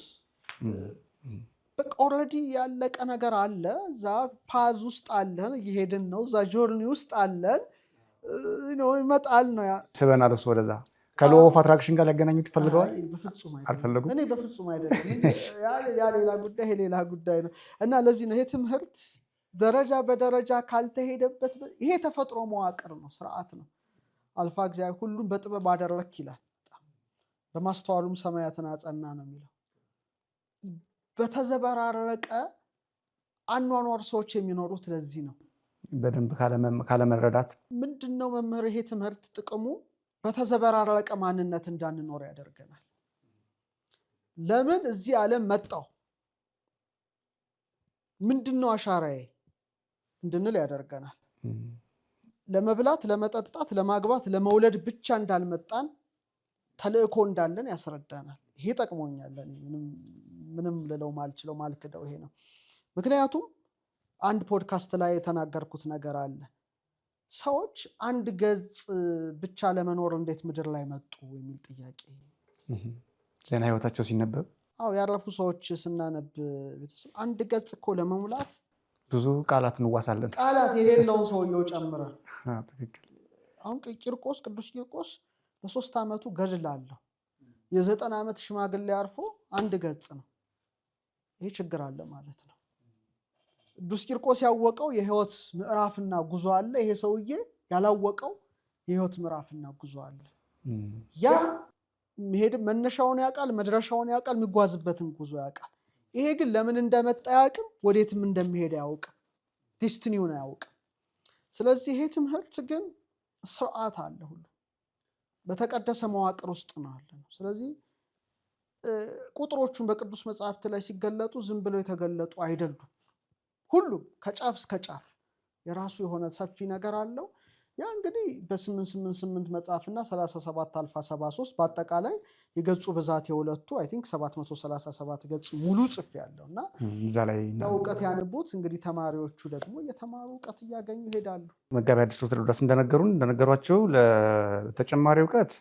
በቃ ኦልሬዲ ያለቀ ነገር አለ። እዛ ፓዝ ውስጥ አለን፣ እየሄድን ነው። እዛ ጆርኒ ውስጥ አለን። ይመጣል ነው ስበናል። እሱ ወደዛ ከሎ ኦፍ አትራክሽን ጋር ሊያገናኙት ፈልገዋል። አልፈለጉም። እኔ በፍጹም አይደለም። ያ ሌላ ጉዳይ፣ ይሄ ሌላ ጉዳይ ነው። እና ለዚህ ነው ይሄ ትምህርት ደረጃ በደረጃ ካልተሄደበት፣ ይሄ ተፈጥሮ መዋቅር ነው፣ ስርዓት ነው። አልፋ እግዚአብሔር ሁሉም በጥበብ አደረክ ይላል። በማስተዋሉም ሰማያትን አጸና ነው የሚለው። በተዘበራረቀ አኗኗር ሰዎች የሚኖሩት ለዚህ ነው። በደንብ ካለመረዳት ምንድነው መምህር ይሄ ትምህርት ጥቅሙ? በተዘበራረቀ ማንነት እንዳንኖር ያደርገናል። ለምን እዚህ ዓለም መጣው? ምንድነው አሻራዬ እንድንል ያደርገናል። ለመብላት፣ ለመጠጣት፣ ለማግባት፣ ለመውለድ ብቻ እንዳልመጣን ተልእኮ እንዳለን ያስረዳናል። ይሄ ጠቅሞኛል። ምንም ልለው ማልችለው ማልክደው ይሄ ነው። ምክንያቱም አንድ ፖድካስት ላይ የተናገርኩት ነገር አለ። ሰዎች አንድ ገጽ ብቻ ለመኖር እንዴት ምድር ላይ መጡ የሚል ጥያቄ ዜና ህይወታቸው ሲነበብ ያረፉ ሰዎች ስናነብ ቤተሰብ አንድ ገጽ እኮ ለመሙላት ብዙ ቃላት እንዋሳለን። ቃላት የሌለውን ሰውየው ጨምራል። ትክክል። አሁን ቅዱስ ቂርቆስ በ3 ዓመቱ ገድል አለው። የ90 ዓመት ሽማግሌ አርፎ አንድ ገጽ ነው። ይሄ ችግር አለ ማለት ነው። ቅዱስ ቂርቆስ ያወቀው የህይወት ምዕራፍና ጉዞ አለ። ይሄ ሰውዬ ያላወቀው የህይወት ምዕራፍና ጉዞ አለ። ያ መሄድ መነሻውን ያውቃል፣ መድረሻውን ያውቃል፣ የሚጓዝበትን ጉዞ ያውቃል። ይሄ ግን ለምን እንደመጣ ያውቅም፣ ወዴትም እንደሚሄድ ያውቅም፣ ዴስቲኒውን አያውቅም። ስለዚህ ይሄ ትምህርት ግን ስርዓት አለ፣ ሁሉ በተቀደሰ መዋቅር ውስጥ ነው አለ። ስለዚህ ቁጥሮቹን በቅዱስ መጽሐፍት ላይ ሲገለጡ ዝም ብለው የተገለጡ አይደሉም። ሁሉም ከጫፍ እስከ ጫፍ የራሱ የሆነ ሰፊ ነገር አለው። ያ እንግዲህ በ888 መጽሐፍና 37 አልፋ 73 በአጠቃላይ የገጹ ብዛት የሁለቱ አይ ቲንክ 737 ገጽ ሙሉ ጽፍ ያለው እና እዛ ላይ ለእውቀት ያንቡት። እንግዲህ ተማሪዎቹ ደግሞ የተማሩ እውቀት እያገኙ ይሄዳሉ። መጋቢ ሐዲስ ቴዎድሮስ እንደነገሯቸው ለተጨማሪ እውቀት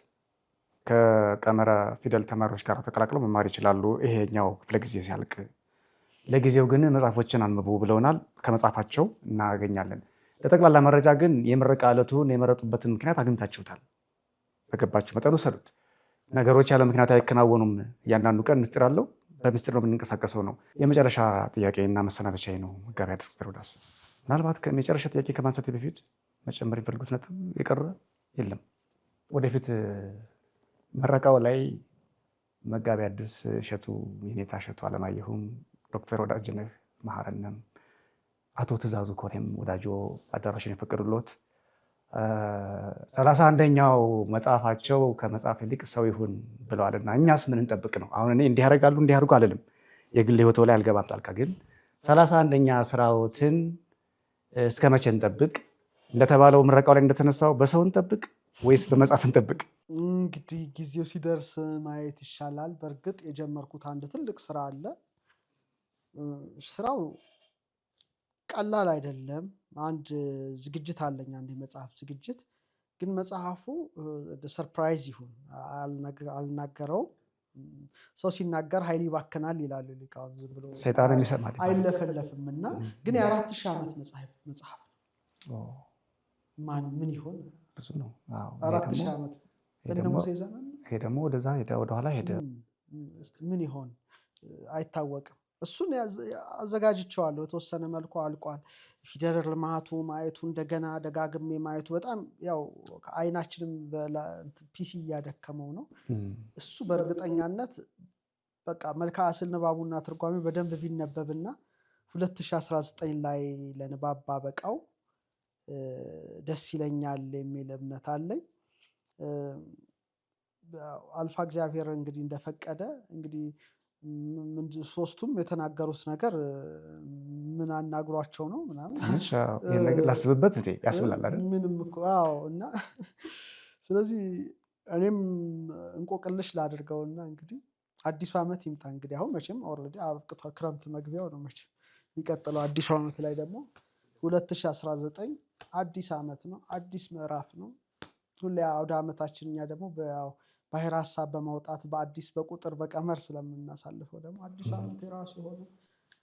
ከቀመረ ፊደል ተማሪዎች ጋር ተቀላቅለው መማር ይችላሉ፣ ይሄኛው ክፍለ ጊዜ ሲያልቅ። ለጊዜው ግን መጽሐፎችን አንብቡ ብለውናል። ከመጽሐፋቸው እናገኛለን። ለጠቅላላ መረጃ ግን የምረቃ ዕለቱን የመረጡበትን ምክንያት አግኝታችሁታል። በገባችሁ መጠን ውሰዱት። ነገሮች ያለ ምክንያት አይከናወኑም። እያንዳንዱ ቀን ምስጢር አለው። በምስጢር ነው የምንንቀሳቀሰው ነው። የመጨረሻ ጥያቄ እና መሰናበቻ ነው። መጋቢ ሐዲስ ቴዎድሮስ ምናልባት የመጨረሻ ጥያቄ ከማንሳቴ በፊት መጨመር የሚፈልጉት ነጥብ የቀረ የለም? ወደፊት መረቃው ላይ መጋቢ ሐዲስ እሸቱ የኔታ እሸቱ አለማየሁም ዶክተር ወዳጅነህ መሐረነም አቶ ትእዛዙ ኮሬም ወዳጆ አዳራሽን የፈቀዱሎት 31ኛው መጽሐፋቸው ከመጽሐፍ ይልቅ ሰው ይሁን ብለዋልና እኛስ ምን እንጠብቅ ነው? አሁን እኔ እንዲህ ያደርጋሉ እንዲህ ያደርጉ አልልም። የግል ህይወቶ ላይ አልገባም ጣልቃ። ግን 31ኛ ስራዎትን እስከ መቼ እንጠብቅ? እንደተባለው ምረቃው ላይ እንደተነሳው በሰው እንጠብቅ ወይስ በመጽሐፍ እንጠብቅ? እንግዲህ ጊዜው ሲደርስ ማየት ይሻላል። በእርግጥ የጀመርኩት አንድ ትልቅ ስራ አለ። ስራው ቀላል አይደለም። አንድ ዝግጅት አለኝ፣ አንድ የመጽሐፍ ዝግጅት። ግን መጽሐፉ ሰርፕራይዝ ይሁን አልናገረውም። ሰው ሲናገር ኃይል ይባክናል ይላሉ ሊቃውንት። ዝም ብሎ ሰይጣን የሚሰማል አይለፈለፍም እና ግን የ4000 ዓመት መጽሐፍ ነው። ማን ምን ይሆን? ብዙ ነው። 4000 ዓመት በእነ ሙሴ ዘመን። ይሄ ደግሞ ወደዛ ሄደ፣ ወደኋላ ሄደ። ምን ይሆን አይታወቅም። እሱን አዘጋጅቼዋለሁ። የተወሰነ መልኩ አልቋል። ፊደል ልማቱ ማየቱ እንደገና ደጋግሜ ማየቱ በጣም ያው አይናችንም ፒሲ እያደከመው ነው። እሱ በእርግጠኛነት በቃ መልክዓ ስዕል ንባቡና ትርጓሜ በደንብ ቢነበብና 2019 ላይ ለንባብ ባበቃው ደስ ይለኛል የሚል እምነት አለኝ። አልፋ እግዚአብሔር እንግዲህ እንደፈቀደ እንግዲህ ሶስቱም የተናገሩት ነገር ምን አናግሯቸው ነው ምናምን ይሄን ነገር ላስብበት እንዴ ያስብላል አይደል? ምንም እኮ እና ስለዚህ እኔም እንቆቅልሽ ላድርገውና እንግዲህ አዲሱ ዓመት ይምጣ። እንግዲህ አሁን መቼም ኦልሬዲ አብቅቷል። ክረምት መግቢያው ነው መቼም። የሚቀጥለው አዲሱ ዓመት ላይ ደግሞ 2019 አዲስ ዓመት ነው፣ አዲስ ምዕራፍ ነው። ሁሌ አውደ ዓመታችን እኛ ደግሞ ባሕረ ሐሳብ በማውጣት በአዲስ በቁጥር በቀመር ስለምናሳልፈው ደግሞ አዲሱ ዓመት የራሱ የሆነ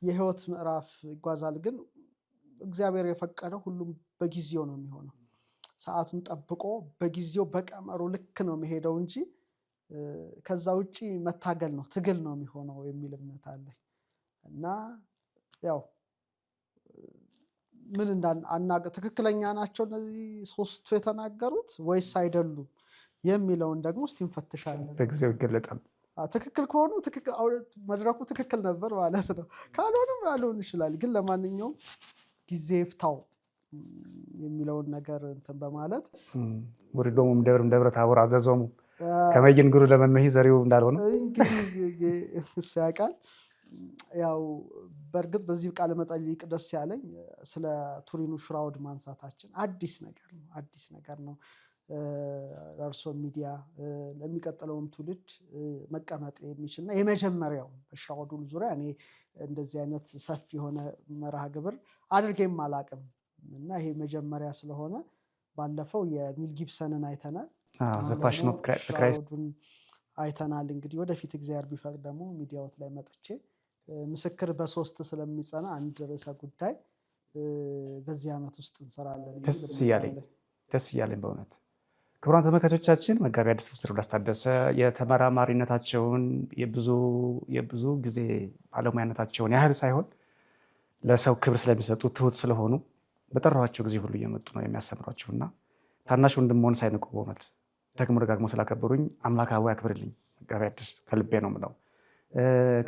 የህይወት ምዕራፍ ይጓዛል። ግን እግዚአብሔር የፈቀደው ሁሉም በጊዜው ነው የሚሆነው። ሰዓቱን ጠብቆ በጊዜው በቀመሩ ልክ ነው የሚሄደው እንጂ ከዛ ውጪ መታገል ነው ትግል ነው የሚሆነው የሚል እምነት አለኝ እና ያው ምን ትክክለኛ ናቸው እነዚህ ሶስቱ የተናገሩት ወይስ አይደሉም የሚለውን ደግሞ እስቲ እንፈትሻለን። በጊዜው ይገለጣል። ትክክል ከሆኑ መድረኩ ትክክል ነበር ማለት ነው። ካልሆነም ላልሆን ይችላል። ግን ለማንኛውም ጊዜ ይፍታው የሚለውን ነገር እንትን በማለት ውሪዶሙም ደብረ ታቦር አዘዞሙ ከመይንግሩ ለመመሂ ዘሪው እንዳልሆነ እንግዲህ እሱ ያውቃል። ያው በእርግጥ በዚህ ቃለ መጠይቅ ደስ ያለኝ ስለ ቱሪኑ ፍራውድ ማንሳታችን አዲስ ነገር ነው። ለእርሶ ሚዲያ ለሚቀጥለውም ትውልድ መቀመጥ የሚችልና የመጀመሪያው በሽራውዱ ዙሪያ እኔ እንደዚህ አይነት ሰፊ የሆነ መርሃ ግብር አድርጌም አላቅም እና ይሄ መጀመሪያ ስለሆነ ባለፈው የሚል ጊብሰንን አይተናል፣ ፓሽን ኦፍ ክራይስት አይተናል። እንግዲህ ወደፊት እግዚአብሔር ቢፈቅድ ደግሞ ሚዲያዎት ላይ መጥቼ ምስክር በ3 ስለሚጸና አንድ ርዕሰ ጉዳይ በዚህ ዓመት ውስጥ እንሰራለን። ደስ እያለኝ በእውነት ክቡራን ተመልካቾቻችን መጋቢ ሐዲስ ዶክተር ሮዳስ ታደሰ የተመራማሪነታቸውን የብዙ ጊዜ ባለሙያነታቸውን ያህል ሳይሆን ለሰው ክብር ስለሚሰጡ ትሁት ስለሆኑ በጠራኋቸው ጊዜ ሁሉ እየመጡ ነው የሚያስተምሯቸውና ታናሽ ወንድምሆን ሳይንቁ በእውነት ደግሞ ደጋግሞ ስላከበሩኝ አምላካዊ ያክብርልኝ። መጋቢ ሐዲስ ከልቤ ነው የምለው።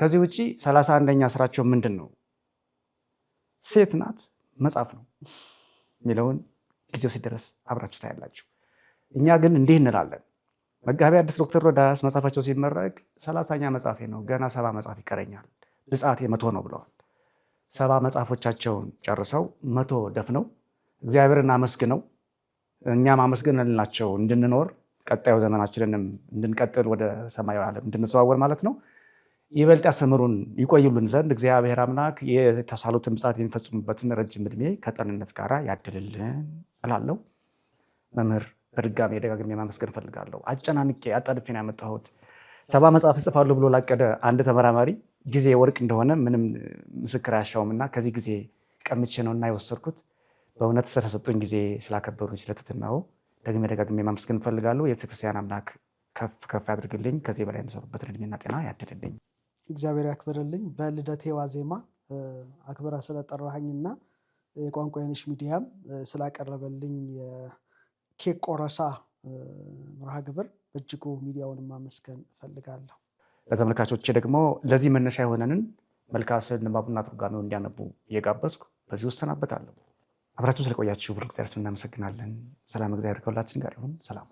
ከዚህ ውጭ 31ኛ ስራቸው ምንድን ነው? ሴት ናት መጽሐፍ ነው የሚለውን ጊዜው ሲደረስ አብራችሁ ታያላችሁ። እኛ ግን እንዲህ እንላለን። መጋቢ ሐዲስ ዶክተር ሮዳስ መጽሐፋቸው ሲመረቅ 30ኛ መጽሐፌ ነው፣ ገና 70 መጽሐፍ ይቀረኛል፣ ብጻቴ 100 ነው ብለዋል። 70 መጽሐፎቻቸውን ጨርሰው 100 ደፍነው እግዚአብሔርን አመስግነው እኛም አመስግነንላቸው እንድንኖር ቀጣዩ ዘመናችንንም እንድንቀጥል ወደ ሰማያዊ ዓለም እንድንዘዋወር ማለት ነው ይበልጥ ያስተምሩን ይቆዩልን ዘንድ እግዚአብሔር አምላክ የተሳሉትን ብጻት የሚፈጽሙበትን ረጅም ዕድሜ ከጤንነት ጋር ያድልልን እላለሁ። መምህር በድጋሚ ደጋግሜ ማመስገን እፈልጋለሁ። አጨናንቄ አጣድፌ ነው ያመጣሁት። 70 መጽሐፍ እጽፋለሁ ብሎ ላቀደ አንድ ተመራማሪ ጊዜ ወርቅ እንደሆነ ምንም ምስክር አያሻውምና ከዚህ ጊዜ ቀምቼ ነውና የወሰድኩት። በእውነት ስለተሰጡኝ ጊዜ ስላከበሩኝ ስለትትናው ደጋግሜ ማመስገን እፈልጋለሁ። የቤተክርስቲያን አምላክ ከፍ ከፍ ያድርግልኝ። ከዚህ በላይ የሚሰሩበትን ዕድሜና ጤና ያድልልኝ። እግዚአብሔር ያክብርልኝ። በልደቴ ዋዜማ አክብራ ስለጠራኸኝና የቋንቋ አይነሽ ሚዲያም ስላቀረበልኝ የኬክ ቆረሳ መርሃ ግብር በእጅጉ ሚዲያውን ማመስገን እፈልጋለሁ። ለተመልካቾቼ ደግሞ ለዚህ መነሻ የሆነንን መልክዓ ስዕል ንባቡና ትርጓሜውን እንዲያነቡ እየጋበዝኩ በዚህ እሰናበታለሁ። አብራችሁን ስለቆያችሁ ሁሉ እግዚአብሔር እናመሰግናለን። ሰላም እግዚአብሔር ከሁላችን ጋር ይሁን። ሰላም